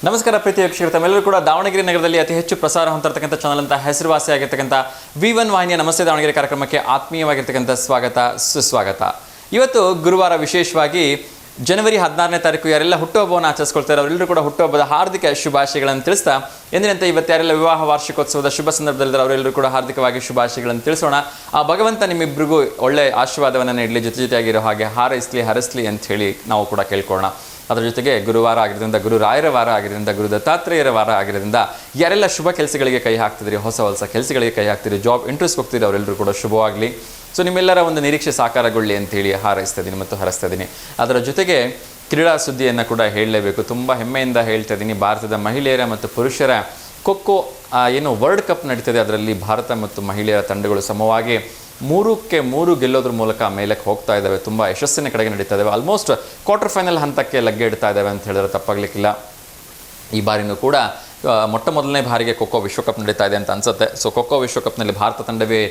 ನಮಸ್ಕಾರ ಪ್ರೀತಿ ವೀಕ್ಷಕರು, ತಮ್ಮೆಲ್ಲರೂ ಕೂಡ ದಾವಣಗೆರೆ ನಗರದಲ್ಲಿ ಅತಿ ಹೆಚ್ಚು ಪ್ರಸಾರ ಹೊಂದಿರತಕ್ಕಂಥ ಚಾನಲ್ ಅಂತ ಹೆಸರುವಾಸಿಯಾಗಿರ್ತಕ್ಕಂಥ V1 ವಾಹಿನಿಯ ನಮಸ್ತೆ ದಾವಣಗೆರೆ ಕಾರ್ಯಕ್ರಮಕ್ಕೆ ಆತ್ಮೀಯವಾಗಿರ್ತಕ್ಕಂಥ ಸ್ವಾಗತ ಸುಸ್ವಾಗತ. ಇವತ್ತು ಗುರುವಾರ, ವಿಶೇಷವಾಗಿ ಜನವರಿ 16ನೇ ತಾರೀಕು ಯಾರೆಲ್ಲ ಹುಟ್ಟುಹಬ್ಬವನ್ನು ಆಚರಿಸ್ಕೊಳ್ತಾರೆ ಅವರೆಲ್ಲರೂ ಕೂಡ ಹುಟ್ಟುಹಬ್ಬದ ಹಾರ್ದಿಕ ಶುಭಾಶಯಗಳನ್ನು ತಿಳಿಸ್ತಾ, ಎಂದಿನಂತೆ ಇವತ್ತು ಯಾರೆಲ್ಲ ವಿವಾಹ ವಾರ್ಷಿಕೋತ್ಸವದ ಶುಭ ಸಂದರ್ಭದಲ್ಲಿ ಅವರೆಲ್ಲರೂ ಕೂಡ ಹಾರ್ದಿಕವಾಗಿ ಶುಭಾಶಯಗಳನ್ನು ತಿಳಿಸೋಣ. ಆ ಭಗವಂತ ನಿಮ್ಮಿಬ್ಬರಿಗೂ ಒಳ್ಳೆ ಆಶೀರ್ವಾದವನ್ನು ನೀಡಲಿ, ಜೊತೆಯಾಗಿರೋ ಹಾಗೆ ಹಾರೈಸಲಿ ಹರಸಲಿ ಅಂತ ಹೇಳಿ ನಾವು ಕೂಡ ಕೇಳ್ಕೊಳ್ಳೋಣ. ಅದರ ಜೊತೆಗೆ ಗುರುವಾರ ಆಗಿರೋದ್ರಿಂದ, ಗುರು ರಾಯರ ವಾರ ಆಗಿರೋದ್ರಿಂದ, ಗುರು ದತ್ತಾತ್ರೇಯರ ವಾರ ಆಗಿರೋದ್ರಿಂದ ಯಾರೆಲ್ಲ ಶುಭ ಕೆಲಸಗಳಿಗೆ ಕೈ ಹಾಕ್ತಿದ್ರಿ, ಹೊಸ ಕೆಲಸಗಳಿಗೆ ಕೈ ಹಾಕ್ತಿರಿ, ಜಾಬ್ ಇಂಟ್ರೆಸ್ಟ್ ಹೋಗ್ತಿರಿ, ಅವರೆಲ್ಲರೂ ಕೂಡ ಶುಭವಾಗಲಿ. ಸೊ ನಿಮ್ಮೆಲ್ಲರ ಒಂದು ನಿರೀಕ್ಷೆ ಸಾಕಾರಗೊಳ್ಳಿ ಅಂತೇಳಿ ಹಾರೈಸ್ತಾ ಇದ್ದೀನಿ ಮತ್ತು ಹರಸ್ತಾ ಇದ್ದೀನಿ. ಅದರ ಜೊತೆಗೆ ಕ್ರೀಡಾ ಸುದ್ದಿಯನ್ನು ಕೂಡ ಹೇಳಲೇಬೇಕು. ತುಂಬ ಹೆಮ್ಮೆಯಿಂದ ಹೇಳ್ತಾ ಇದ್ದೀನಿ. ಭಾರತದ ಮಹಿಳೆಯರ ಮತ್ತು ಪುರುಷರ ಖೋಖೋ ಏನು ವರ್ಲ್ಡ್ ಕಪ್ ನಡೀತದೆ, ಅದರಲ್ಲಿ ಭಾರತ ಮತ್ತು ಮಹಿಳೆಯರ ತಂಡಗಳು ಸಮವಾಗಿ 3-3 ಗೆಲ್ಲೋದ್ರ ಮೂಲಕ ಮೇಲಕ್ಕೆ ಹೋಗ್ತಾ ಇದ್ದಾವೆ. ತುಂಬ ಯಶಸ್ಸಿನ ಕಡೆಗೆ ನಡೀತಾ ಇದ್ದಾವೆ. ಆಲ್ಮೋಸ್ಟ್ ಕ್ವಾರ್ಟರ್ ಫೈನಲ್ ಹಂತಕ್ಕೆ ಲಗ್ಗೆ ಇಡ್ತಾ ಇದ್ದಾವೆ ಅಂತ ಹೇಳಿದ್ರೆ ತಪ್ಪಾಗಲಿಕ್ಕಿಲ್ಲ. ಈ ಬಾರಿನೂ ಕೂಡ ಮೊದಲನೇ ಬಾರಿಗೆ ಖೋಖೋ ವಿಶ್ವಕಪ್ ನಡೀತಾ ಇದೆ ಅಂತ ಅನ್ಸುತ್ತೆ. ಸೊ ಖೋಖೋ ವಿಶ್ವಕಪ್ನಲ್ಲಿ ಭಾರತ ತಂಡವೇ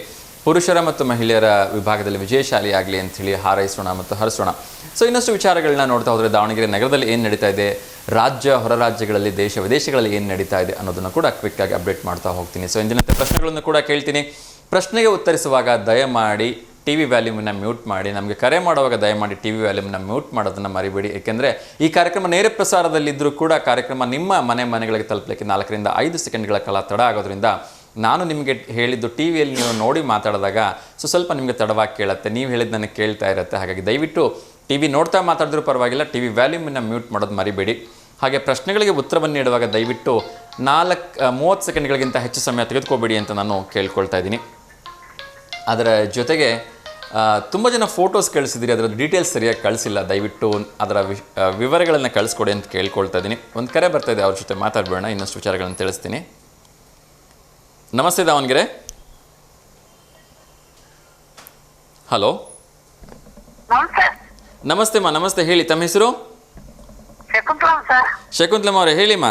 ಪುರುಷರ ಮತ್ತು ಮಹಿಳೆಯರ ವಿಭಾಗದಲ್ಲಿ ವಿಜಯಶಾಲಿಯಾಗಲಿ ಅಂಥೇಳಿ ಹಾರೈಸೋಣ ಮತ್ತು ಹರಿಸೋಣ. ಸೊ ಇನ್ನಷ್ಟು ವಿಚಾರಗಳನ್ನ ನೋಡ್ತಾ ಹೋದರೆ ದಾವಣಗೆರೆ ನಗರದಲ್ಲಿ ಏನು ನಡೀತಾ ಇದೆ, ರಾಜ್ಯ ಹೊರ ರಾಜ್ಯಗಳಲ್ಲಿ, ದೇಶ ವಿದೇಶಗಳಲ್ಲಿ ಏನು ನಡೀತಾ ಇದೆ ಅನ್ನೋದನ್ನು ಕೂಡ ಕ್ವಿಕ್ಕಾಗಿ ಅಪ್ಡೇಟ್ ಮಾಡ್ತಾ ಹೋಗ್ತೀನಿ. ಸೊ ಇಂದಿನಂತೆ ಪ್ರಶ್ನೆಗಳನ್ನು ಕೂಡ ಕೇಳ್ತೀನಿ. ಪ್ರಶ್ನೆಗೆ ಉತ್ತರಿಸುವಾಗ ದಯಮಾಡಿ TV ವ್ಯಾಲ್ಯೂಮನ್ನು ಮ್ಯೂಟ್ ಮಾಡಿ. ನಮಗೆ ಕರೆ ಮಾಡುವಾಗ ದಯಮಾಡಿ TV ವ್ಯಾಲ್ಯೂಮನ್ನು ಮ್ಯೂಟ್ ಮಾಡೋದನ್ನು ಮರಿಬೇಡಿ. ಏಕೆಂದರೆ ಈ ಕಾರ್ಯಕ್ರಮ ನೇರ ಪ್ರಸಾರದಲ್ಲಿದ್ದರೂ ಕೂಡ ಕಾರ್ಯಕ್ರಮ ನಿಮ್ಮ ಮನೆಗಳಿಗೆ ತಲುಪಲಿಕ್ಕೆ 4ರಿಂದ 5 ಸೆಕೆಂಡ್ಗಳ ಕಾಲ ತಡ ಆಗೋದ್ರಿಂದ ನಾನು ನಿಮಗೆ ಹೇಳಿದ್ದು ಟಿವಿಯಲ್ಲಿ ನೀವು ನೋಡಿ ಮಾತಾಡಿದಾಗ ಸ್ವಲ್ಪ ನಿಮಗೆ ತಡವಾಗಿ ಕೇಳುತ್ತೆ, ನೀವು ಹೇಳಿದ್ದು ನನಗೆ ಕೇಳ್ತಾ ಇರುತ್ತೆ. ಹಾಗಾಗಿ ದಯವಿಟ್ಟು TV ನೋಡ್ತಾ ಮಾತಾಡಿದ್ರೂ ಪರವಾಗಿಲ್ಲ, TV ವ್ಯಾಲ್ಯೂಮನ್ನು ಮ್ಯೂಟ್ ಮಾಡೋದು ಮರಿಬೇಡಿ. ಹಾಗೆ ಪ್ರಶ್ನೆಗಳಿಗೆ ಉತ್ತರವನ್ನು ನೀಡುವಾಗ ದಯವಿಟ್ಟು 30 ಸೆಕೆಂಡ್ಗಳಿಗಿಂತ ಹೆಚ್ಚು ಸಮಯ ತೆಗೆದುಕೋಬೇಡಿ ಅಂತ ನಾನು ಕೇಳ್ಕೊಳ್ತಾ ಇದ್ದೀನಿ. ಅದರ ಜೊತೆಗೆ ತುಂಬ ಜನ ಫೋಟೋಸ್ ಕಳಿಸಿದಿರಿ, ಅದರ ಡೀಟೇಲ್ಸ್ ಸರಿಯಾಗಿ ಕಳಿಸಿಲ್ಲ. ದಯವಿಟ್ಟು ಅದರ ವಿವರಗಳನ್ನು ಕಳಿಸ್ಕೊಡಿ ಅಂತ ಕೇಳ್ಕೊಳ್ತಾ ಇದ್ದೀನಿ. ಒಂದು ಕರೆ ಬರ್ತಾ ಇದೆ, ಅವ್ರ ಜೊತೆ ಮಾತಾಡಬೇಡ, ಇನ್ನಷ್ಟು ವಿಚಾರಗಳನ್ನು ತಿಳಿಸ್ತೀನಿ. ನಮಸ್ತೆ ದಾವಣಗೆರೆ. ಹಲೋ, ನಮಸ್ತೆ ಮಾ. ನಮಸ್ತೆ, ಹೇಳಿ ತಮ್ಮ ಹೆಸರು? ಶಕುಂತಲಮ್ಮ ಅವರೇ, ಹೇಳಿಮ್ಮ.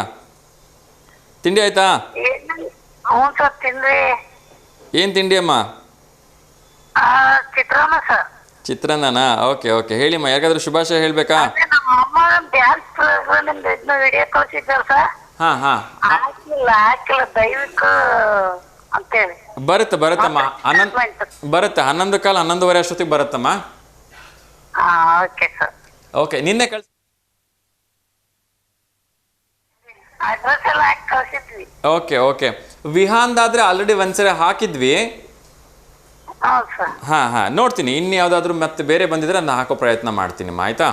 ತಿಂಡಿ ಆಯ್ತಾ? ಏನು ತಿಂಡಿ ಅಮ್ಮ? ಚಿತ್ರಾನ್ನನಾ? ಓಕೆ ಓಕೆ, ಹೇಳಿಮ್ಮ. ಯಾರಿಗಾದ್ರೂ ಶುಭಾಶಯ ಹೇಳ್ಬೇಕಾ? ಹಾ ಹಾ, ಬರುತ್ತೆ ಬರುತ್ತಮ್ಮ. ಬರುತ್ತೆ 11 ಕಾಲ 11:30 ಅಷ್ಟೊತ್ತಿಗೆ ಬರುತ್ತಮ್ಮ. ಓಕೆ, ನಿನ್ನೆ ಓಕೆ ಓಕೆ. ವಿಹಾನ್ದಾದ್ರೆ ಆಲ್ರೆಡಿ ಒಂದ್ಸರಿ ಹಾಕಿದ್ವಿ. ಹಾ ಹಾ, ನೋಡ್ತೀನಿ. ಇನ್ನು ಯಾವ್ದಾದ್ರು ಮತ್ತೆ ಬೇರೆ ಬಂದಿದ್ರೆ ನಾನು ಹಾಕೋ ಪ್ರಯತ್ನ ಮಾಡ್ತೀನಿ. ಆಯ್ತಾ?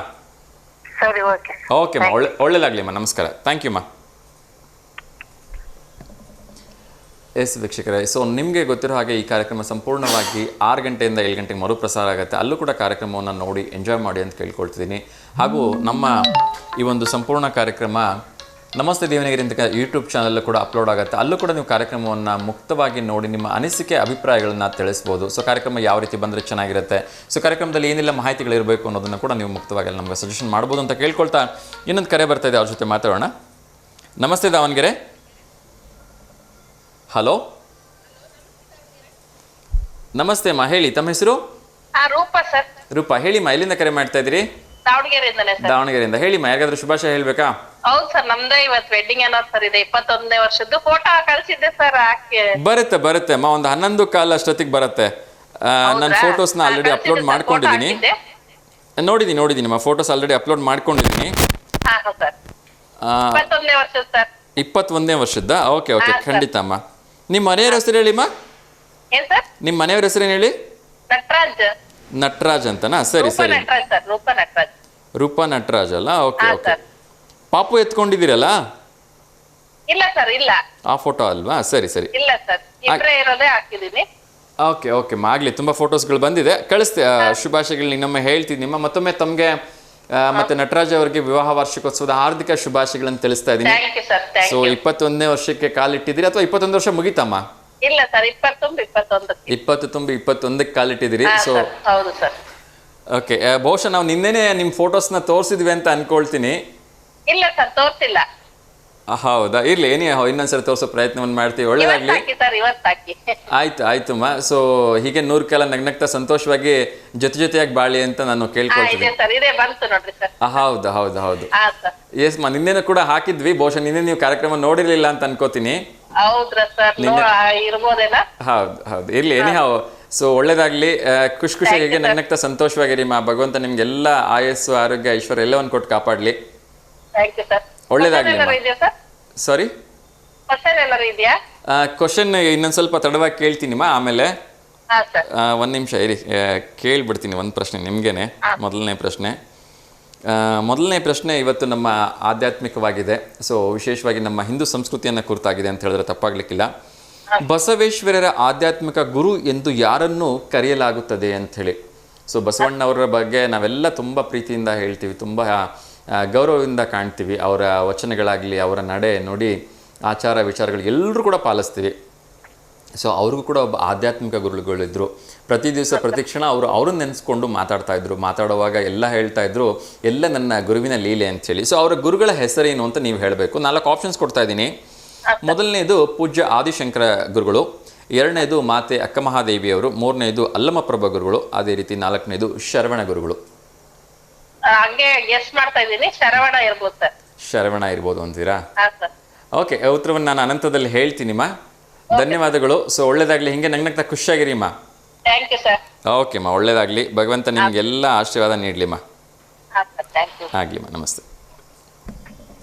ಓಕೆ ಮಾ, ಒಳ್ಳೇದಾಗ್ಲಿ ಮಾ. ನಮಸ್ಕಾರ, ಥ್ಯಾಂಕ್ ಯು ಮಾ. ಎಸ್ ವೀಕ್ಷಕರೇ, ಸೊ ನಿಮಗೆ ಗೊತ್ತಿರೋ ಹಾಗೆ ಈ ಕಾರ್ಯಕ್ರಮ ಸಂಪೂರ್ಣವಾಗಿ 6 ಗಂಟೆಯಿಂದ 7 ಗಂಟೆಗೆ ಮರುಪ್ರಸಾರ ಆಗುತ್ತೆ. ಅಲ್ಲೂ ಕೂಡ ಕಾರ್ಯಕ್ರಮವನ್ನು ನೋಡಿ ಎಂಜಾಯ್ ಮಾಡಿ ಅಂತ ಕೇಳ್ಕೊಳ್ತಿದ್ದೀನಿ. ಹಾಗೂ ನಮ್ಮ ಈ ಒಂದು ಸಂಪೂರ್ಣ ಕಾರ್ಯಕ್ರಮ ನಮಸ್ತೆ ದೇವನಗಿರಿ ಅಂತ ಯೂಟ್ಯೂಬ್ ಚಾನಲ್ ಕೂಡ ಅಪ್ಲೋಡ್ ಆಗುತ್ತೆ. ಅಲ್ಲೂ ಕೂಡ ನೀವು ಕಾರ್ಯಕ್ರಮವನ್ನು ಮುಕ್ತವಾಗಿ ನೋಡಿ ನಿಮ್ಮ ಅನಿಸಿಕೆ ಅಭಿಪ್ರಾಯಗಳನ್ನು ತಿಳಿಸ್ಬೋದು. ಸೊ ಕಾರ್ಯಕ್ರಮ ಯಾವ ರೀತಿ ಬಂದರೆ ಚೆನ್ನಾಗಿರುತ್ತೆ, ಸೊ ಕಾರ್ಯಕ್ರಮದಲ್ಲಿ ಏನೆಲ್ಲ ಮಾಹಿತಿಗಳಿರಬೇಕು ಅನ್ನೋದನ್ನು ಕೂಡ ನೀವು ಮುಕ್ತವಾಗಿ ನಮಗೆ ಸಜೆಷನ್ ಮಾಡ್ಬೋದು ಅಂತ ಕೇಳ್ಕೊಳ್ತಾ ಇನ್ನೊಂದು ಕರೆ ಬರ್ತಾ ಇದೆ, ಅವ್ರ ಜೊತೆ ಮಾತಾಡೋಣ. ನಮಸ್ತೆ ದಾವಣಗೆರೆ. ಹಲೋ, ನಮಸ್ತೆ ಅಮ್ಮ, ಹೇಳಿ ತಮ್ಮ ಹೆಸರು? ರೂಪಾ, ಹೇಳಿಮ್ಮ. ಎಲ್ಲಿಂದ ಕರೆ ಮಾಡ್ತಾ ಇದ್ದೀರಿ? ದಾವಣಗೆರೆಯಿಂದ. ಹೇಳಿಮ್ಮ, ಯಾರಿಗಾದ್ರೂ ಶುಭಾಶಯ ಹೇಳ್ಬೇಕಾ? ಹೌದು ಸರ್, ನಮ್ದು ಇವತ್ತು ವೆಡ್ಡಿಂಗ್ ಆನಿವರ್ಸರಿ ಇದೆ. 21ನೇ ವರ್ಷದ್ದು ಫೋಟೋ ಕಳಿಸಿದ್ದೆ ಸರ್. ಬರುತ್ತೆ ಅಮ್ಮ, ಒಂದು 11 ಕಾಲ ಅಷ್ಟೊತ್ತಿಗೆ ಬರುತ್ತೆ. ನನ್ನ ಫೋಟೋಸ್ನ ಆಲ್ರೆಡಿ ಅಪ್ಲೋಡ್ ಮಾಡ್ಕೊಂಡಿದ್ದೀನಿ. ನೋಡಿದ್ದೀನಿ ಅಮ್ಮ, ಫೋಟೋಸ್ ಆಲ್ರೆಡಿ ಅಪ್ಲೋಡ್ ಮಾಡ್ಕೊಂಡಿದ್ದೀನಿ. 21ನೇ ವರ್ಷದ್ದ? ಓಕೆ ಓಕೆ, ಖಂಡಿತ ಅಮ್ಮ. ನಿಮ್ಮ ಮನೆಯವರ ಹೆಸರು ಹೇಳಿಮ್ಮ. ನಿಮ್ಮ ಮನೆಯವರ ಹೆಸರೇನು ಹೇಳಿ? ನಟರಾಜ್ ಅಂತನಾ? ಸರಿ ಸರಿ, ರೂಪಾ ನಟರಾಜ್ ಅಲ್ಲ? Okay okay. ಪಾಪು ಎತ್ಕೊಂಡಿದ್ದೀರಲ್ಲ? ಇಲ್ಲ ಸರ್, ಇಲ್ಲ. ಆ ಫೋಟೋ ಅಲ್ವಾ? ಸರಿ ಸರಿ, ಇಲ್ಲ ಸರ್, ಇಬ್ಬರೇ ಇರೋದೇ ಹಾಕಿದ್ದೀನಿ. ಓಕೆ ಓಕೆ, ಆಗ್ಲಿ. ತುಂಬಾ ಫೋಟೋಸ್ಗಳು ಬಂದಿದೆ, ಕಳಿಸ್ತೆ. ಶುಭಾಶಯಗಳು ಇನ್ನೊಮ್ಮೆ ಹೇಳ್ತೀನಿ. ಮತ್ತೊಮ್ಮೆ ತಮಗೆ ಮತ್ತೆ ನಟರಾಜ್ ಅವರಿಗೆ ವಿವಾಹ ವಾರ್ಷಿಕೋತ್ಸವದ ಹಾರ್ದಿಕ ಶುಭಾಶಯಗಳನ್ನು ತಿಳಿಸ್ತಾ ಇದ್ದೀನಿ. ಸೊ 21ನೇ ವರ್ಷಕ್ಕೆ ಕಾಲಿಟ್ಟಿದ್ದೀರಿ ಅಥವಾ 21 ವರ್ಷ ಮುಗಿತಮ್ಮ? ಇಲ್ಲ ಸರ್, 20 ತುಂಬಿ 21ಕ್ಕೆ ಕಾಲಿಟ್ಟಿದ್ದೀರಿ. ಸೊ ಹೌದು ಸರ್. ಓಕೆ, ಬಹುಶಃ ನಾವು ನಿನ್ನೆನೆ ನಿಮ್ಮ ಫೋಟೋಸ್ನ ತೋರಿಸಿದ್ವಿ ಅಂತ ಅನ್ಕೊಳ್ತೀನಿ. ಇಲ್ಲ ಸರ್, ತೋರಿಸಿಲ್ಲ. ಹೌದಾ, ಇರ್ಲಿ ಏನೇ ಇನ್ನೊಂದ್ಸರಿ ತೋರಿಸೋ ಪ್ರಯತ್ನವನ್ನು ಮಾಡ್ತೀವಿ. ಒಳ್ಳೇದಾಗ್ಲಿ. ಹಾಕಿ ಸರ್, ಇವತ್ತು ಹಾಕಿ. ಆಯ್ತು ಮಾ. ಸೊ ಹೀಗೆ 100 ಕಾಲ ನಗ್ನಗ್ತಾ ಸಂತೋಷವಾಗಿ ಜೊತೆಯಾಗಿ ಬಾಳಿ ಅಂತ ನಾನು ಕೇಳ್ಕೊಳ್ತೀನಿ. ಇದೆ ಸರ್, ಇದೇ ಬಂತು ನೋಡ್ರಿ ಸರ್. ಹೌದು. ಹಾ ಸರ್. ಎಸ್ ಮಾ, ನಿನ್ನೆನೂ ಕೂಡ ಹಾಕಿದ್ವಿ. ಬಹುಶಃ ನಿನ್ನೆ ನೀವು ಕಾರ್ಯಕ್ರಮ ನೋಡಿರ್ಲಿಲ್ಲ ಅಂತ ಅನ್ಕೋತೀನಿ. ಹೌದ್ರಾ ಸರ್, ಇರ್ಬೋದೇನಾ? ಹೌದು ಇರ್ಲಿ ಏನೇ. ಸೊ ಒಳ್ಳೇದಾಗ್ಲಿ. ಖುಷಿಯಾಗಿ ನಗ್ನಗ್ತಾ ಸಂತೋಷವಾಗಿರಿ ಮಾ. ಭಗವಂತ ನಿಮ್ಗೆಲ್ಲ ಆಯಸ್ಸು, ಆರೋಗ್ಯ, ಐಶ್ವರ್ಯ ಎಲ್ಲವನ್ನು ಕೊಟ್ಟು ಕಾಪಾಡ್ಲಿ. Thank you sir. ಒಳ್ಳೇದಾಗ್ಲಿ. ಸಾರಿ, ಕ್ವಶನ್ ಏನಾರು ಇದೆಯಾ? ಕ್ವಶನ್ ಇನ್ನೊಂದು ಸ್ವಲ್ಪ ತಡವಾಗಿ ಕೇಳ್ತೀನಿ ಮಾ. ಆಮೇಲೆ ಹಾ ಸರ್. ಒಂದು ನಿಮಿಷ ಇರಿ, ಕೇಳ್ಬಿಡ್ತೀನಿ ಒಂದು ಪ್ರಶ್ನೆ ನಿಮಗೇನೆ. ಮೊದಲನೇ ಪ್ರಶ್ನೆ ಇವತ್ತು ನಮ್ಮ ಆಧ್ಯಾತ್ಮಿಕವಾಗಿದೆ. ಸೊ ವಿಶೇಷವಾಗಿ ನಮ್ಮ ಹಿಂದೂ ಸಂಸ್ಕೃತಿಯನ್ನು ಕುರಿತಾಗಿದೆ ಅಂತ ಹೇಳಿದ್ರೆ ತಪ್ಪಾಗ್ಲಿಕ್ಕಿಲ್ಲ. ಬಸವೇಶ್ವರರ ಆಧ್ಯಾತ್ಮಿಕ ಗುರು ಎಂದು ಯಾರನ್ನು ಕರೆಯಲಾಗುತ್ತದೆ ಅಂಥೇಳಿ. ಸೊ ಬಸವಣ್ಣವರ ಬಗ್ಗೆ ನಾವೆಲ್ಲ ತುಂಬ ಪ್ರೀತಿಯಿಂದ ಹೇಳ್ತೀವಿ, ತುಂಬ ಗೌರವದಿಂದ ಕಾಣ್ತೀವಿ. ಅವರ ವಚನಗಳಾಗಲಿ, ಅವರ ನಡೆ ನೋಡಿ, ಆಚಾರ ವಿಚಾರಗಳು ಎಲ್ಲರೂ ಕೂಡ ಪಾಲಿಸ್ತೀವಿ. ಸೊ ಅವ್ರಿಗೂ ಕೂಡ ಒಬ್ಬ ಆಧ್ಯಾತ್ಮಿಕ ಗುರುಗಳಿದ್ರು. ಪ್ರತಿ ದಿವಸ ಪ್ರತಿ ಕ್ಷಣ ಅವ್ರನ್ನ ನೆನೆಸ್ಕೊಂಡು ಮಾತಾಡ್ತಾಯಿದ್ರು. ಮಾತಾಡುವಾಗ ಎಲ್ಲ ಹೇಳ್ತಾಯಿದ್ರು, ಎಲ್ಲ ನನ್ನ ಗುರುವಿನ ಲೀಲೆ ಅಂಥೇಳಿ. ಸೊ ಅವರ ಗುರುಗಳ ಹೆಸರೇನು ಅಂತ ನೀವು ಹೇಳಬೇಕು. 4 ಆಪ್ಷನ್ಸ್ ಕೊಡ್ತಾ ಇದ್ದೀನಿ. ಮೊದಲನೇದು ಪೂಜ್ಯ ಆದಿಶಂಕರ ಗುರುಗಳು, 2ನೇದು ಮಾತೆ ಅಕ್ಕಮಹಾದೇವಿಯವರು, 3ನೇದು ಅಲ್ಲಮಪ್ರಭ ಗುರುಗಳು, ಅದೇ ರೀತಿ 4ನೇದು ಶರವಣ ಗುರುಗಳು. ಹಂಗೆ ಗೆಸ್ ಮಾಡ್ತಾ ಇದ್ದೀನಿ, ಶರವಣ ಇರ್ಬೋದು ಸರ್. ಶರವಣ ಇರ್ಬೋದು ಅಂತೀರಾ? ಓಕೆ, ಉತ್ತರವನ್ನು ನಾನು ಅನಂತದಲ್ಲಿ ಹೇಳ್ತೀನಿ ಮಾ. ಧನ್ಯವಾದಗಳು. ಸೊ ಒಳ್ಳೇದಾಗಲಿ, ಹಿಂಗೆ ನಗ್ನಗ್ತಾ ಖುಷಿಯಾಗಿರಿ ಮಾ. Thank you sir. ಓಕೆ ಮಾ, ಒಳ್ಳೇದಾಗಲಿ. ಭಗವಂತ ನಿಮಗೆಲ್ಲ ಆಶೀರ್ವಾದ ನೀಡಲಿ ಮಾ. Thank you. ಆಗಲಿ ಮಾ, ನಮಸ್ತೆ.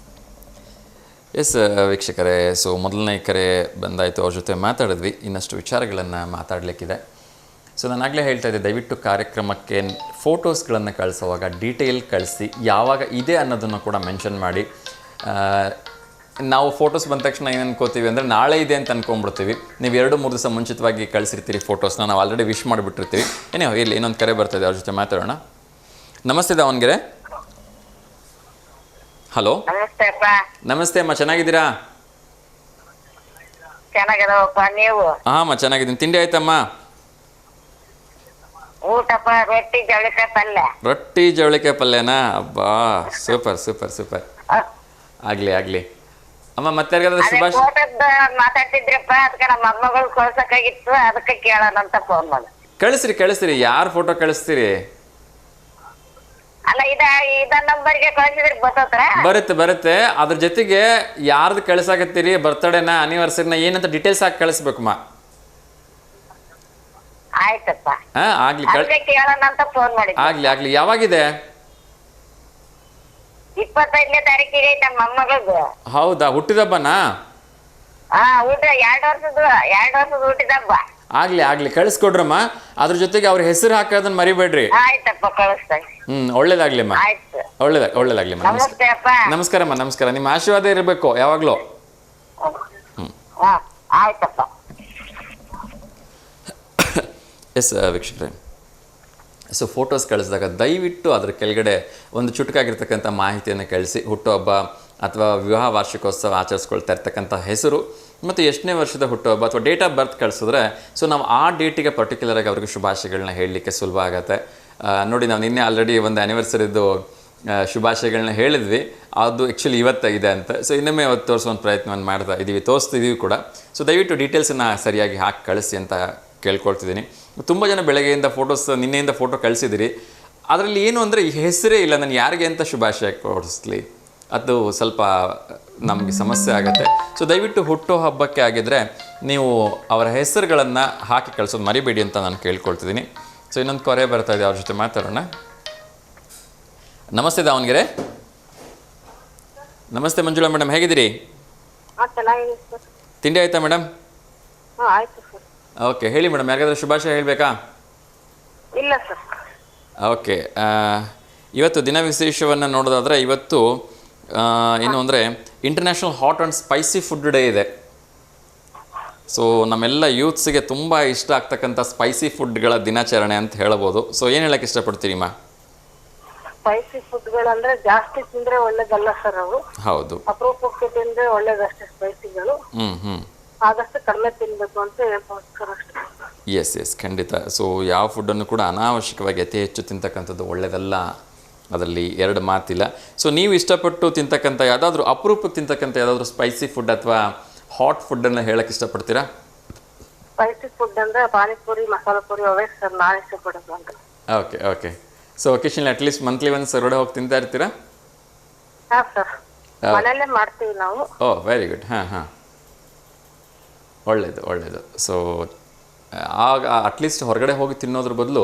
ಎಸ್ ವೀಕ್ಷಕರೇ, ಸೊ ಮೊದಲನೇ ಕರೆ ಬಂದಾಯಿತು, ಅವ್ರ ಜೊತೆ ಮಾತಾಡಿದ್ವಿ. ಇನ್ನಷ್ಟು ವಿಚಾರಗಳನ್ನು ಮಾತಾಡಲಿಕ್ಕಿದೆ. ಸೊ ನಾನು ಆಗಲೇ ಹೇಳ್ತಾ ಇದ್ದೆ, ದಯವಿಟ್ಟು ಕಾರ್ಯಕ್ರಮಕ್ಕೆ ಫೋಟೋಸ್ಗಳನ್ನು ಕಳಿಸೋವಾಗ ಡೀಟೇಲ್ ಕಳಿಸಿ, ಯಾವಾಗ ಇದೆ ಅನ್ನೋದನ್ನು ಕೂಡ ಮೆನ್ಷನ್ ಮಾಡಿ. ನಾವು ಫೋಟೋಸ್ ಬಂದ ತಕ್ಷಣ ಏನು ಅನ್ಕೋತೀವಿ ಅಂದರೆ ನಾಳೆ ಇದೆ ಅಂತ ಅನ್ಕೊಂಡ್ಬಿಡ್ತೀವಿ. ನೀವು 2-3 ದಿವಸ ಮುಂಚಿತವಾಗಿ ಕಳಿಸಿರ್ತೀರಿ ಫೋಟೋಸ್ನ, ನಾವು ಆಲ್ರೆಡಿ ವಿಶ್ ಮಾಡಿಬಿಟ್ಟಿರ್ತೀವಿ. ಏನೇ ಇರಲಿ, ಇನ್ನೊಂದು ಕರೆ ಬರ್ತಾಯಿದೆ, ಅವ್ರ ಜೊತೆ ಮಾತಾಡೋಣ. ನಮಸ್ತೆ ದಾವಣಗೆರೆ. ಹಲೋ, ನಮಸ್ತೆ ಅಮ್ಮ, ಚೆನ್ನಾಗಿದ್ದೀರಾ? ನೀವು? ಹಾಂ ಅಮ್ಮ, ಚೆನ್ನಾಗಿದ್ದೀನಿ. ತಿಂಡಿ ಆಯ್ತಮ್ಮ? ಊಟಪ್ಪ, ರೊಟ್ಟಿ ಜವಳಿಕಾಯಿ ಪಲ್ಯನಾ? ಅಬ್ಬಾ, ಸೂಪರ್. ಆಗ್ಲಿ ಅಮ್ಮ. ಮತ್ತೆ ಯಾರಿಗಾದ್ರೂ ಶುಭಾಶಯ ಮಾತಾಡ್ತಿದ್ರಪ್ಪ, ಅದಕ್ಕೆ ನಮ್ಮ ಮೊಮ್ಮಗಳು ಕಳ್ಸಕ್ಕಾಗಿತ್ತು, ಅದಕ್ಕೆ ಕೇಳೋಣ ಅಂತ ಫೋನ್ ಮಾಡಿ. ಕಳಿಸ್ರಿ. ಯಾರು ಫೋಟೋ ಕಳಿಸ್ತೀರಿ? ಅಲ್ಲ, ಇದ ನಂಬರ್ಗೆ ಕಳಿಸಿದ್ರೆ ಬರುತ್ತೆ. ಅದ್ರ ಜೊತೆಗೆ ಯಾರ್ದು ಕಳ್ಸಾಕತ್ತೀರಿ, ಬರ್ತ್ಡೇನ, ಆನಿವರ್ಸರಿನ, ಏನಂತ ಡೀಟೇಲ್ಸ್ ಹಾಕಿ ಕಳಿಸ್ಬೇಕಮ್ಮ. ಆಯ್ತಪ್ಪ. ಆಗ್ಲಿ, ಕೇಳೋಣ ಅಂತ ಫೋನ್ ಮಾಡಿ. ಆಗ್ಲಿ. ಯಾವಾಗಿದೆ? 25ನೇ ತಾರೀಕಿಗೆ ನಮ್ಮ ಮೊಮ್ಮಗಳದು. ಹೌದಾ, ಹುಟ್ಟಿದಬ್ಬನಾ? ಊಟ 2 ವರ್ಷದ ಹುಟ್ಟಿದಬ್ಬ. ಆಗ್ಲಿ ಕಳಿಸ್ಕೊಡ್ರಮ್ಮ. ಅದ್ರ ಜೊತೆಗೆ ಅವ್ರ ಹೆಸರು ಹಾಕೋದನ್ನ ಮರಿಬೇಡ್ರಿ. ಆಯ್ತಪ್ಪ, ಕಳಿಸ್ತೀನಿ. ಒಳ್ಳೇದಾಗ್ಲಿ ಅಮ್ಮ. ಆಯ್ತು, ಒಳ್ಳೇದಾಗ್ಲಿ ಅಮ್ಮ. ನಮಸ್ತೆ ಅಪ್ಪ. ನಮಸ್ಕಾರ. ನಿಮ್ಮ ಆಶೀರ್ವಾದ ಇರಬೇಕು ಯಾವಾಗ್ಲೂ. ಆಯ್ತಪ್ಪ. ಎಸ್ ವೀಕ್ಷಕರೇ, ಸೊ ಫೋಟೋಸ್ ಕಳಿಸಿದಾಗ ದಯವಿಟ್ಟು ಅದ್ರ ಕೆಳಗಡೆ ಒಂದು ಚುಟುಕಾಗಿರ್ತಕ್ಕಂಥ ಮಾಹಿತಿಯನ್ನು ಕಳಿಸಿ. ಹುಟ್ಟುಹಬ್ಬ ಅಥವಾ ವಿವಾಹ ವಾರ್ಷಿಕೋತ್ಸವ ಆಚರಿಸ್ಕೊಳ್ತಾ ಇರ್ತಕ್ಕಂಥ ಹೆಸರು ಮತ್ತು ಎಷ್ಟನೇ ವರ್ಷದ ಹುಟ್ಟುಹಬ್ಬ ಅಥವಾ ಡೇಟ್ ಆಫ್ ಬರ್ತ್ ಕಳಿಸಿದ್ರೆ, ಸೊ ನಾವು ಆ ಡೇಟಿಗೆ ಪರ್ಟಿಕ್ಯುಲರಾಗಿ ಅವ್ರಿಗೆ ಶುಭಾಶಯಗಳನ್ನ ಹೇಳಲಿಕ್ಕೆ ಸುಲಭ ಆಗುತ್ತೆ. ನೋಡಿ, ನಾವು ನಿನ್ನೆ ಆಲ್ರೆಡಿ ಒಂದು ಆ್ಯನಿವರ್ಸರಿದು ಶುಭಾಶಯಗಳನ್ನ ಹೇಳಿದ್ವಿ. ಅದು ಆ್ಯಕ್ಚುಲಿ ಇವತ್ತಾಗಿದೆ ಅಂತ. ಸೊ ಇನ್ನೊಮ್ಮೆ ಅವತ್ತು ತೋರಿಸೋ ಪ್ರಯತ್ನವನ್ನು ತೋರಿಸ್ತಿದ್ದೀವಿ ಕೂಡ. ಸೊ ದಯವಿಟ್ಟು ಡೀಟೇಲ್ಸನ್ನು ಸರಿಯಾಗಿ ಹಾಕಿ ಕಳಿಸಿ ಅಂತ ಕೇಳ್ಕೊಳ್ತಿದ್ದೀನಿ. ತುಂಬ ಜನ ಬೆಳಗ್ಗೆಯಿಂದ ನಿನ್ನೆಯಿಂದ ಫೋಟೋ ಕಳಿಸಿದಿರಿ. ಅದರಲ್ಲಿ ಏನು ಅಂದರೆ ಹೆಸರೇ ಇಲ್ಲ, ನಾನು ಯಾರಿಗೆ ಅಂತ ಶುಭಾಶಯ ಕೊಡಿಸ್ಲಿ, ಅದು ಸ್ವಲ್ಪ ನಮಗೆ ಸಮಸ್ಯೆ ಆಗುತ್ತೆ. ಸೊ ದಯವಿಟ್ಟು ಹುಟ್ಟೋ ಹಬ್ಬಕ್ಕೆ ಆಗಿದ್ದರೆ ನೀವು ಅವರ ಹೆಸರುಗಳನ್ನು ಹಾಕಿ ಕಳಿಸೋದು ಮರಿಬೇಡಿ ಅಂತ ನಾನು ಕೇಳ್ಕೊಳ್ತಿದ್ದೀನಿ. ಸೊ ಇನ್ನೊಂದು ಕರೆ ಬರ್ತಾ ಇದೆ, ಅವ್ರ ಜೊತೆ ಮಾತಾಡೋಣ. ನಮಸ್ತೆ ದಾವಣಗೆರೆ. ನಮಸ್ತೆ ಮಂಜುಳಾ ಮೇಡಮ್, ಹೇಗಿದ್ದೀರಿ? ತಿಂಡಿ ಆಯ್ತಾ ಮೇಡಮ್? ಓಕೆ, ಹೇಳಿ ಮೇಡಮ್, ಯಾರಿಗಾದ್ರೂ ಶುಭಾಶಯ ಹೇಳಬೇಕಾ? ಇಲ್ಲ ಸರ್. ಓಕೆ, ಇವತ್ತು ದಿನ ವಿಶೇಷವನ್ನು ನೋಡೋದಾದರೆ ಇವತ್ತು ಏನು ಅಂದರೆ international hot and spicy food day ಇದೆ. ಸೊ ನಮ್ಮೆಲ್ಲ ಯೂತ್ಸಿಗೆ ತುಂಬ ಇಷ್ಟ ಆಗ್ತಕ್ಕಂಥ ಸ್ಪೈಸಿ ಫುಡ್ಗಳ ದಿನಾಚರಣೆ ಅಂತ ಹೇಳ್ಬೋದು. ಸೊ ಏನು ಹೇಳಕ್ಕೆ ಇಷ್ಟಪಡ್ತೀರಿಮ್ಮ? ಸ್ಪೈಸಿ ಫುಡ್ಗಳಂದ್ರೆ ಜಾಸ್ತಿ ತಿಂದ್ರೆ ಒಳ್ಳೇದಲ್ಲ ಸರ್. ಅವು ಹೌದು, ಅಪರೂಪಕ್ಕೆ ತಿಂದ್ರೆ ಒಳ್ಳೇದಷ್ಟೇ. ಸ್ಪೈಸಿಗಳು ಆದಷ್ಟು ಕಡಿಮೆ ತಿನ್ಬೇಕು ಅಂತ ಹೇಳ್ಬೋದು ಅಷ್ಟೇ. ಎಸ್ ಖಂಡಿತ. ಸೊ ಯಾವ ಫುಡ್ಡನ್ನು ಕೂಡ ಅನಾವಶ್ಯಕವಾಗಿ ಅತಿ ಹೆಚ್ಚು ತಿಂತಕ್ಕಂಥದ್ದು ಒಳ್ಳೆಯದಲ್ಲ ಅದರಲ್ಲಿ ಎರಡು ಮಾತಿಲ್ಲ. ಸೊ ನೀವು ಇಷ್ಟಪಟ್ಟು ತಿಂತಕ್ಕಂಥ ಯಾವುದಾದ್ರೂ ಅಪರೂಪಕ್ಕೆ ತಿಂತಕ್ಕಂಥ ಯಾವುದಾದ್ರೂ ಸ್ಪೈಸಿ ಫುಡ್ ಅಥವಾ ಹಾಟ್ ಫುಡ್ಡನ್ನು ಹೇಳಕ್ಕೆ ಇಷ್ಟಪಡ್ತೀರಾ? ಸ್ಪೈಸಿ ಫುಡ್ ಅಂದ್ರೆ ಪಾನಿಪುರಿ, ಮಸಾಲ ಪುರಿ ಅವೇ ಸರ್ ನಾನು ಇಷ್ಟಪಡೋದು ಅಂತ. Okay okay. So occasion at least monthly once ಹೊರಗಡೆ ಹೋಗಿ ತಿಂತಾ ಇರ್ತೀರಾ? ಹಾಂ ಸರ್, ಮನೆಯಲ್ಲೇ ಮಾಡ್ತೀವಿ ನಾವು. Oh very good. ಹಾಂ ಹಾಂ, ಒಳ್ಳೆಯದು ಒಳ್ಳೆಯದು. ಸೊ ಆಗ ಅಟ್ಲೀಸ್ಟ್ ಹೊರಗಡೆ ಹೋಗಿ ತಿನ್ನೋದ್ರ ಬದಲು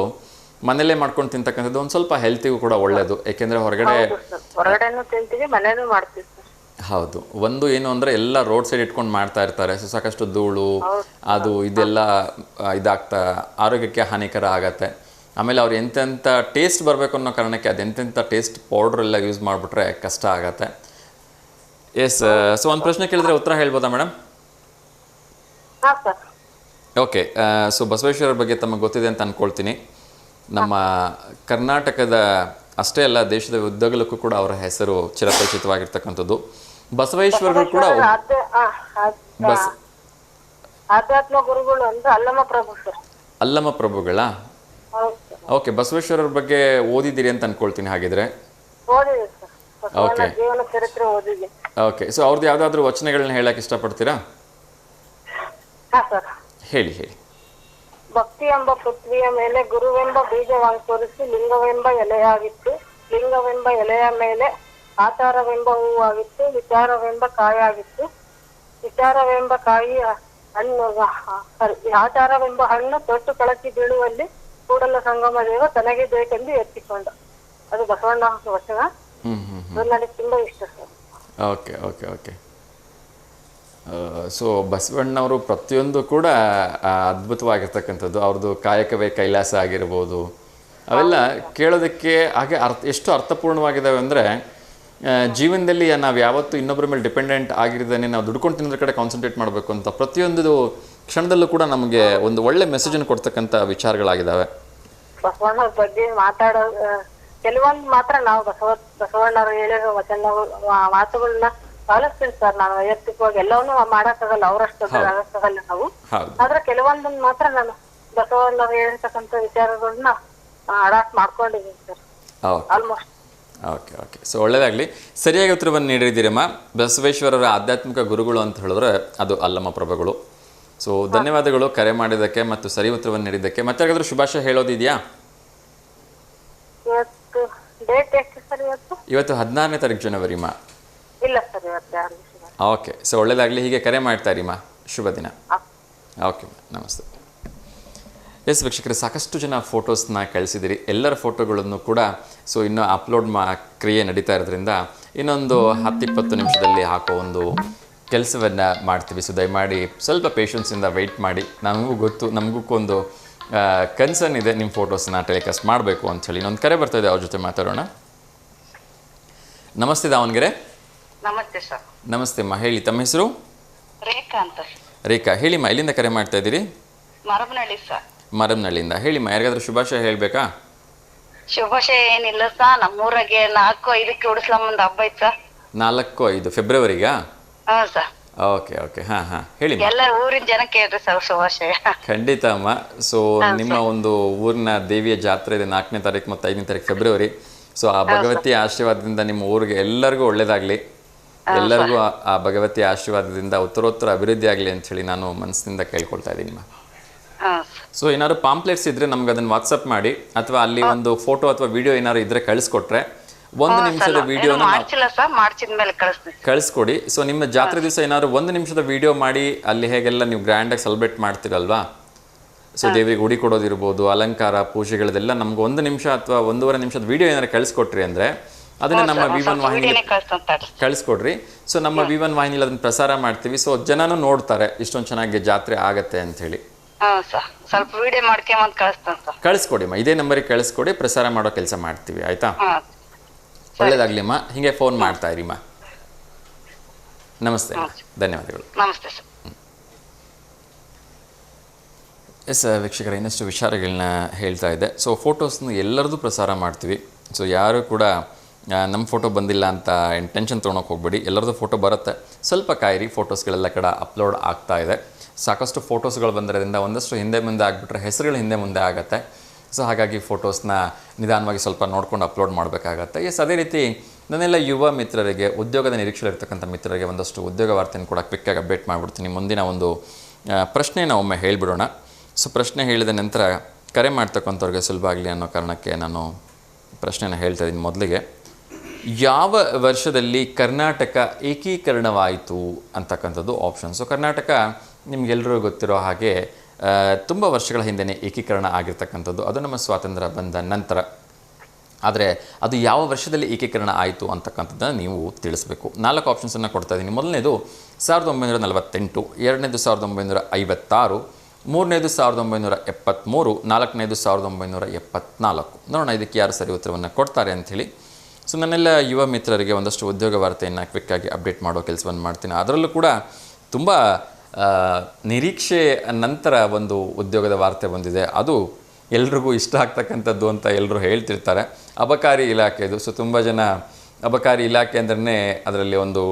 ಮನೆಯಲ್ಲೇ ಮಾಡ್ಕೊಂಡು ತಿಂತಕ್ಕಂಥದ್ದು ಒಂದು ಸ್ವಲ್ಪ ಹೆಲ್ತಿಗೂ ಕೂಡ ಒಳ್ಳೆಯದು. ಏಕೆಂದರೆ ಹೊರಗಡೆನೂ ತಿಂತೀವಿ, ಮನೆಯಲ್ಲೂ ಮಾಡ್ತೀವಿ ಸರ್. ಹೌದು, ಒಂದು ಏನು ಅಂದರೆ ಎಲ್ಲ ರೋಡ್ ಸೈಡ್ ಇಟ್ಕೊಂಡು ಮಾಡ್ತಾ ಇರ್ತಾರೆ. ಸೊ ಸಾಕಷ್ಟು ಧೂಳು ಅದು ಇದೆಲ್ಲ ಇದಾಗ್ತಾ ಆರೋಗ್ಯಕ್ಕೆ ಹಾನಿಕರ ಆಗತ್ತೆ. ಆಮೇಲೆ ಅವ್ರು ಎಂತೆಂಥ ಟೇಸ್ಟ್ ಬರಬೇಕು ಅನ್ನೋ ಕಾರಣಕ್ಕೆ ಅದೆಂತೆಂಥ ಟೇಸ್ಟ್ ಪೌಡ್ರ್ ಎಲ್ಲ ಯೂಸ್ ಮಾಡಿಬಿಟ್ರೆ ಕಷ್ಟ ಆಗತ್ತೆ. ಎಸ್. ಸೊ ಒಂದು ಪ್ರಶ್ನೆ ಕೇಳಿದ್ರೆ ಉತ್ತರ ಹೇಳ್ಬೋದಾ ಮೇಡಮ್? ಹಾಂ ಸರ್. ಓಕೆ. ಸೊ ಬಸವೇಶ್ವರರ ಬಗ್ಗೆ ತಮಗೆ ಗೊತ್ತಿದೆ ಅಂತ ಅಂದ್ಕೊಳ್ತೀನಿ. ನಮ್ಮ ಕರ್ನಾಟಕದ ಅಷ್ಟೇ ಅಲ್ಲ, ದೇಶದ ಉದ್ದಗಲಕ್ಕೂ ಕೂಡ ಅವರ ಹೆಸರು ಚಿರಪರಿಚಿತವಾಗಿರ್ತಕ್ಕಂಥದ್ದು. ಬಸವೇಶ್ವರರು ಕೂಡ ಆಧ್ಯಾತ್ಮ ಗುರುಗಳು ಅಂದ್ರೆ ಅಲ್ಲಮ ಪ್ರಭು ಸರ್. ಅಲ್ಲಮ ಪ್ರಭುಗಳ? ಓಕೆ. ಬಸವೇಶ್ವರರ ಬಗ್ಗೆ ಓದಿದ್ದೀರಿ ಅಂತ ಅನ್ಕೊಳ್ತೀನಿ ಹಾಗಿದ್ರೆ. Okay okay. ಸೊ ಅವ್ರದ್ದು ಯಾವುದಾದ್ರೂ ವಚನಗಳನ್ನ ಹೇಳಕ್ಕೆ ಇಷ್ಟಪಡ್ತೀರಾ? ಹೇಳಿ ಹೇಳಿ. ಭಕ್ತಿ ಎಂಬ ಪೃಥ್ವಿಯ ಮೇಲೆ ಗುರುವೆಂಬ ಬೀಜವಾಂಕುರಿಸಿ ಲಿಂಗವೆಂಬ ಎಲೆಯಾಗಿತ್ತು. ಲಿಂಗವೆಂಬ ಎಲೆಯ ಮೇಲೆ ಆಚಾರವೆಂಬ ಹೂವಾಗಿತ್ತು. ವಿಚಾರವೆಂಬ ಕಾಯಾಗಿತ್ತು. ವಿಚಾರವೆಂಬ ಕಾಯಿ ಹಣ್ಣು ಆಚಾರವೆಂಬ ಹಣ್ಣು ತೊಟ್ಟು ಕಳಚಿ ಬೀಳುವಲ್ಲಿ ಕೂಡಲ ಸಂಗಮ ದೇವ ತನಗೆ ಬೇಕೆಂದು ಎತ್ತಿಕೊಂಡ. ಅದು ಬಸವಣ್ಣ ವಚನ. ನನಗೆ ತುಂಬಾ ಇಷ್ಟ sir. Okay okay okay. So ಬಸವಣ್ಣವರು ಪ್ರತಿಯೊಂದು ಕೂಡ ಅದ್ಭುತವಾಗಿರ್ತಕ್ಕಂಥದ್ದು. ಅವ್ರದ್ದು ಕಾಯಕವೇ ಕೈಲಾಸ ಆಗಿರ್ಬೋದು, ಅವೆಲ್ಲ ಕೇಳೋದಕ್ಕೆ ಹಾಗೆ ಎಷ್ಟು ಅರ್ಥಪೂರ್ಣವಾಗಿದ್ದಾವೆ ಅಂದರೆ, ಜೀವನದಲ್ಲಿ ನಾವು ಯಾವತ್ತೂ ಇನ್ನೊಬ್ಬರ ಮೇಲೆ ಡಿಪೆಂಡೆಂಟ್ ಆಗಿರ್ದೇನೆ ನಾವು ದುಡ್ಕೊಂಡು ತಿನ್ನೋದ್ರ ಕಡೆ ಕಾನ್ಸಂಟ್ರೇಟ್ ಮಾಡಬೇಕು ಅಂತ ಪ್ರತಿಯೊಂದು ಕ್ಷಣದಲ್ಲೂ ಕೂಡ ನಮಗೆ ಒಂದು ಒಳ್ಳೆ ಮೆಸೇಜನ್ನು ಕೊಡ್ತಕ್ಕಂಥ ವಿಚಾರಗಳಾಗಿದ್ದಾವೆ. ಬಸವಣ್ಣವ್ರ ಬಗ್ಗೆ ಮಾತಾಡೋ ಕೆಲವೊಂದು ಮಾತ್ರ ನಾವು ಬಸವಣ್ಣವ್ರು ಹೇಳಿರೋ ವಚನ ಮಾತುಗಳನ್ನ ಪಾಲಿಸ್ತೀನಿ ಸರ್. ನಾನು ವೈಯಕ್ತಿಕವಾಗಿ ಎಲ್ಲವನ್ನೂ ಮಾಡಕ್ಕಾಗಲ್ಲ, ಅವರಷ್ಟು ಆಗಕ್ಕಾಗಲ್ಲ ನಾವು. ಆದ್ರೆ ಕೆಲವೊಂದನ್ನ ಮಾತ್ರ ನಾನು ಬಸವಣ್ಣವ್ರು ಹೇಳಿರ್ತಕ್ಕಂಥ ವಿಚಾರಗಳನ್ನ ಅಡಾಪ್ಟ್ ಮಾಡ್ಕೊಂಡಿದ್ದೀನಿ sir, almost. Okay okay. So ಒಳ್ಳೆಯದಾಗಲಿ. ಸರಿಯಾಗಿ ಉತ್ತರವನ್ನು ನೀಡಿದ್ದೀರಮ್ಮ. ಬಸವೇಶ್ವರರ ಆಧ್ಯಾತ್ಮಿಕ ಗುರುಗಳು ಅಂತ ಹೇಳಿದ್ರೆ ಅದು ಅಲ್ಲಮ ಪ್ರಭುಗಳು. ಸೊ ಧನ್ಯವಾದಗಳು ಕರೆ ಮಾಡಿದ್ದಕ್ಕೆ ಮತ್ತು ಸರಿ ಉತ್ತರವನ್ನು ನೀಡಿದ್ದಕ್ಕೆ. ಮತ್ತೆ ಯಾರಾದ್ರೂ ಶುಭಾಶಯ ಹೇಳೋದಿದೆಯಾ? ಇವತ್ತು 16ನೇ ತಾರೀಕು ಜನವರಿಮ್ಮ. ಇಲ್ಲ ಸರ್, ಇವತ್ತು. ಓಕೆ. ಸೊ ಒಳ್ಳೆಯದಾಗಲಿ, ಹೀಗೆ ಕರೆ ಮಾಡ್ತಾ ಇರಿಮ್ಮ. ಶುಭ ದಿನ. ಓಕೆ, ನಮಸ್ತೆ. ಎಸ್ ವೀಕ್ಷಕರೇ, ಸಾಕಷ್ಟು ಜನ ಫೋಟೋಸ್ನ ಕಳಿಸಿದಿರಿ. ಎಲ್ಲರ ಫೋಟೋಗಳನ್ನು ಕೂಡ ಸೊ ಇನ್ನೂ ಅಪ್ಲೋಡ್ ಕ್ರಿಯೆ ನಡೀತಾ ಇರೋದ್ರಿಂದ ಇನ್ನೊಂದು 10-20 ನಿಮಿಷದಲ್ಲಿ ಹಾಕೋ ಒಂದು ಕೆಲಸವನ್ನು ಮಾಡ್ತೀವಿ. ಸೊ ದಯಮಾಡಿ ಸ್ವಲ್ಪ ಪೇಷನ್ಸಿಂದ ವೆಯ್ಟ್ ಮಾಡಿ. ನಮಗೂ ಗೊತ್ತು, ನಮಗೂ ಒಂದು ಕನ್ಸರ್ನ್ ಇದೆ ನಿಮ್ಮ ಫೋಟೋಸ್ನ ಟೆಲಿಕಾಸ್ಟ್ ಮಾಡಬೇಕು ಅಂಥೇಳಿ. ಇನ್ನೊಂದು ಕರೆ ಬರ್ತಾ ಇದೆ, ಅವ್ರ ಜೊತೆ ಮಾತಾಡೋಣ. ನಮಸ್ತೆ ದಾವಣಗೆರೆ. ನಮಸ್ತೆ ಸರ್. ನಮಸ್ತೆ ಅಮ್ಮ, ಹೇಳಿ ತಮ್ಮ ಹೆಸರು? ರೇಖಾ ಅಂತ. ರೇಖಾ, ಹೇಳಿಮ್ಮ, ಎಲ್ಲಿಂದ ಕರೆ ಮಾಡ್ತಾ ಇದ್ದೀರಿ? ಮರಬನಹಳ್ಳಿ ಸರ್. ಮರಬನಹಳ್ಳಿಯಿಂದ. ಹೇಳಿಮ್ಮ, ಯಾರಿಗಾದ್ರೂ ಶುಭಾಶಯ ಹೇಳಬೇಕಾ? ಶುಭಾಶಯ ಏನಿಲ್ಲ ಸರ್, ನಮ್ಮೂರಾಗೆ 4-5 ಉಡಿಸ್ಲಮ್ಮಂದು ಹಬ್ಬ ಐತೆ ಸರ್. 4-5 ಫೆಬ್ರವರಿಗಾ? ಹಾಂ ಸರ್. Okay okay. ಹಾಂ ಹಾಂ, ಹೇಳಿ. ಎಲ್ಲ ಊರಿನ ಜನಕ್ಕೆ ಹೇಳ್ರಿ ಸರ್ ಶುಭಾಶಯ. ಖಂಡಿತ ಅಮ್ಮ. ಸೊ ನಿಮ್ಮ ಒಂದು ಊರಿನ ದೇವಿಯ ಜಾತ್ರೆ ಇದೆ 4ನೇ ತಾರೀಕು ಮತ್ತು 5ನೇ ತಾರೀಕು ಫೆಬ್ರವರಿ. ಸೊ ಆ ಭಗವತಿಯ ಆಶೀರ್ವಾದದಿಂದ ನಿಮ್ಮ ಊರಿಗೆ ಎಲ್ಲರಿಗೂ ಒಳ್ಳೇದಾಗಲಿ, ಎಲ್ಲರಿಗೂ ಆ ಭಗವತಿಯ ಆಶೀರ್ವಾದದಿಂದ ಉತ್ತರೋತ್ತರ ಅಭಿವೃದ್ಧಿ ಆಗಲಿ ಅಂಥೇಳಿ ನಾನು ಮನಸ್ಸಿನಿಂದ ಕೇಳ್ಕೊಳ್ತಾ ಇದ್ದೀನಿ. ಸೊ ಏನಾದ್ರು ಪಾಂಪ್ಲೆಟ್ಸ್ ಇದ್ದರೆ ನಮ್ಗೆ ಅದನ್ನು ವಾಟ್ಸಪ್ ಮಾಡಿ, ಅಥವಾ ಅಲ್ಲಿ ಒಂದು ಫೋಟೋ ಅಥವಾ ವಿಡಿಯೋ ಏನಾದ್ರು ಇದ್ದರೆ ಕಳಿಸ್ಕೊಟ್ರೆ 1 ನಿಮಿಷದ ವಿಡಿಯೋನ ಕಳಿಸ್ಕೊಡಿ. ಸೊ ನಿಮ್ಮ ಜಾತ್ರೆ ದಿವಸ ಏನಾದ್ರು 1 ನಿಮಿಷದ ವಿಡಿಯೋ ಮಾಡಿ, ಅಲ್ಲಿ ಹೇಗೆಲ್ಲ ನೀವು ಗ್ರ್ಯಾಂಡಾಗಿ ಸೆಲೆಬ್ರೇಟ್ ಮಾಡ್ತೀರಲ್ವಾ, ಸೊ ದೇವರಿಗೆ ಉಡಿ ಕೊಡೋದಿರ್ಬೋದು, ಅಲಂಕಾರ ಪೂಜೆಗಳದೆಲ್ಲ ನಮ್ಗೆ 1 ನಿಮಿಷ ಅಥವಾ 1.5 ನಿಮಿಷದ ವಿಡಿಯೋ ಏನಾದ್ರು ಕಳಿಸ್ಕೊಟ್ರಿ ಅಂದರೆ ಅದನ್ನು ನಮ್ಮ V1 ವಾಹಿನಿ ಕಳಿಸ್ಕೊಡ್ರಿ. ಸೊ ನಮ್ಮ V1 ವಾಹಿನಿಲಿ ಅದನ್ನು ಪ್ರಸಾರ ಮಾಡ್ತೀವಿ. ಸೊ ಜನನೂ ನೋಡ್ತಾರೆ ಇಷ್ಟೊಂದು ಚೆನ್ನಾಗಿ ಜಾತ್ರೆ ಆಗತ್ತೆ ಅಂಥೇಳಿ. ಸ್ವಲ್ಪ ವಿಡಿಯೋ ಮಾಡ್ಕೊಂಡ್ ಕಳಿಸ್ಕೊಡಿಮ್ಮ, ಇದೇ ನಂಬರಿಗೆ ಕಳಿಸ್ಕೊಡಿ, ಪ್ರಸಾರ ಮಾಡೋ ಕೆಲಸ ಮಾಡ್ತೀವಿ. ಆಯ್ತಾ? ಒಳ್ಳೇದಾಗ್ಲಿಮ್ಮ, ಹೀಗೆ ಫೋನ್ ಮಾಡ್ತಾ ಇರಿಮ್ಮ. ನಮಸ್ತೆ, ಧನ್ಯವಾದಗಳು. ನಮಸ್ತೆ ಸರ್. ಎಸ್ ವೀಕ್ಷಕರ, ಇನ್ನಷ್ಟು ವಿಚಾರಗಳನ್ನ ಹೇಳ್ತಾ ಇದ್ದೆ. ಸೊ ಫೋಟೋಸ್ನ ಎಲ್ಲರದ್ದು ಪ್ರಸಾರ ಮಾಡ್ತೀವಿ. ಸೊ ಯಾರು ಕೂಡ ನಮ್ಮ ಫೋಟೋ ಬಂದಿಲ್ಲ ಅಂತ ಟೆನ್ಷನ್ ತೊಗೊಳಕ್ಕೆ ಹೋಗ್ಬೇಡಿ, ಎಲ್ಲರದ್ದು ಫೋಟೋ ಬರುತ್ತೆ. ಸ್ವಲ್ಪ ಕಾಯಿರಿ, ಫೋಟೋಸ್ಗಳೆಲ್ಲ ಕಡೆ ಅಪ್ಲೋಡ್ ಆಗ್ತಾ ಇದೆ. ಸಾಕಷ್ಟು ಫೋಟೋಸ್ಗಳು ಬಂದಿರೋದ್ರಿಂದ ಒಂದಷ್ಟು ಹಿಂದೆ ಮುಂದೆ ಆಗಿಬಿಟ್ರೆ ಹೆಸರುಗಳು ಹಿಂದೆ ಮುಂದೆ ಆಗುತ್ತೆ. ಸೊ ಹಾಗಾಗಿ ಫೋಟೋಸ್ನ ನಿಧಾನವಾಗಿ ಸ್ವಲ್ಪ ನೋಡ್ಕೊಂಡು ಅಪ್ಲೋಡ್ ಮಾಡಬೇಕಾಗತ್ತೆ. ಎಸ್, ಅದೇ ರೀತಿ ನನ್ನೆಲ್ಲ ಯುವ ಮಿತ್ರರಿಗೆ, ಉದ್ಯೋಗದ ನಿರೀಕ್ಷೆಯಲ್ಲಿರ್ತಕ್ಕಂಥ ಮಿತ್ರರಿಗೆ ಒಂದಷ್ಟು ಉದ್ಯೋಗ ವಾರ್ತೆಯನ್ನು ಕೂಡ ಕ್ವಿಕ್ಕಾಗಿ ಅಪ್ಡೇಟ್ ಮಾಡಿಬಿಡ್ತೀನಿ. ಮುಂದಿನ ಒಂದು ಪ್ರಶ್ನೆನ ಒಮ್ಮೆ ಹೇಳಿಬಿಡೋಣ. ಸೊ ಪ್ರಶ್ನೆ ಹೇಳಿದ ನಂತರ ಕರೆ ಮಾಡ್ತಕ್ಕಂಥವ್ರಿಗೆ ಸುಲಭ ಆಗಲಿ ಅನ್ನೋ ಕಾರಣಕ್ಕೆ ನಾನು ಪ್ರಶ್ನೆನ ಹೇಳ್ತಾ ಇದ್ದೀನಿ. ಮೊದಲಿಗೆ, ಯಾವ ವರ್ಷದಲ್ಲಿ ಕರ್ನಾಟಕ ಏಕೀಕರಣವಾಯಿತು ಅಂತಕ್ಕಂಥದ್ದು ಆಪ್ಷನ್. ಸೊ ಕರ್ನಾಟಕ ನಿಮಗೆಲ್ಲರೂ ಗೊತ್ತಿರೋ ಹಾಗೆ ತುಂಬ ವರ್ಷಗಳ ಹಿಂದೆ ಏಕೀಕರಣ ಆಗಿರ್ತಕ್ಕಂಥದ್ದು. ಅದು ನಮ್ಮ ಸ್ವಾತಂತ್ರ್ಯ ಬಂದ ನಂತರ. ಆದರೆ ಅದು ಯಾವ ವರ್ಷದಲ್ಲಿ ಏಕೀಕರಣ ಆಯಿತು ಅಂತಕ್ಕಂಥದ್ದನ್ನು ನೀವು ತಿಳಿಸ್ಬೇಕು. 4 ಆಪ್ಷನ್ಸನ್ನು ಕೊಡ್ತಾ ಇದ್ದೀನಿ. ಮೊದಲನೇದು 1948, ಎರಡನೇದು 1956, ಮೂರನೇದು 1973, ನಾಲ್ಕನೇದು 1974. ನೋಡೋಣ ಇದಕ್ಕೆ ಯಾರು ಸರಿ ಉತ್ತರವನ್ನು ಕೊಡ್ತಾರೆ ಅಂಥೇಳಿ. ಸೊ ನನ್ನೆಲ್ಲ ಯುವ ಮಿತ್ರರಿಗೆ ಒಂದಷ್ಟು ಉದ್ಯೋಗ ವಾರ್ತೆಯನ್ನು ಕ್ವಿಕ್ಕಾಗಿ ಅಪ್ಡೇಟ್ ಮಾಡೋ ಕೆಲಸವನ್ನು ಮಾಡ್ತೀನಿ. ಅದರಲ್ಲೂ ಕೂಡ ತುಂಬ ನಿರೀಕ್ಷೆ ನಂತರ ಒಂದು ಉದ್ಯೋಗದ ವಾರ್ತೆ ಬಂದಿದೆ. ಅದು ಎಲ್ರಿಗೂ ಇಷ್ಟ ಆಗ್ತಕ್ಕಂಥದ್ದು ಅಂತ ಎಲ್ಲರೂ ಹೇಳ್ತಿರ್ತಾರೆ. ಅಬಕಾರಿ ಇಲಾಖೆದು. ಸೊ ತುಂಬ ಜನ ಅಬಕಾರಿ ಇಲಾಖೆ ಅಂದ್ರೆ ಅದರಲ್ಲಿ ಒಂದು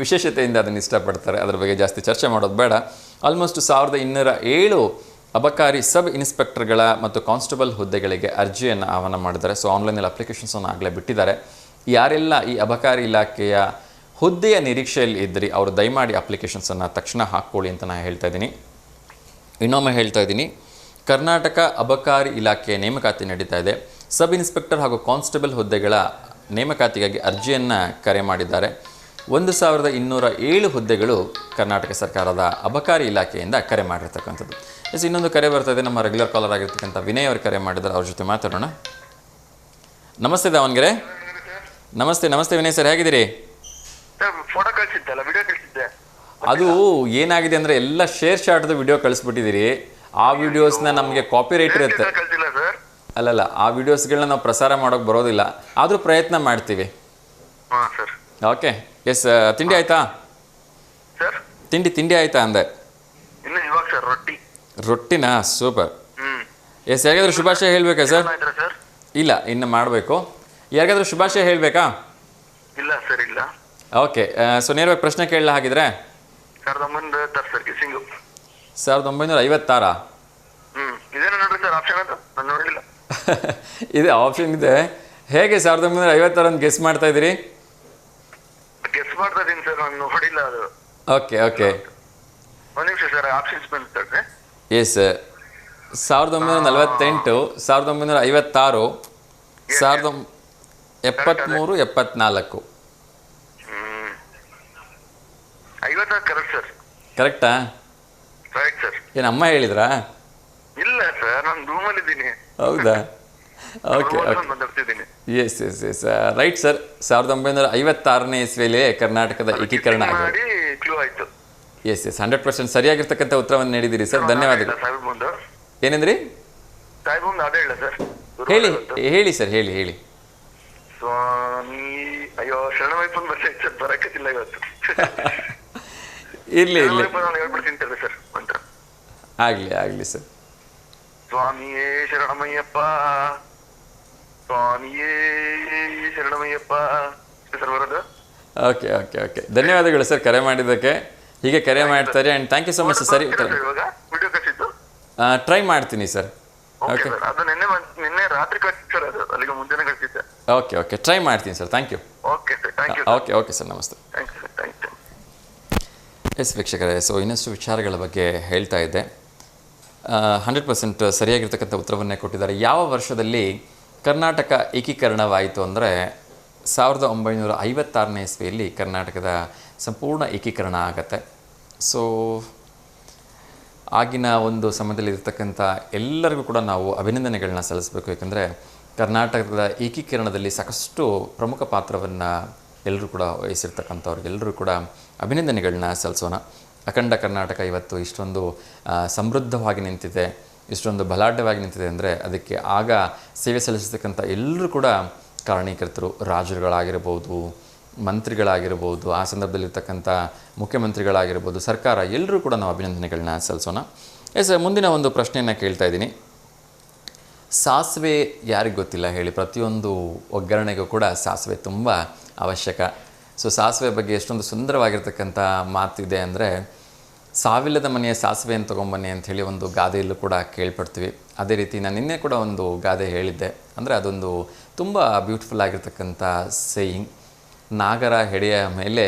ವಿಶೇಷತೆಯಿಂದ ಅದನ್ನು ಇಷ್ಟಪಡ್ತಾರೆ. ಅದರ ಬಗ್ಗೆ ಜಾಸ್ತಿ ಚರ್ಚೆ ಮಾಡೋದು ಬೇಡ. ಆಲ್ಮೋಸ್ಟ್ 1207 ಅಬಕಾರಿ ಸಬ್ ಇನ್ಸ್ಪೆಕ್ಟರ್ಗಳ ಮತ್ತು ಕಾನ್ಸ್ಟೇಬಲ್ ಹುದ್ದೆಗಳಿಗೆ ಅರ್ಜಿಯನ್ನು ಆಹ್ವಾನ ಮಾಡಿದ್ದಾರೆ. ಸೊ ಆನ್ಲೈನಲ್ಲಿ ಅಪ್ಲಿಕೇಶನ್ಸನ್ನು ಆಗಲೇ ಬಿಟ್ಟಿದ್ದಾರೆ. ಯಾರೆಲ್ಲ ಈ ಅಬಕಾರಿ ಇಲಾಖೆಯ ಹುದ್ದೆಯ ನಿರೀಕ್ಷೆಯಲ್ಲಿ ಇದ್ದರೆ ಅವರು ದಯಮಾಡಿ ಅಪ್ಲಿಕೇಶನ್ಸನ್ನು ತಕ್ಷಣ ಹಾಕ್ಕೊಳ್ಳಿ ಅಂತ ನಾನು ಹೇಳ್ತಾ ಇದ್ದೀನಿ. ಇನ್ನೊಮ್ಮೆ ಹೇಳ್ತಾ ಇದ್ದೀನಿ, ಕರ್ನಾಟಕ ಅಬಕಾರಿ ಇಲಾಖೆಯ ನೇಮಕಾತಿ ನಡೀತಾ ಇದೆ. ಸಬ್ ಇನ್ಸ್ಪೆಕ್ಟರ್ ಹಾಗೂ ಕಾನ್ಸ್ಟೇಬಲ್ ಹುದ್ದೆಗಳ ನೇಮಕಾತಿಗಾಗಿ ಅರ್ಜಿಯನ್ನು ಕರೆ ಮಾಡಿದ್ದಾರೆ. 1207 ಹುದ್ದೆಗಳು ಕರ್ನಾಟಕ ಸರ್ಕಾರದ ಅಬಕಾರಿ ಇಲಾಖೆಯಿಂದ ಕರೆ ಮಾಡಿರ್ತಕ್ಕಂಥದ್ದು. ಎಸ್, ಇನ್ನೊಂದು ಕರೆ ಬರ್ತಾ ಇದೆ. ನಮ್ಮ ರೆಗ್ಯುಲರ್ ಕಾಲರ್ ಆಗಿರ್ತಕ್ಕಂಥ ವಿನಯ್ ಅವರು ಕರೆ ಮಾಡಿದ್ದಾರೆ. ಅವ್ರ ಜೊತೆ ಮಾತಾಡೋಣ. ನಮಸ್ತೆ ದಾವಣಗೆರೆ. ನಮಸ್ತೆ ವಿನಯ್ ಸರ್, ಹೇಗಿದ್ದೀರಿ? ಫೋಟೋ ಕಳಿಸಿದ್ದಲ್ಲ, ವಿಡಿಯೋ ಕಳಿಸಿದ್ದೆ. ಅದು ಏನಾಗಿದೆ ಅಂದರೆ ಎಲ್ಲ ಶೇರ್ ಶಾಟ್ದು ವಿಡಿಯೋ ಕಳಿಸ್ಬಿಟ್ಟಿದ್ದೀರಿ. ಆ ವಿಡಿಯೋಸ್ನ ನಮಗೆ ಕಾಪಿ ರೈಟ್ ಇರುತ್ತೆ. ಅಲ್ಲಲ್ಲ, ಆ ವಿಡಿಯೋಸ್ಗಳನ್ನ ನಾವು ಪ್ರಸಾರ ಮಾಡೋಕೆ ಬರೋದಿಲ್ಲ. ಆದರೂ ಪ್ರಯತ್ನ ಮಾಡ್ತೀವಿ. ಓಕೆ. ಎಸ್, ತಿಂಡಿ ಆಯ್ತಾ? ತಿಂಡಿ ಆಯ್ತಾ ಅಂದೆ? ರೊಟ್ಟಿನಾ? ಸೂಪರ್. ಎಸ್, ಯಾರಿಗಾದ್ರೂ ಶುಭಾಶಯ ಹೇಳಬೇಕಾ ಸರ್? ಇಲ್ಲ, ಇನ್ನು ಮಾಡಬೇಕು. ಯಾರಿಗಾದ್ರೂ ಶುಭಾಶಯ ಹೇಳಬೇಕಾ? ಇಲ್ಲ ಸರ್, ಇಲ್ಲ. ಓಕೆ. ಸೊ ನೇರವಾಗಿ ಪ್ರಶ್ನೆ ಕೇಳಲ್ಲ ಹಾಗಿದ್ರೆ. 1956. ಇದೆ ಆಪ್ಷನ್ ಇದೆ. ಹೇಗೆ 1956 ಅಂತ ಗೆಸ್ ಮಾಡ್ತಾ ಇದ್ದೀರಿ? ಓಕೆ. ಒಂದು ನಿಮಿಷ ಸರ್, ಆಪ್ಷನ್ಸ್ ಬಂದ್ರೆ. ಎಸ್, 1948, 1956, 1973, 74. 56 correct sir. ಕರೆಕ್ಟಾ? Right sir. ಏನು ಅಮ್ಮ ಹೇಳಿದ್ರಾ? ಇಲ್ಲ ಸರ್, ನಾನು ರೂಮಲ್ಲಿ ಇದ್ದೀನಿ. ಹೌದಾ? ಓಕೆ. Yes right sir. 1956ನೇ ಇಸ್ವಿಯಲ್ಲಿ ಕರ್ನಾಟಕದ ಏಕೀಕರಣ ಆಗಿದೆ. ಎಸ್ 100% ಸರಿಯಾಗಿರ್ತಕ್ಕಂಥ ಉತ್ತರವನ್ನು ನೀಡಿದ್ದೀರಿ ಸರ್, ಧನ್ಯವಾದಗಳು. ಏನಂದ್ರಿ? ಹೇಳಿ ಸರ್, ಹೇಳಿ. ಸ್ವಾಮಿ, ಅಯ್ಯೋ ಶರಣಮೈಪನ್ ಬಸ್ ಬರಕತ್ತಿಲ್ಲ ಇವತ್ತು. ಇರ್ಲಿ ಹೇಳ್ಬಿಡ್ತೀನಿ ಸರ್ ಮಂತ್ರ. ಆಗ್ಲಿ ಸರ್. ಸ್ವಾಮಿಯೇ ಶರಣಮಯ್ಯಪ್ಪ, ಸ್ವಾಮಿಯೇ ಶರಣಮಯ್ಯಪ್ಪ ಸರ್ ಬರೋದು. ಓಕೆ. ಧನ್ಯವಾದಗಳು ಸರ್ ಕರೆ ಮಾಡಿದ್ದಕ್ಕೆ. ಹೀಗೆ ಕರೆ ಮಾಡ್ತಾರೆ. And thank you so much. ಸರಿ, ಟ್ರೈ ಮಾಡ್ತೀನಿ ಸರ್. ಓಕೆ. ನಿನ್ನೆ ರಾತ್ರಿ ಕಳಿಸಿದ್ದು ಸರ್, ಅದು ಅಲ್ಲಿಗೆ ಮುಂಜಾನೆ ಕಳಿಸಿದ್ದೆ. ಓಕೆ, ಟ್ರೈ ಮಾಡ್ತೀನಿ sir. Thank you. Okay sir, thank you. Okay sir, ನಮಸ್ತೆ. Thank you sir, thank you. Yes ವೀಕ್ಷಕರೇ, ಸೊ ಇನ್ನಷ್ಟು ವಿಚಾರಗಳ ಬಗ್ಗೆ ಹೇಳ್ತಾ ಇದ್ದೆ. 100% ಸರಿಯಾಗಿರ್ತಕ್ಕಂಥ ಉತ್ತರವನ್ನೇ ಕೊಟ್ಟಿದ್ದಾರೆ. ಯಾವ ವರ್ಷದಲ್ಲಿ ಕರ್ನಾಟಕ ಏಕೀಕರಣವಾಯಿತು ಅಂದರೆ 1956ನೇ ಇಸ್ವಿಯಲ್ಲಿ ಕರ್ನಾಟಕದ ಸಂಪೂರ್ಣ ಏಕೀಕರಣ ಆಗತ್ತೆ. ಸೊ ಆಗಿನ ಒಂದು ಸಮಯದಲ್ಲಿರ್ತಕ್ಕಂಥ ಎಲ್ಲರಿಗೂ ಕೂಡ ನಾವು ಅಭಿನಂದನೆಗಳನ್ನ ಸಲ್ಲಿಸಬೇಕು. ಏಕೆಂದರೆ ಕರ್ನಾಟಕದ ಏಕೀಕರಣದಲ್ಲಿ ಸಾಕಷ್ಟು ಪ್ರಮುಖ ಪಾತ್ರವನ್ನು ಎಲ್ಲರೂ ಕೂಡ ವಹಿಸಿರ್ತಕ್ಕಂಥವ್ರಿಗೆಲ್ಲರೂ ಕೂಡ ಅಭಿನಂದನೆಗಳನ್ನ ಸಲ್ಲಿಸೋಣ. ಅಖಂಡ ಕರ್ನಾಟಕ ಇವತ್ತು ಇಷ್ಟೊಂದು ಸಮೃದ್ಧವಾಗಿ ನಿಂತಿದೆ, ಇಷ್ಟೊಂದು ಬಲಾಢ್ಯವಾಗಿ ನಿಂತಿದೆ ಅಂದರೆ ಅದಕ್ಕೆ ಆಗ ಸೇವೆ ಸಲ್ಲಿಸತಕ್ಕಂಥ ಎಲ್ಲರೂ ಕೂಡ ಕಾರಣೀಕರ್ತರು. ರಾಜರುಗಳಾಗಿರ್ಬೋದು, ಮಂತ್ರಿಗಳಾಗಿರ್ಬೋದು, ಆ ಸಂದರ್ಭದಲ್ಲಿರ್ತಕ್ಕಂಥ ಮುಖ್ಯಮಂತ್ರಿಗಳಾಗಿರ್ಬೋದು, ಸರ್ಕಾರ, ಎಲ್ಲರೂ ಕೂಡ ನಾವು ಅಭಿನಂದನೆಗಳನ್ನ ಸಲ್ಲಿಸೋಣ. ಎಸ್, ಮುಂದಿನ ಒಂದು ಪ್ರಶ್ನೆಯನ್ನು ಕೇಳ್ತಾ ಇದ್ದೀನಿ. ಸಾಸಿವೆ ಯಾರಿಗೆ ಗೊತ್ತಿಲ್ಲ ಹೇಳಿ? ಪ್ರತಿಯೊಂದು ಒಗ್ಗರಣೆಗೂ ಕೂಡ ಸಾಸಿವೆ ತುಂಬ ಅವಶ್ಯಕ. ಸೊ ಸಾಸಿವೆ ಬಗ್ಗೆ ಎಷ್ಟೊಂದು ಸುಂದರವಾಗಿರ್ತಕ್ಕಂಥ ಮಾತಿದೆ ಅಂದರೆ, ಸಾವಿಲ್ಲದ ಮನೆಯ ಸಾಸಿವೆಯನ್ನು ತೊಗೊಂಬನ್ನಿ ಅಂಥೇಳಿ ಒಂದು ಗಾದೆಯಲ್ಲೂ ಕೂಡ ಕೇಳ್ಪಡ್ತೀವಿ. ಅದೇ ರೀತಿ ನಾನು ನಿನ್ನೆ ಕೂಡ ಒಂದು ಗಾದೆ ಹೇಳಿದ್ದೆ. ಅಂದರೆ ಅದೊಂದು ತುಂಬ ಬ್ಯೂಟಿಫುಲ್ ಆಗಿರ್ತಕ್ಕಂಥ ಸೇಯಿಂಗ್. ನಾಗರ ಹೆಡೆಯ ಮೇಲೆ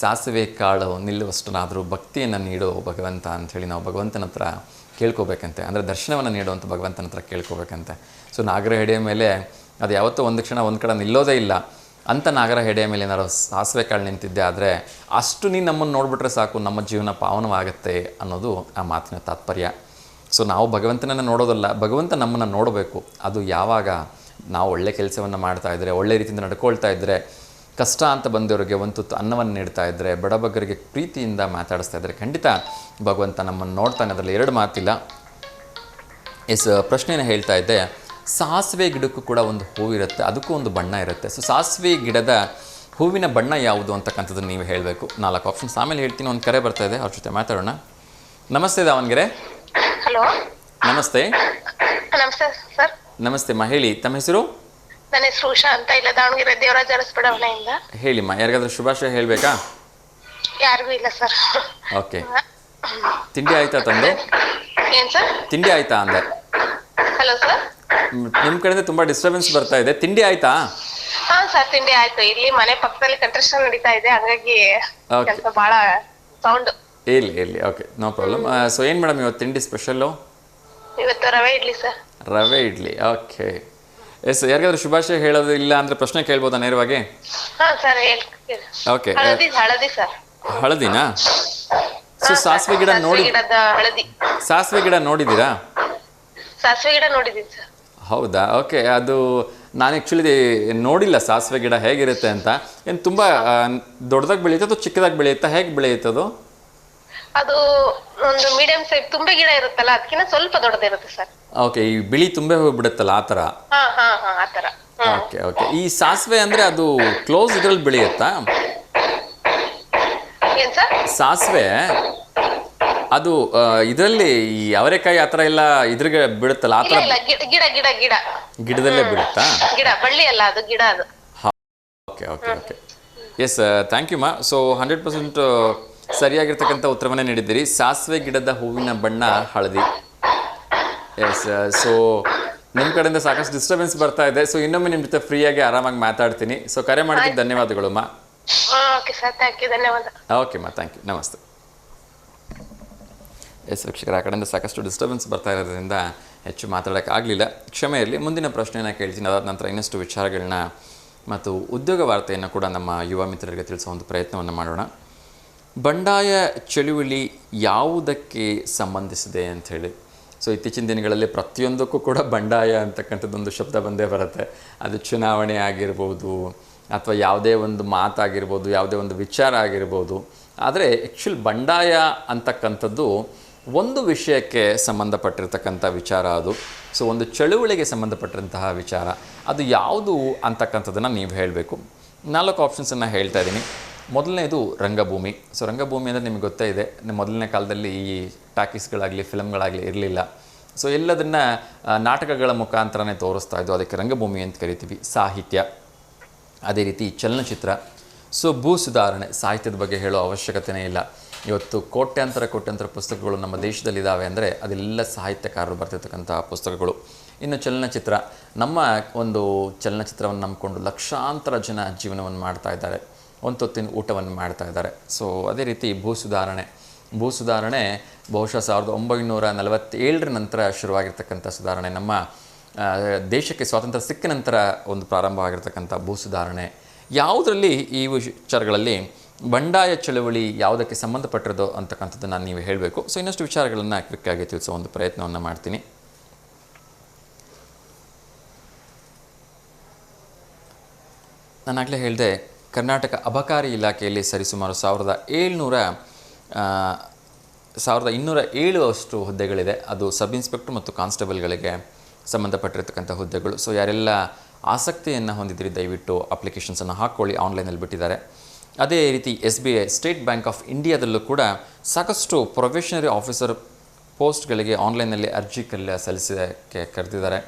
ಸಾಸಿವೆ ಕಾಳು ನಿಲ್ಲುವಷ್ಟನಾದರೂ ಭಕ್ತಿಯನ್ನು ನೀಡೋ ಭಗವಂತ ಅಂಥೇಳಿ ನಾವು ಭಗವಂತನ ಹತ್ರ ಕೇಳ್ಕೋಬೇಕಂತೆ. ಅಂದರೆ ದರ್ಶನವನ್ನು ನೀಡುವಂಥ ಭಗವಂತನ ಹತ್ರ ಕೇಳ್ಕೋಬೇಕಂತೆ. ಸೊ ನಾಗರ ಹೆಡೆಯ ಮೇಲೆ ಅದು ಯಾವತ್ತೂ ಒಂದು ಕ್ಷಣ ಒಂದು ಕಡೆ ನಿಲ್ಲೋದೇ ಇಲ್ಲ. ಅಂಥ ನಾಗರ ಹೆಡೆಯ ಮೇಲೆ ಏನಾದ್ರು ಸಾಸಿವೆ ಕಾಳು ನಿಂತಿದ್ದೆ ಆದರೆ ಅಷ್ಟು ನೀನು ನಮ್ಮನ್ನು ನೋಡಿಬಿಟ್ರೆ ಸಾಕು, ನಮ್ಮ ಜೀವನ ಪಾವನವಾಗುತ್ತೆ ಅನ್ನೋದು ಆ ಮಾತಿನ ತಾತ್ಪರ್ಯ. ಸೊ ನಾವು ಭಗವಂತನನ್ನು ನೋಡೋದಲ್ಲ, ಭಗವಂತ ನಮ್ಮನ್ನು ನೋಡಬೇಕು. ಅದು ಯಾವಾಗ ನಾವು ಒಳ್ಳೆ ಕೆಲಸವನ್ನು ಮಾಡ್ತಾಯಿದ್ರೆ, ಒಳ್ಳೆ ರೀತಿಯಿಂದ ನಡ್ಕೊಳ್ತಾ ಇದ್ದರೆ, ಕಷ್ಟ ಅಂತ ಬಂದವರಿಗೆ ಒಂದು ತುತ್ತು ಅನ್ನವನ್ನು ನೀಡ್ತಾ ಇದ್ದರೆ, ಬಡಬಗ್ಗರಿಗೆ ಪ್ರೀತಿಯಿಂದ ಮಾತಾಡಿಸ್ತಾ ಇದ್ದರೆ ಖಂಡಿತ ಭಗವಂತ ನಮ್ಮನ್ನು ನೋಡ್ತಾನೆ. ಅದರಲ್ಲಿ ಎರಡು ಮಾತಿಲ್ಲ. ಪ್ರಶ್ನೆಯನ್ನು ಹೇಳ್ತಾ ಇದ್ದೆ, ಸಾಸಿವೆ ಗಿಡಕ್ಕೂ ಕೂಡ ಒಂದು ಹೂವಿರುತ್ತೆ, ಅದಕ್ಕೂ ಒಂದು ಬಣ್ಣ ಇರುತ್ತೆ. ಸೊ ಸಾಸಿವೆ ಗಿಡದ ಹೂವಿನ ಬಣ್ಣ ಯಾವುದು ಅಂತಕ್ಕಂಥದ್ದು ನೀವು ಹೇಳಬೇಕು. 4 ಆಪ್ಷನ್ಸ್ ಆಮೇಲೆ ಹೇಳ್ತೀನಿ. ಒಂದು ಕರೆ ಬರ್ತಾ ಇದೆ, ಅವ್ರ ಜೊತೆ ಮಾತಾಡೋಣ. ನಮಸ್ತೆ ದಾವಣಗೆರೆ. ಹಲೋ, ನಮಸ್ತೆ. ನಮಸ್ತೆ ಸರ್. ನಮಸ್ತೆ ಮಾ, ಹೇಳಿ ತಮ್ಮ ಹೆಸರು? ನನ್ನ ಹೆಸರು ಉಷಾ ಅಂತ, ಇಲ್ಲ ದಾವಣಗೆರೆ ದೇವರಾಜ ಅರಸ್ ಬಡಾವಣೆಯಿಂದ. ಹೇಳಿಮ್ಮ, ಯಾರಿಗಾದ್ರೂ ಶುಭಾಶಯ ಹೇಳಬೇಕಾ? ಯಾರಿಗೂ ಇಲ್ಲ ಸರ್. ಓಕೆ, ತಿಂಡಿ ಆಯ್ತಾ ತಂದು? ಏನ್ ಸರ್? ತಿಂಡಿ ಆಯ್ತಾ ಅಂದೆ. Hello sir. ನಿಮ್ಮ ಕಡೆಯಿಂದ ತುಂಬ ಡಿಸ್ಟರ್ಬೆನ್ಸ್ ಬರ್ತಾ ಇದೆ. ತಿಂಡಿ ಆಯ್ತಾ? ಹಾ ಸರ್, ತಿಂಡಿ ಆಯ್ತು. ಇಲ್ಲಿ ಮನೆ ಪಕ್ಕದಲ್ಲಿ ಕನ್ಸ್ಟ್ರಕ್ಷನ್ ನಡೀತಾ ಇದೆ, ಹಾಗಾಗಿ ಕೆಲಸ ಬಹಳ ಸೌಂಡ್. ಇಲ್ಲಿ ಓಕೆ, ನೋ ಪ್ರಾಬ್ಲಮ್. ಸೊ ಏನು ಮೇಡಮ್ ಇವತ್ತು ತಿಂಡಿ ಸ್ಪೆಷಲ್ಲು? ಇವತ್ತು ರವೆ ಇಡ್ಲಿ ಸರ್. ರವೆ ಇಡ್ಲಿ, ಓಕೆ. ಯಾರಿಗಾದ್ರೂ ಶುಭಾಶಯ ಹೇಳೋದು ಇಲ್ಲ ಅಂದರೆ ಪ್ರಶ್ನೆ ಕೇಳ್ಬೋದಾ ನೇರವಾಗಿ? ಹಾ ಸರ್, ಓಕೆ. ಹಳದಿ ಸರ್. ಹಳದಿನಾ? ಸೊ ಸಾಸಿವೆ ಗಿಡ ನೋಡಿ, ಹಳದಿ ಸಾಸಿವೆ ಗಿಡ ನೋಡಿದ್ದೀರಾ? ಸಾಸಿವೆ ಗಿಡ ನೋಡಿದ್ದೀನಿ ಸರ್. ಹೌದಾ, ಓಕೆ. ಅದು ನಾನು ಆ್ಯಕ್ಚುಲಿ ನೋಡಿಲ್ಲ ಸಾಸಿವೆ ಗಿಡ ಹೇಗಿರುತ್ತೆ ಅಂತ. ಏನು ತುಂಬ ದೊಡ್ಡದಾಗಿ ಬೆಳೆಯುತ್ತೆ ಅಥವಾ ಚಿಕ್ಕದಾಗಿ ಬೆಳೆಯುತ್ತಾ, ಹೇಗೆ ಬೆಳೆಯುತ್ತದು? ಅದು ಒಂದು ಮೀಡಿಯಂ ಸೈಜ್ ತುಂಬೆ ಗಿಡ ಇರುತ್ತಲ್ಲ, ಅದಕ್ಕಿಂತ ಸ್ವಲ್ಪ ದೊಡ್ಡದಿರುತ್ತೆ ಸರ್. ಓಕೆ, ಈ ಬಿಳಿ ತುಂಬೆ ಹೋಗ್ಬಿಡುತ್ತಲ್ಲ ಆ ಥರ? ಆ ಥರ. Okay okay. ಈ ಸಾಸಿವೆ ಅಂದರೆ ಅದು ಕ್ಲೋಸ್ ಇದರಲ್ಲಿ ಬೆಳೆಯುತ್ತಾ? ಏನ್ ಸರ್? ಸಾಸಿವೆ ಅದು ಇದರಲ್ಲಿ ಈ ಅವರೆಕಾಯಿ ಆ ಥರ ಎಲ್ಲ ಇದ್ರಿಗೆ ಬಿಡುತ್ತಲ್ಲ ಆ ಥರ? ಗಿಡ ಗಿಡದಲ್ಲೇ ಬಿಡುತ್ತಾ? ಗಿಡ, ಬಳ್ಳಿ ಅಲ್ಲ, ಅದು ಗಿಡ ಅದು. Okay okay okay. Yes, thank you ಮಾ. ಸೊ 100% ಸರಿಯಾಗಿರ್ತಕ್ಕಂಥ ಉತ್ತರವನ್ನೇ ನೀಡಿದ್ದೀರಿ. ಸಾಸಿವೆ ಗಿಡದ ಹೂವಿನ ಬಣ್ಣ ಹಳದಿ. ಎಸ್, ಸೊ ನಿಮ್ಮ ಕಡೆಯಿಂದ ಸಾಕಷ್ಟು ಡಿಸ್ಟರ್ಬೆನ್ಸ್ ಬರ್ತಾ ಇದೆ. ಸೊ ಇನ್ನೊಮ್ಮೆ ನಿಮ್ಮ ಜೊತೆ ಫ್ರೀಯಾಗಿ ಆರಾಮಾಗಿ ಮಾತಾಡ್ತೀನಿ. ಸೊ ಕರೆ ಮಾಡೋದಕ್ಕೆ ಧನ್ಯವಾದಗಳು ಮಾ. ಓಕೆ ಸರ್, ಥ್ಯಾಂಕ್ ಯು, ಧನ್ಯವಾದ. ಓಕೆ ಮಾ, ಥ್ಯಾಂಕ್ ಯು, ನಮಸ್ತೆ. ಎಸ್ ವೀಕ್ಷಕರ, ಆ ಕಡೆಯಿಂದ ಸಾಕಷ್ಟು ಡಿಸ್ಟರ್ಬೆನ್ಸ್ ಬರ್ತಾ ಇರೋದ್ರಿಂದ ಹೆಚ್ಚು ಮಾತಾಡೋಕ್ಕಾಗಲಿಲ್ಲ, ಕ್ಷಮೆ ಇರಲಿ. ಮುಂದಿನ ಪ್ರಶ್ನೆಯನ್ನು ಕೇಳ್ತೀನಿ. ಅದಾದ ನಂತರ ಇನ್ನಷ್ಟು ವಿಚಾರಗಳನ್ನ ಮತ್ತು ಉದ್ಯೋಗ ವಾರ್ತೆಯನ್ನು ಕೂಡ ನಮ್ಮ ಯುವ ಮಿತ್ರರಿಗೆ ತಿಳಿಸೋ ಒಂದು ಪ್ರಯತ್ನವನ್ನು ಮಾಡೋಣ. ಬಂಡಾಯ ಚಳುವಳಿ ಯಾವುದಕ್ಕೆ ಸಂಬಂಧಿಸಿದೆ ಅಂಥೇಳಿ. ಸೊ ಇತ್ತೀಚಿನ ದಿನಗಳಲ್ಲಿ ಪ್ರತಿಯೊಂದಕ್ಕೂ ಕೂಡ ಬಂಡಾಯ ಅಂತಕ್ಕಂಥದ್ದೊಂದು ಶಬ್ದ ಬಂದೇ ಬರುತ್ತೆ. ಅದು ಚುನಾವಣೆ ಆಗಿರ್ಬೋದು ಅಥವಾ ಯಾವುದೇ ಒಂದು ಮಾತಾಗಿರ್ಬೋದು, ಯಾವುದೇ ಒಂದು ವಿಚಾರ ಆಗಿರ್ಬೋದು. ಆದರೆ ಆ್ಯಕ್ಚುಲಿ ಬಂಡಾಯ ಅಂತಕ್ಕಂಥದ್ದು ಒಂದು ವಿಷಯಕ್ಕೆ ಸಂಬಂಧಪಟ್ಟಿರ್ತಕ್ಕಂಥ ವಿಚಾರ ಅದು. ಸೊ ಒಂದು ಚಳುವಳಿಗೆ ಸಂಬಂಧಪಟ್ಟಂತಹ ವಿಚಾರ ಅದು ಯಾವುದು ಅಂತಕ್ಕಂಥದ್ದನ್ನು ನೀವು ಹೇಳಬೇಕು. 4 ಆಪ್ಷನ್ಸನ್ನು ಹೇಳ್ತಾ ಇದ್ದೀನಿ. ಮೊದಲನೇದು ರಂಗಭೂಮಿ. ಸೊ ರಂಗಭೂಮಿ ಅಂದರೆ ನಿಮಗೆ ಗೊತ್ತೇ ಇದೆ, ಮೊದಲನೇ ಕಾಲದಲ್ಲಿ ಈ ಟಾಕೀಸ್ಗಳಾಗಲಿ ಫಿಲಮ್ಗಳಾಗಲಿ ಇರಲಿಲ್ಲ. ಸೊ ಎಲ್ಲದನ್ನು ನಾಟಕಗಳ ಮುಖಾಂತರನೇ ತೋರಿಸ್ತಾ ಇದ್ದು, ಅದಕ್ಕೆ ರಂಗಭೂಮಿ ಅಂತ ಕರಿತೀವಿ. ಸಾಹಿತ್ಯ, ಅದೇ ರೀತಿ ಚಲನಚಿತ್ರ. ಸೊ ಭೂ ಸುಧಾರಣೆ, ಸಾಹಿತ್ಯದ ಬಗ್ಗೆ ಹೇಳೋ ಅವಶ್ಯಕತೆಯೇ ಇಲ್ಲ. ಇವತ್ತು ಕೋಟ್ಯಾಂತರ ಪುಸ್ತಕಗಳು ನಮ್ಮ ದೇಶದಲ್ಲಿದ್ದಾವೆ ಅಂದರೆ ಅದೆಲ್ಲ ಸಾಹಿತ್ಯಕಾರರು ಬರ್ತಿರ್ತಕ್ಕಂಥ ಪುಸ್ತಕಗಳು. ಇನ್ನು ಚಲನಚಿತ್ರ, ನಮ್ಮ ಒಂದು ಚಲನಚಿತ್ರವನ್ನು ನಂಬಿಕೊಂಡು ಲಕ್ಷಾಂತರ ಜನ ಜೀವನವನ್ನು ಮಾಡ್ತಾ ಇದ್ದಾರೆ, ಒಂದು ಹೊತ್ತಿನ ಊಟವನ್ನು ಮಾಡ್ತಾ ಇದ್ದಾರೆ. ಸೊ ಅದೇ ರೀತಿ ಭೂ ಸುಧಾರಣೆ ಬಹುಶಃ 1947 ನಂತರ ಶುರುವಾಗಿರ್ತಕ್ಕಂಥ ಸುಧಾರಣೆ. ನಮ್ಮ ದೇಶಕ್ಕೆ ಸ್ವಾತಂತ್ರ್ಯ ಸಿಕ್ಕ ನಂತರ ಒಂದು ಪ್ರಾರಂಭವಾಗಿರ್ತಕ್ಕಂಥ ಭೂ ಸುಧಾರಣೆ. ಯಾವುದರಲ್ಲಿ ಈ ವಿಚಾರಗಳಲ್ಲಿ ಬಂಡಾಯ ಚಳವಳಿ ಯಾವುದಕ್ಕೆ ಸಂಬಂಧಪಟ್ಟಿರೋದು ಅಂತಕ್ಕಂಥದ್ದನ್ನು ನೀವು ಹೇಳಬೇಕು. ಸೊ ಇನ್ನಷ್ಟು ವಿಚಾರಗಳನ್ನು ಕ್ವಿಕ್ಕಾಗಿ ತಿಳಿಸೋ ಒಂದು ಪ್ರಯತ್ನವನ್ನು ಮಾಡ್ತೀನಿ. ನಾನಾಗಲೇ ಹೇಳಿದೆ, ಕರ್ನಾಟಕ ಅಬಕಾರಿ ಇಲಾಖೆಯಲ್ಲಿ ಸರಿಸುಮಾರು 1207 ಅಷ್ಟು ಹುದ್ದೆಗಳಿದೆ. ಅದು ಸಬ್ ಇನ್ಸ್ಪೆಕ್ಟರ್ ಮತ್ತು ಕಾನ್ಸ್ಟೇಬಲ್ಗಳಿಗೆ ಸಂಬಂಧಪಟ್ಟಿರ್ತಕ್ಕಂಥ ಹುದ್ದೆಗಳು. ಸೊ ಯಾರೆಲ್ಲ ಆಸಕ್ತಿಯನ್ನು ಹೊಂದಿದ್ರಿ ದಯವಿಟ್ಟು ಅಪ್ಲಿಕೇಶನ್ಸನ್ನು ಹಾಕ್ಕೊಳ್ಳಿ, ಆನ್ಲೈನಲ್ಲಿ ಬಿಟ್ಟಿದ್ದಾರೆ. ಅದೇ ರೀತಿ SBI ಸ್ಟೇಟ್ ಬ್ಯಾಂಕ್ ಆಫ್ ಇಂಡಿಯಾದಲ್ಲೂ ಕೂಡ ಸಾಕಷ್ಟು ಪ್ರೊಬೇಷನರಿ ಆಫೀಸರ್ ಪೋಸ್ಟ್ಗಳಿಗೆ ಆನ್ಲೈನಲ್ಲಿ ಅರ್ಜಿ ಸಲ್ಲಿಸೋಕ್ಕೆ ಕರೆದಿದ್ದಾರೆ.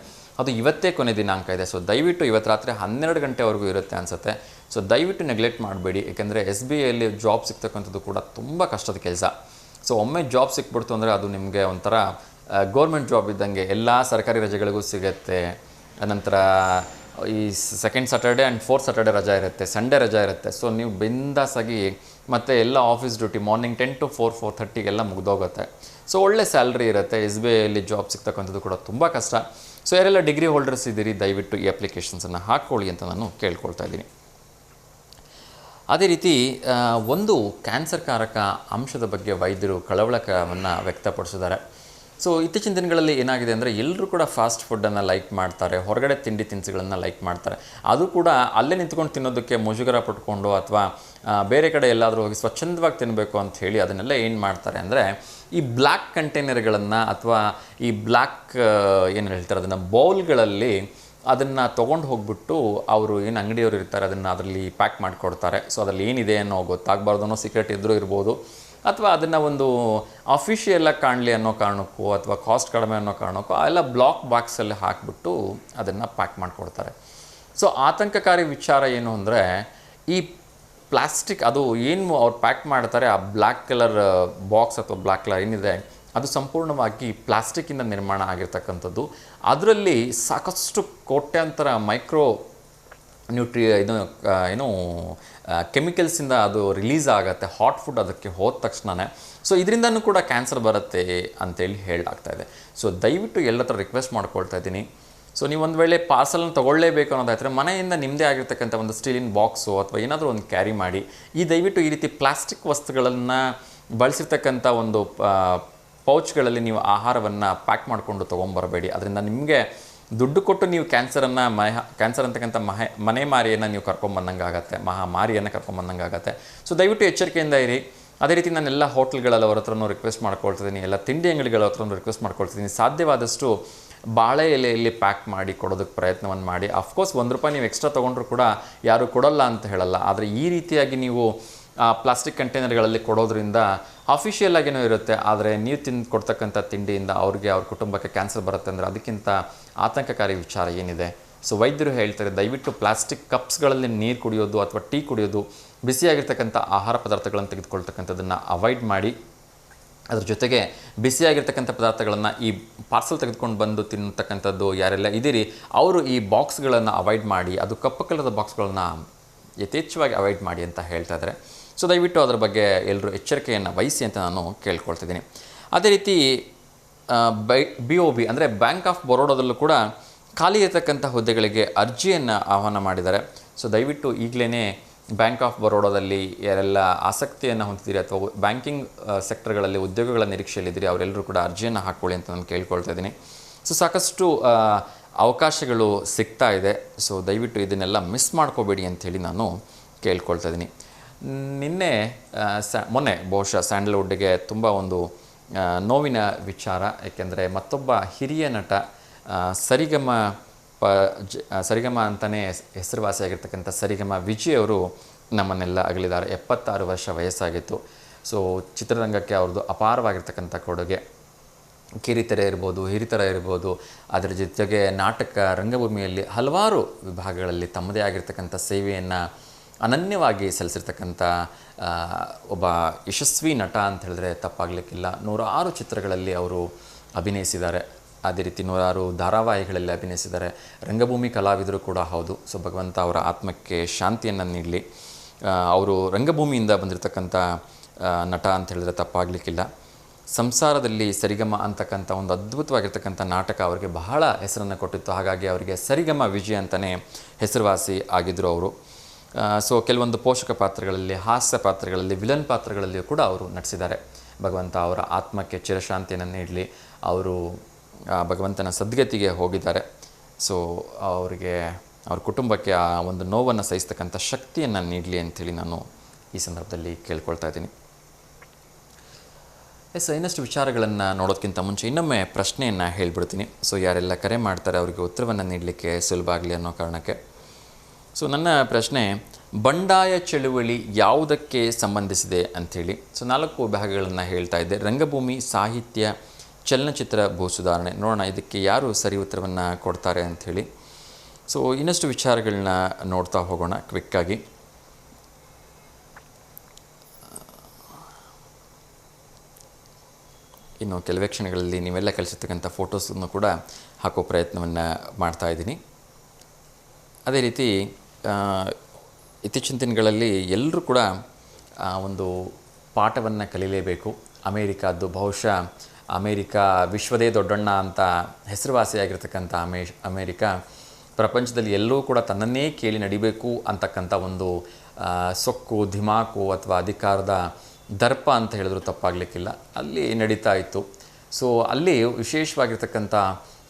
ಅದು ಇವತ್ತೇ ಕೊನೆ ದಿನಾಂಕ ಇದೆ. ಸೊ ದಯವಿಟ್ಟು ಇವತ್ತು ರಾತ್ರಿ 12 ಗಂಟೆವರೆಗೂ ಇರುತ್ತೆ ಅನಿಸುತ್ತೆ. ಸೊ ದಯವಿಟ್ಟು ನೆಗ್ಲೆಕ್ಟ್ ಮಾಡಬೇಡಿ, ಏಕೆಂದರೆ SBIಯಲ್ಲಿ ಜಾಬ್ ಸಿಗ್ತಕ್ಕಂಥದ್ದು ಕೂಡ ತುಂಬ ಕಷ್ಟದ ಕೆಲಸ. ಸೊ ಒಮ್ಮೆ ಜಾಬ್ ಸಿಕ್ಬಿಡ್ತು ಅಂದರೆ ಅದು ನಿಮಗೆ ಒಂಥರ ಗೌರ್ಮೆಂಟ್ ಜಾಬ್ ಇದ್ದಂಗೆ ಎಲ್ಲ ಸರ್ಕಾರಿ ರಜೆಗಳಿಗೂ ಸಿಗುತ್ತೆ. ನಂತರ ಈ second Saturday and fourth Saturday ರಜಾ ಇರುತ್ತೆ, ಸಂಡೇ ರಜಾ ಇರುತ್ತೆ. ಸೊ ನೀವು ಬಿಂದಾಸಾಗಿ ಮತ್ತು ಎಲ್ಲ ಆಫೀಸ್ ಡ್ಯೂಟಿ ಮಾರ್ನಿಂಗ್ 10 to 4, 4:30 ಮುಗ್ದೋಗುತ್ತೆ. ಸೊ ಒಳ್ಳೆ ಸ್ಯಾಲ್ರಿ ಇರುತ್ತೆ. SBIಯಲ್ಲಿ ಜಾಬ್ ಸಿಗ್ತಕ್ಕಂಥದ್ದು ಕೂಡ ತುಂಬ ಕಷ್ಟ. ಸೊ ಯಾರೆಲ್ಲ ಡಿಗ್ರಿ ಹೋಲ್ಡರ್ಸ್ ಇದ್ದೀರಿ, ದಯವಿಟ್ಟು ಈ ಅಪ್ಲಿಕೇಶನ್ಸನ್ನು ಹಾಕ್ಕೊಳ್ಳಿ ಅಂತ ನಾನು ಕೇಳ್ಕೊಳ್ತಾ ಇದ್ದೀನಿ. ಅದೇ ರೀತಿ ಒಂದು ಕ್ಯಾನ್ಸರ್ ಕಾರಕ ಅಂಶದ ಬಗ್ಗೆ ವೈದ್ಯರು ಕಳವಳವನ್ನು ವ್ಯಕ್ತಪಡಿಸಿದ್ದಾರೆ. ಸೊ ಇತ್ತೀಚಿನ ದಿನಗಳಲ್ಲಿ ಏನಾಗಿದೆ ಅಂದರೆ ಎಲ್ಲರೂ ಕೂಡ ಫಾಸ್ಟ್ ಫುಡ್ಡನ್ನು ಲೈಕ್ ಮಾಡ್ತಾರೆ, ಹೊರಗಡೆ ತಿಂಡಿ ತಿನಿಸುಗಳನ್ನು ಲೈಕ್ ಮಾಡ್ತಾರೆ. ಅದು ಕೂಡ ಅಲ್ಲೇ ನಿಂತ್ಕೊಂಡು ತಿನ್ನೋದಕ್ಕೆ ಮುಜುಗರ ಪಟ್ಕೊಂಡು ಅಥವಾ ಬೇರೆ ಕಡೆ ಎಲ್ಲಾದರೂ ಹೋಗಿ ಸ್ವಚ್ಛಂದವಾಗಿ ತಿನ್ನಬೇಕು ಅಂತ ಹೇಳಿ ಅದನ್ನೆಲ್ಲ ಏನು ಮಾಡ್ತಾರೆ ಅಂದರೆ ಈ ಬ್ಲ್ಯಾಕ್ ಕಂಟೈನರ್ಗಳನ್ನು ಅಥವಾ ಈ ಬ್ಲ್ಯಾಕ್ ಏನು ಹೇಳ್ತಾರೆ ಅದನ್ನು ಬೌಲ್ಗಳಲ್ಲಿ ಅದನ್ನು ತೊಗೊಂಡು ಹೋಗ್ಬಿಟ್ಟು ಅವರು ಏನು ಅಂಗಡಿಯವರು ಇರ್ತಾರೆ ಅದನ್ನು ಅದರಲ್ಲಿ ಪ್ಯಾಕ್ ಮಾಡಿಕೊಡ್ತಾರೆ. ಸೊ ಅದರಲ್ಲಿ ಏನಿದೆ ಅನ್ನೋ ಗೊತ್ತಾಗಬಾರ್ದು ಅನ್ನೋ ಸೀಕ್ರೆಟ್ ಇದ್ದರೂ ಇರ್ಬೋದು, ಅಥವಾ ಅದನ್ನು ಒಂದು ಅಫಿಷಿಯಲಾಗಿ ಕಾಣಲಿ ಅನ್ನೋ ಕಾರಣಕ್ಕೂ ಅಥವಾ ಕಾಸ್ಟ್ ಕಡಿಮೆ ಅನ್ನೋ ಕಾರಣಕ್ಕೂ ಎಲ್ಲ ಬ್ಲಾಕ್ ಬಾಕ್ಸಲ್ಲಿ ಹಾಕಿಬಿಟ್ಟು ಅದನ್ನು ಪ್ಯಾಕ್ ಮಾಡಿಕೊಡ್ತಾರೆ. ಸೊ ಆತಂಕಕಾರಿ ವಿಚಾರ ಏನು ಅಂದರೆ ಈ ಪ್ಲಾಸ್ಟಿಕ್ ಅದು ಏನು ಅವ್ರು ಪ್ಯಾಕ್ ಮಾಡ್ತಾರೆ ಆ ಬ್ಲ್ಯಾಕ್ ಕಲರ್ ಬಾಕ್ಸ್ ಅಥವಾ ಬ್ಲ್ಯಾಕ್ ಕಲರ್ ಏನಿದೆ ಅದು ಸಂಪೂರ್ಣವಾಗಿ ಪ್ಲಾಸ್ಟಿಕ್ಕಿಂದ ನಿರ್ಮಾಣ ಆಗಿರ್ತಕ್ಕಂಥದ್ದು. ಅದರಲ್ಲಿ ಸಾಕಷ್ಟು ಕೋಟ್ಯಾಂತರ ಮೈಕ್ರೋ ಏನು ಕೆಮಿಕಲ್ಸಿಂದ ಅದು ರಿಲೀಸ್ ಆಗುತ್ತೆ ಹಾಟ್ ಫುಡ್ ಅದಕ್ಕೆ ಹೋದ ತಕ್ಷಣವೇ. ಸೊ ಇದರಿಂದನೂ ಕೂಡ ಕ್ಯಾನ್ಸರ್ ಬರುತ್ತೆ ಅಂತೇಳಿ ಹೇಳಲಾಗ್ತಾಯಿದೆ. ಸೊ ದಯವಿಟ್ಟು ಎಲ್ಲ ಹತ್ರ ರಿಕ್ವೆಸ್ಟ್ ಮಾಡ್ಕೊಳ್ತಾ ಇದ್ದೀನಿ. ಸೊ ನೀವು ಒಂದು ವೇಳೆ ಪಾರ್ಸಲ್ನ ತೊಗೊಳ್ಳೇಬೇಕು ಅನ್ನೋದಾದರೆ ಮನೆಯಿಂದ ನಿಮ್ಮದೇ ಆಗಿರ್ತಕ್ಕಂಥ ಒಂದು ಸ್ಟೀಲಿನ ಬಾಕ್ಸು ಅಥವಾ ಏನಾದರೂ ಒಂದು ಕ್ಯಾರಿ ಮಾಡಿ. ದಯವಿಟ್ಟು ಈ ರೀತಿ ಪ್ಲಾಸ್ಟಿಕ್ ವಸ್ತುಗಳನ್ನು ಬಳಸಿರ್ತಕ್ಕಂಥ ಒಂದು ಪೌಚ್ಗಳಲ್ಲಿ ನೀವು ಆಹಾರವನ್ನು ಪ್ಯಾಕ್ ಮಾಡಿಕೊಂಡು ತೊಗೊಂಬರಬೇಡಿ. ಅದರಿಂದ ನಿಮಗೆ ದುಡ್ಡು ಕೊಟ್ಟು ನೀವು ಕ್ಯಾನ್ಸರ್ ಅಂತಕ್ಕಂಥ ಮನೆ ಮಾರಿಯನ್ನು ನೀವು ಕರ್ಕೊಂಬಂದಂಗೆ ಆಗುತ್ತೆ, ಮಹಾಮಾರಿಯನ್ನು ಕರ್ಕೊಂಬಂದಂಗೆ ಆಗುತ್ತೆ. ಸೊ ದಯವಿಟ್ಟು ಎಚ್ಚರಿಕೆಯಿಂದ ಇರಿ. ಅದೇ ರೀತಿ ನಾನೆಲ್ಲ ಹೋಟ್ಲ್ಗಳಲ್ಲಿ ಅವ್ರ ಹತ್ರನೂ ರಿಕ್ವೆಸ್ಟ್ ಮಾಡ್ಕೊಳ್ತಿದ್ದೀನಿ, ಎಲ್ಲ ತಿಂಡಿ ಅಂಗಡಿಗಳ ಹತ್ರನೂ ರಿಕ್ವೆಸ್ಟ್ ಮಾಡ್ಕೊಳ್ತಿದ್ದೀನಿ, ಸಾಧ್ಯವಾದಷ್ಟು ಬಾಳೆ ಎಲೆಯಲ್ಲಿ ಪ್ಯಾಕ್ ಮಾಡಿ ಕೊಡೋದಕ್ಕೆ ಪ್ರಯತ್ನವನ್ನು ಮಾಡಿ. ಅಫ್ಕೋರ್ಸ್ ₹1 ನೀವು ಎಕ್ಸ್ಟ್ರಾ ತೊಗೊಂಡ್ರೂ ಕೂಡ ಯಾರೂ ಕೊಡೋಲ್ಲ ಅಂತ ಹೇಳಲ್ಲ. ಆದರೆ ಈ ರೀತಿಯಾಗಿ ನೀವು ಪ್ಲಾಸ್ಟಿಕ್ ಕಂಟೈನರ್ಗಳಲ್ಲಿ ಕೊಡೋದ್ರಿಂದ ಅಫಿಷಿಯಲ್ ಆಗಿನೂ ಇರುತ್ತೆ, ಆದರೆ ನೀವು ಕೊಡ್ತಕ್ಕಂಥ ತಿಂಡಿಯಿಂದ ಅವ್ರ ಕುಟುಂಬಕ್ಕೆ ಕ್ಯಾನ್ಸರ್ ಬರುತ್ತೆ ಅಂದರೆ ಅದಕ್ಕಿಂತ ಆತಂಕಕಾರಿ ವಿಚಾರ ಏನಿದೆ. ಸೊ ವೈದ್ಯರು ಹೇಳ್ತಾರೆ ದಯವಿಟ್ಟು ಪ್ಲಾಸ್ಟಿಕ್ ಕಪ್ಸ್ಗಳಲ್ಲಿ ನೀರು ಕುಡಿಯೋದು ಅಥವಾ ಟೀ ಕುಡಿಯೋದು, ಬಿಸಿಯಾಗಿರ್ತಕ್ಕಂಥ ಆಹಾರ ಪದಾರ್ಥಗಳನ್ನು ತೆಗೆದುಕೊಳ್ತಕ್ಕಂಥದ್ದನ್ನು ಅವಾಯ್ಡ್ ಮಾಡಿ. ಅದ್ರ ಜೊತೆಗೆ ಬಿಸಿಯಾಗಿರ್ತಕ್ಕಂಥ ಪದಾರ್ಥಗಳನ್ನು ಈ ಪಾರ್ಸಲ್ ತೆಗೆದುಕೊಂಡು ಬಂದು ತಿನ್ನತಕ್ಕಂಥದ್ದು ಯಾರೆಲ್ಲ ಇದ್ದೀರಿ ಅವರು ಈ ಬಾಕ್ಸ್ಗಳನ್ನು ಅವಾಯ್ಡ್ ಮಾಡಿ, ಅದು ಕಪ್ಪು ಕಲರದ ಬಾಕ್ಸ್ಗಳನ್ನು ಯಥೇಚ್ಛವಾಗಿ ಅವಾಯ್ಡ್ ಮಾಡಿ ಅಂತ ಹೇಳ್ತಾ ಇದ್ದಾರೆ. ಸೊ ದಯವಿಟ್ಟು ಅದರ ಬಗ್ಗೆ ಎಲ್ಲರೂ ಎಚ್ಚರಿಕೆಯನ್ನು ವಹಿಸಿ ಅಂತ ನಾನು ಕೇಳ್ಕೊಳ್ತಿದ್ದೀನಿ. ಅದೇ ರೀತಿ BOB ಅಂದರೆ ಬ್ಯಾಂಕ್ ಆಫ್ ಬರೋಡಾದಲ್ಲೂ ಕೂಡ ಖಾಲಿ ಇರತಕ್ಕಂಥ ಹುದ್ದೆಗಳಿಗೆ ಅರ್ಜಿಯನ್ನು ಆಹ್ವಾನ ಮಾಡಿದ್ದಾರೆ. ಸೊ ದಯವಿಟ್ಟು ಈಗಲೇ ಬ್ಯಾಂಕ್ ಆಫ್ ಬರೋಡಾದಲ್ಲಿ ಯಾರೆಲ್ಲ ಆಸಕ್ತಿಯನ್ನು ಹೊಂದಿದ್ದೀರಿ ಅಥವಾ ಬ್ಯಾಂಕಿಂಗ್ ಸೆಕ್ಟರ್ಗಳಲ್ಲಿ ಉದ್ಯೋಗಗಳ ನಿರೀಕ್ಷೆಯಲ್ಲಿದ್ದೀರಿ ಅವರೆಲ್ಲರೂ ಕೂಡ ಅರ್ಜಿಯನ್ನು ಹಾಕ್ಕೊಳ್ಳಿ ಅಂತ ನಾನು ಕೇಳ್ಕೊಳ್ತಾ ಇದ್ದೀನಿ. ಸೊ ಸಾಕಷ್ಟು ಅವಕಾಶಗಳು ಸಿಗ್ತಾ ಇದೆ. ಸೊ ದಯವಿಟ್ಟು ಇದನ್ನೆಲ್ಲ ಮಿಸ್ ಮಾಡ್ಕೋಬೇಡಿ ಅಂಥೇಳಿ ನಾನು ಕೇಳ್ಕೊಳ್ತಾ ಇದ್ದೀನಿ. ಮೊನ್ನೆ ಬಹುಶಃ ಸ್ಯಾಂಡಲ್ವುಡ್ಗೆ ತುಂಬ ಒಂದು ನೋವಿನ ವಿಚಾರ. ಏಕೆಂದರೆ ಮತ್ತೊಬ್ಬ ಹಿರಿಯ ನಟ ಸರಿಗಮ ಅಂತಲೇ ಹೆಸರುವಾಸಿಯಾಗಿರ್ತಕ್ಕಂಥ ಸರಿಗಮ ವಿಜಯ್ ಅವರು ನಮ್ಮನ್ನೆಲ್ಲ ಅಗಲಿದ್ದಾರೆ. 76 ವರ್ಷ ವಯಸ್ಸಾಗಿತ್ತು. ಸೊ ಚಿತ್ರರಂಗಕ್ಕೆ ಅವ್ರದ್ದು ಅಪಾರವಾಗಿರ್ತಕ್ಕಂಥ ಕೊಡುಗೆ, ಕಿರಿತೆರೆ ಇರ್ಬೋದು, ಹಿರಿತೆರೆ ಇರ್ಬೋದು, ಅದರ ಜೊತೆಗೆ ನಾಟಕ ರಂಗಭೂಮಿಯಲ್ಲಿ ಹಲವಾರು ವಿಭಾಗಗಳಲ್ಲಿ ತಮ್ಮದೇ ಆಗಿರ್ತಕ್ಕಂಥ ಸೇವೆಯನ್ನು ಅನನ್ಯವಾಗಿ ಸಲ್ಲಿಸಿರ್ತಕ್ಕಂಥ ಒಬ್ಬ ಯಶಸ್ವಿ ನಟ ಅಂತ ಹೇಳಿದ್ರೆ ತಪ್ಪಾಗಲಿಕ್ಕಿಲ್ಲ. 106 ಚಿತ್ರಗಳಲ್ಲಿ ಅವರು ಅಭಿನಯಿಸಿದ್ದಾರೆ. ಅದೇ ರೀತಿ 106 ಧಾರಾವಾಹಿಗಳಲ್ಲಿ ಅಭಿನಯಿಸಿದ್ದಾರೆ. ರಂಗಭೂಮಿ ಕಲಾವಿದರು ಕೂಡ ಹೌದು. ಸೊ ಭಗವಂತ ಅವರ ಆತ್ಮಕ್ಕೆ ಶಾಂತಿಯನ್ನು ನೀಡಲಿ. ಅವರು ರಂಗಭೂಮಿಯಿಂದ ಬಂದಿರತಕ್ಕಂಥ ನಟ ಅಂತ ಹೇಳಿದ್ರೆ ತಪ್ಪಾಗಲಿಕ್ಕಿಲ್ಲ. ಸಂಸಾರದಲ್ಲಿ ಸರಿಗಮ ಅಂತಕ್ಕಂಥ ಒಂದು ಅದ್ಭುತವಾಗಿರ್ತಕ್ಕಂಥ ನಾಟಕ ಅವರಿಗೆ ಬಹಳ ಹೆಸರನ್ನು ಕೊಟ್ಟಿತ್ತು. ಹಾಗಾಗಿ ಅವರಿಗೆ ಸರಿಗಮ ವಿಜಯ್ ಅಂತಲೇ ಹೆಸರುವಾಸಿ ಆಗಿದ್ದರು ಅವರು. ಸೊ ಕೆಲವೊಂದು ಪೋಷಕ ಪಾತ್ರಗಳಲ್ಲಿ, ಹಾಸ್ಯ ಪಾತ್ರಗಳಲ್ಲಿ, ವಿಲನ್ ಪಾತ್ರಗಳಲ್ಲಿಯೂ ಕೂಡ ಅವರು ನಟಿಸಿದ್ದಾರೆ. ಭಗವಂತ ಅವರ ಆತ್ಮಕ್ಕೆ ಚಿರಶಾಂತಿಯನ್ನು ನೀಡಲಿ. ಅವರು ಭಗವಂತನ ಸದ್ಗತಿಗೆ ಹೋಗಿದ್ದಾರೆ. ಸೊ ಅವ್ರ ಕುಟುಂಬಕ್ಕೆ ಆ ಒಂದು ನೋವನ್ನು ಸಹಿಸ್ತಕ್ಕಂಥ ಶಕ್ತಿಯನ್ನು ನೀಡಲಿ ಅಂಥೇಳಿ ನಾನು ಈ ಸಂದರ್ಭದಲ್ಲಿ ಕೇಳ್ಕೊಳ್ತಾ ಇದ್ದೀನಿ. ಇನ್ನಷ್ಟು ವಿಚಾರಗಳನ್ನು ನೋಡೋದಕ್ಕಿಂತ ಮುಂಚೆ ಇನ್ನೊಮ್ಮೆ ಪ್ರಶ್ನೆಯನ್ನು ಹೇಳ್ಬಿಡ್ತೀನಿ. ಸೊ ಯಾರೆಲ್ಲ ಕರೆ ಮಾಡ್ತಾರೆ ಅವರಿಗೆ ಉತ್ತರವನ್ನು ನೀಡಲಿಕ್ಕೆ ಸುಲಭ ಆಗಲಿ ಅನ್ನೋ ಕಾರಣಕ್ಕೆ. ಸೊ ನನ್ನ ಪ್ರಶ್ನೆ, ಬಂಡಾಯ ಚಳುವಳಿ ಯಾವುದಕ್ಕೆ ಸಂಬಂಧಿಸಿದೆ ಅಂಥೇಳಿ. ಸೊ 4 ಭಾಗಗಳನ್ನು ಹೇಳ್ತಾ ಇದ್ದೆ. ರಂಗಭೂಮಿ, ಸಾಹಿತ್ಯ, ಚಲನಚಿತ್ರ, ಭೂ ಸುಧಾರಣೆ. ನೋಡೋಣ ಇದಕ್ಕೆ ಯಾರು ಸರಿ ಉತ್ತರವನ್ನು ಕೊಡ್ತಾರೆ ಅಂಥೇಳಿ. ಸೊ ಇನ್ನಷ್ಟು ವಿಚಾರಗಳನ್ನ ನೋಡ್ತಾ ಹೋಗೋಣ ಕ್ವಿಕ್ಕಾಗಿ. ಇನ್ನು ಕೆಲವೇ ಕ್ಷಣಗಳಲ್ಲಿ ನೀವೆಲ್ಲ ಕಳಿಸಿರ್ತಕ್ಕಂಥ ಫೋಟೋಸನ್ನು ಕೂಡ ಹಾಕೋ ಪ್ರಯತ್ನವನ್ನು ಮಾಡ್ತಾ ಇದ್ದೀನಿ. ಅದೇ ರೀತಿ ಇತ್ತೀಚಿನ ದಿನಗಳಲ್ಲಿ ಎಲ್ಲರೂ ಕೂಡ ಒಂದು ಪಾಠವನ್ನು ಕಲೀಲೇಬೇಕು. ಅಮೇರಿಕಾದ್ದು ಬಹುಶಃ ಅಮೇರಿಕಾ ವಿಶ್ವದೇ ದೊಡ್ಡಣ್ಣ ಅಂತ ಹೆಸರುವಾಸಿಯಾಗಿರ್ತಕ್ಕಂಥ ಅಮೇರಿಕಾ ಪ್ರಪಂಚದಲ್ಲಿ ಎಲ್ಲೂ ಕೂಡ ತನ್ನನ್ನೇ ಕೇಳಿ ನಡಿಬೇಕು ಅಂತಕ್ಕಂಥ ಒಂದು ಸೊಕ್ಕು, ಧಿಮಾಕು ಅಥವಾ ಅಧಿಕಾರದ ದರ್ಪ ಅಂತ ಹೇಳಿದ್ರು ತಪ್ಪಾಗಲಿಕ್ಕಿಲ್ಲ, ಅಲ್ಲಿ ನಡೀತಾ ಇತ್ತು. ಸೊ ಅಲ್ಲಿ ವಿಶೇಷವಾಗಿರ್ತಕ್ಕಂಥ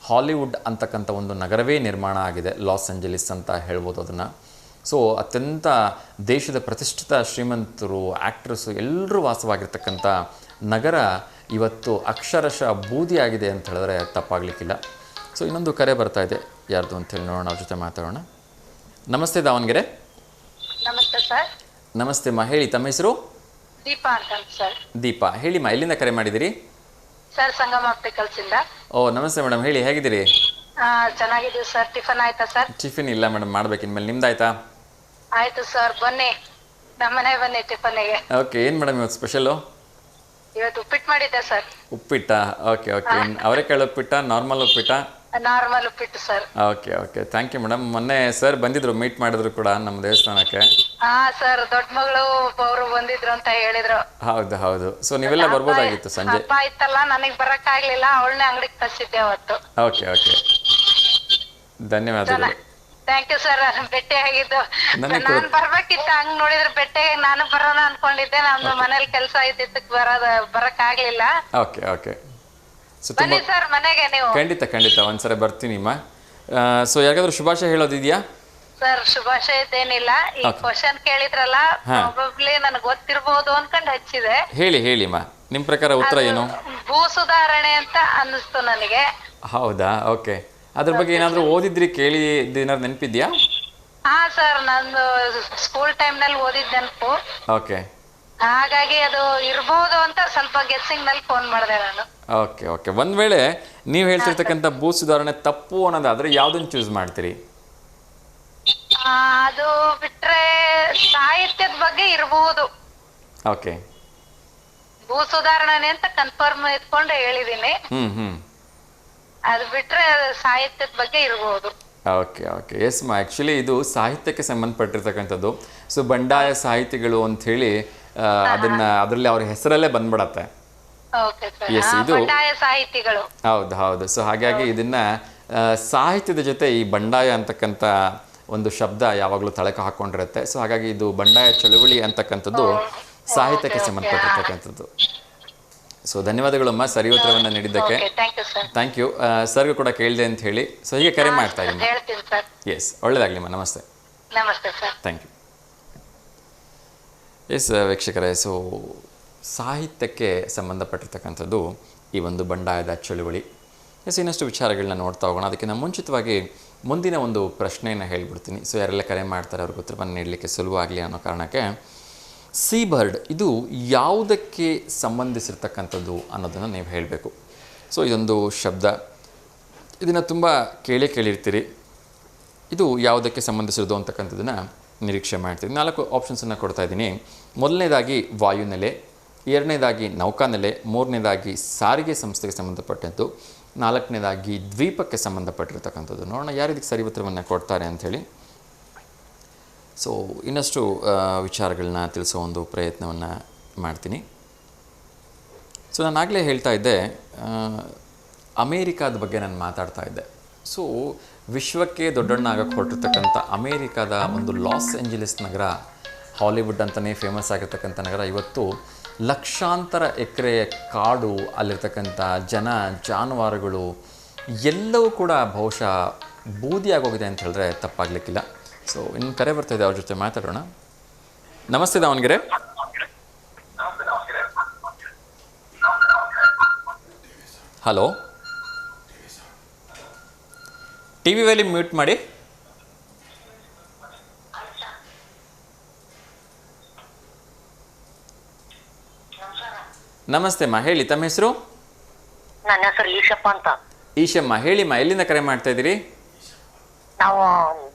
ಹಾಲಿವುಡ್ ಅಂತಕ್ಕಂಥ ಒಂದು ನಗರವೇ ನಿರ್ಮಾಣ ಆಗಿದೆ, ಲಾಸ್ ಏಂಜಲೀಸ್ ಅಂತ ಹೇಳ್ಬೋದು ಅದನ್ನು. ಸೊ ಅತ್ಯಂತ ದೇಶದ ಪ್ರತಿಷ್ಠಿತ ಶ್ರೀಮಂತರು, ಆ್ಯಕ್ಟ್ರಸ್ಸು ಎಲ್ಲರೂ ವಾಸವಾಗಿರ್ತಕ್ಕಂಥ ನಗರ ಇವತ್ತು ಅಕ್ಷರಶಃ ಬೂದಿಯಾಗಿದೆ ಅಂತ ಹೇಳಿದ್ರೆ ತಪ್ಪಾಗಲಿಕ್ಕಿಲ್ಲ. ಸೊ ಇನ್ನೊಂದು ಕರೆ ಬರ್ತಾ ಇದೆ, ಯಾರ್ದು ಅಂತೇಳಿ ನೋಡೋಣ, ಅವ್ರ ಜೊತೆ ಮಾತಾಡೋಣ. ನಮಸ್ತೆ ದಾವಣಗೆರೆ. ನಮಸ್ತೆ ಸರ್. ನಮಸ್ತೆ ಮಾ, ಹೇಳಿ ತಮ್ಮ ಹೆಸರು? ದೀಪಾ ಅಂತ ಸರ್. ದೀಪಾ, ಹೇಳಿಮ್ಮ, ಎಲ್ಲಿಂದ ಕರೆ ಮಾಡಿದಿರಿ? ಸರ್ ಸಂಗಮ ಆಪ್ಟಿಕಲ್ಸ್ ಇಂದ. ಓ ನಮಸ್ತೆ ಮೇಡಮ್, ಹೇಳಿ, ಹೇಗಿದ್ದೀರಿ? ಚೆನ್ನಾಗಿದ್ದೀವಿ ಸರ್. ಟಿಫನ್ ಆಯ್ತಾ ಸರ್? ಟಿಫಿನ್ ಇಲ್ಲ ಮೇಡಮ್, ಮಾಡ್ಬೇಕು ಇನ್ಮೇಲೆ. ನಿಮ್ದಾಯ್ತಾ? ಆಯ್ತು ಸರ್, ಬನ್ನಿ ನಮ್ಮನೆ ಬನ್ನಿ ಟಿಫನ್ಗೆ. ಓಕೆ, ಏನು ಮೇಡಮ್ ಇವತ್ತು ಸ್ಪೆಷಲು? ಇವತ್ತು ಉಪ್ಪಿಟ್ಟು ಮಾಡಿದ್ದೆ ಸರ್. ಉಪ್ಪಿಟ್ಟ? Okay okay. ಅವರೆಕಾಳು ಉಪ್ಪಿಟ್ಟ, ನಾರ್ಮಲ್ ಉಪ್ಪಿಟ್ಟ? ನಾರ್ಮಲ್ ಉಪ್ಪಿಟ್ಟು sir. Okay okay, thank you madam. ಮೊನ್ನೆ ಸರ್ ಬಂದಿದ್ರು, ಮೀಟ್ ಮಾಡಿದ್ರು ಕೂಡ ನಮ್ಮ ದೇವಸ್ಥಾನಕ್ಕೆ. ಸರ್, ದೊಡ್ಡ ಮಗಳು ಅವರು ಬಂದಿದ್ರು ಅಂತ ಹೇಳಿದ್ರು. ಹೌದು ಹೌದು. ಸೊ ನೀವೆಲ್ಲ ಬರ್ಬೋದಾಗಿತ್ತು ಸಂಜೆ. ಹಬ್ಬ ಇತ್ತಲ್ಲ, ನನಗೆ ಬರಕ್ ಆಗ್ಲಿಲ್ಲ, ಅವಳನ್ನೇ ಅಂಗಡಿಗೆ ಕಳ್ಸಿದ್ದೆ ಅವತ್ತು. ಓಕೆ ಓಕೆ, ಧನ್ಯವಾದಗಳು. Thank you sir. ಭೇಟಿ ಆಗಿದ್ದು ನಾನು ಬರ್ಬೇಕಿತ್ತು, ಹಂಗ್ ನೋಡಿದ್ರೆ ಭೇಟಿಯಾಗಿ ನಾನು ಬರೋಣ ಅನ್ಕೊಂಡಿದ್ದೆ. ನಮ್ದು ಮನೇಲಿ ಕೆಲಸ ಇದ್ದಿದ್ದಕ್ಕೆ ಬರಕ್ ಆಗ್ಲಿಲ್ಲ. Okay okay. ಬನ್ನಿ ಸರ್ ಮನೆಗೆ ನೀವು. ಖಂಡಿತ ಖಂಡಿತ, ಒಂದ್ಸರಿ ಬರ್ತೀನಿ ಅಮ್ಮ. ಸೊ ಯಾರಿಗಾದ್ರೂ ಶುಭಾಶಯ ಹೇಳೋದಿದೆಯಾ? ಸರ್ ಶುಭಾಶಯದ್ದೇನಿಲ್ಲ, ಈ ಕ್ವಶನ್ ಕೇಳಿದ್ರಲ್ಲ, ಪ್ರಾಬಬ್ಲಿ ನನಗೆ ಗೊತ್ತಿರ್ಬೋದು ಅನ್ಕೊಂಡು ಹಚ್ಚಿದೆ. ಹೇಳಿ ಹೇಳಿಮ್ಮ, ನಿಮ್ ಪ್ರಕಾರ ಉತ್ತರ ಏನು? ಭೂ ಸುಧಾರಣೆ ಅಂತ ಅನ್ನಿಸ್ತು ನನಗೆ. ಹೌದಾ? ಓಕೆ. ಅದ್ರ ಬಗ್ಗೆ ಏನಾದರೂ ಓದಿದ್ರಿ, ಕೇಳಿದ್ದು ಏನಾದ್ರು ನೆನಪಿದ್ಯಾ? ಹಾ ಸರ್, ನಂದು ಸ್ಕೂಲ್ ಟೈಮ್ ನಲ್ಲಿ ಓದಿದ್ ನೆನಪು. ಓಕೆ. ಹಾಗಾಗಿ ಅದು ಇರ್ಬೋದು ಅಂತ ಸ್ವಲ್ಪ ಗೆಸ್ಸಿಂಗ್ ನಲ್ಲಿ ಫೋನ್ ಮಾಡಿದೆ ನಾನು. Okay okay. ಒಂದ್ ವೇಳೆ ನೀವು ಹೇಳ್ತಿರ್ತಕ್ಕಂಥ ಭೂ ಸುಧಾರಣೆ ತಪ್ಪು ಅನ್ನೋದಾದ್ರೆ ಯಾವ್ದನ್ನ ಚೂಸ್ ಮಾಡ್ತೀರಿ? ಅದು ಬಿಟ್ರೆ ಸಾಹಿತ್ಯದ ಬಗ್ಗೆ ಇರಬಹುದು. ಓಕೆ. ಭೂ ಸುಧಾರಣೆ ಅಂತ ಕನ್ಫರ್ಮ್ ಇಟ್ಕೊಂಡು ಹೇಳಿದೀನಿ. ಅದು ಬಿಟ್ರೆ ಸಾಹಿತ್ಯದ ಬಗ್ಗೆ ಇರಬಹುದು. Okay okay. ಎಸ್ ಮಾ, ಆ್ಯಕ್ಚುಲಿ ಇದು ಸಾಹಿತ್ಯಕ್ಕೆ ಸಂಬಂಧಪಟ್ಟಿರ್ತಕ್ಕಂಥದ್ದು. ಸೊ ಬಂಡಾಯ ಸಾಹಿತಿಗಳು ಅಂಥೇಳಿ ಅದರಲ್ಲಿ ಅವ್ರ ಹೆಸರಲ್ಲೇ ಬಂದ್ಬಿಡತ್ತೆ. ಎಸ್, ಇದು ಬಂಡಾಯ ಸಾಹಿತಿಗಳು. ಹೌದು ಹೌದು. ಸೊ ಹಾಗಾಗಿ ಇದನ್ನ ಸಾಹಿತ್ಯದ ಜೊತೆ ಈ ಬಂಡಾಯ ಅಂತಕ್ಕಂಥ ಒಂದು ಶಬ್ದ ಯಾವಾಗಲೂ ತಳಕ ಹಾಕೊಂಡಿರುತ್ತೆ. ಸೊ ಹಾಗಾಗಿ ಇದು ಬಂಡಾಯ ಚಳುವಳಿ ಅಂತಕ್ಕಂಥದ್ದು ಸಾಹಿತ್ಯಕ್ಕೆ ಸಂಬಂಧಪಟ್ಟಿರ್ತಕ್ಕಂಥದ್ದು. ಸೊ ಧನ್ಯವಾದಗಳಮ್ಮ ಸರಿ ಉತ್ತರವನ್ನು ನೀಡಿದ್ದಕ್ಕೆ. Thank you. ಸರ್ಗೂ ಕೂಡ ಕೇಳಿದೆ ಅಂತ ಹೇಳಿ. ಸೊ ಹೀಗೆ ಕರೆ ಮಾಡ್ತಾ ಇದ್ದೀನಿ. ಎಸ್, ಒಳ್ಳೆಯದಾಗಲಿಮ್ಮ. ನಮಸ್ತೆ. ನಮಸ್ತೆ ಸರ್. Thank you. ಎಸ್ ವೀಕ್ಷಕರೇ, ಸೊ ಸಾಹಿತ್ಯಕ್ಕೆ ಸಂಬಂಧಪಟ್ಟಿರ್ತಕ್ಕಂಥದ್ದು ಈ ಒಂದು ಬಂಡಾಯದ ಚಳುವಳಿ. ಎಸ್, ಇನ್ನಷ್ಟು ವಿಚಾರಗಳನ್ನ ನೋಡ್ತಾ ಹೋಗೋಣ. ಅದಕ್ಕಿಂತ ಮುಂಚಿತವಾಗಿ ಮುಂದಿನ ಒಂದು ಪ್ರಶ್ನೆಯನ್ನು ಹೇಳಿಬಿಡ್ತೀನಿ. ಸೊ ಯಾರೆಲ್ಲ ಕರೆ ಮಾಡ್ತಾರೆ ಅವ್ರಿಗೆ ಉತ್ತರವನ್ನು ನೀಡಲಿಕ್ಕೆ ಸುಲಭವಾಗಲಿ ಅನ್ನೋ ಕಾರಣಕ್ಕೆ, ಸೀ ಬರ್ಡ್ ಇದು ಯಾವುದಕ್ಕೆ ಸಂಬಂಧಿಸಿರ್ತಕ್ಕಂಥದ್ದು ಅನ್ನೋದನ್ನು ನೀವು ಹೇಳಬೇಕು. ಸೊ ಇದೊಂದು ಶಬ್ದ, ಇದನ್ನು ತುಂಬ ಕೇಳಿರ್ತೀರಿ. ಇದು ಯಾವುದಕ್ಕೆ ಸಂಬಂಧಿಸಿರೋದು ಅಂತಕ್ಕಂಥದ್ದನ್ನು ನಿರೀಕ್ಷೆ ಮಾಡ್ತೀವಿ. 4 ಆಪ್ಷನ್ಸನ್ನು ಕೊಡ್ತಾ ಇದ್ದೀನಿ. ಮೊದಲನೇದಾಗಿ ವಾಯುನೆಲೆ, ಎರಡನೇದಾಗಿ ನೌಕಾನೆಲೆ, ಮೂರನೇದಾಗಿ ಸಾರಿಗೆ ಸಂಸ್ಥೆಗೆ ಸಂಬಂಧಪಟ್ಟದ್ದು, 4ನೇದಾಗಿ ದ್ವೀಪಕ್ಕೆ ಸಂಬಂಧಪಟ್ಟಿರ್ತಕ್ಕಂಥದ್ದು. ನೋಡೋಣ ಯಾರು ಇದಕ್ಕೆ ಸರಿ ಉತ್ತರವನ್ನು ಕೊಡ್ತಾರೆ ಅಂಥೇಳಿ. ಸೊ ಇನ್ನಷ್ಟು ವಿಚಾರಗಳನ್ನ ತಿಳಿಸೋ ಒಂದು ಪ್ರಯತ್ನವನ್ನು ಮಾಡ್ತೀನಿ. ಸೊ ನಾನು ಆಗಲೇ ಹೇಳ್ತಾ ಇದ್ದೆ, ಅಮೇರಿಕಾದ ಬಗ್ಗೆ ನಾನು ಮಾತಾಡ್ತಾ ಇದ್ದೆ. ಸೊ ವಿಶ್ವಕ್ಕೆ ದೊಡ್ಡಣ್ಣ ಆಗಕ್ಕೆ ಹೊರಟಿರ್ತಕ್ಕಂಥ ಅಮೇರಿಕಾದ ಒಂದು ಲಾಸ್ ಏಂಜಲೀಸ್ ನಗರ, ಹಾಲಿವುಡ್ ಅಂತಲೇ ಫೇಮಸ್ ಆಗಿರ್ತಕ್ಕಂಥ ನಗರ, ಇವತ್ತು ಲಕ್ಷಾಂತರ ಎಕರೆ ಕಾಡು, ಅಲ್ಲಿರ್ತಕ್ಕಂಥ ಜನ ಜಾನುವಾರುಗಳು ಎಲ್ಲವೂ ಕೂಡ ಬಹುಶಃ ಬೂದಿಯಾಗೋಗಿದೆ ಅಂತ ಹೇಳಿದ್ರೆ ತಪ್ಪಾಗಲಿಕ್ಕಿಲ್ಲ. ಸೊ ಇನ್ನು ಕರೆ ಬರ್ತಾ ಇದೆ, ಅವ್ರ ಜೊತೆ ಮಾತಾಡೋಣ. ನಮಸ್ತೆ ದಾವಣಗೆರೆ. ಹಲೋ, ಟಿ ವಿ ವ್ಯಾಲಿ ಮ್ಯೂಟ್ ಮಾಡಿ. ನಮಸ್ತೆ ಅಮ್ಮ, ಹೇಳಿ ತಮ್ಮ ಹೆಸರು? ನನ್ನ ಹೆಸರು ಈಶಪ್ಪ ಅಂತ. ಈಶಮ್ಮ, ಹೇಳಿಮ್ಮ, ಎಲ್ಲಿಂದ ಕರೆ ಮಾಡ್ತಾ ಇದ್ದೀರಿ? ನಾವು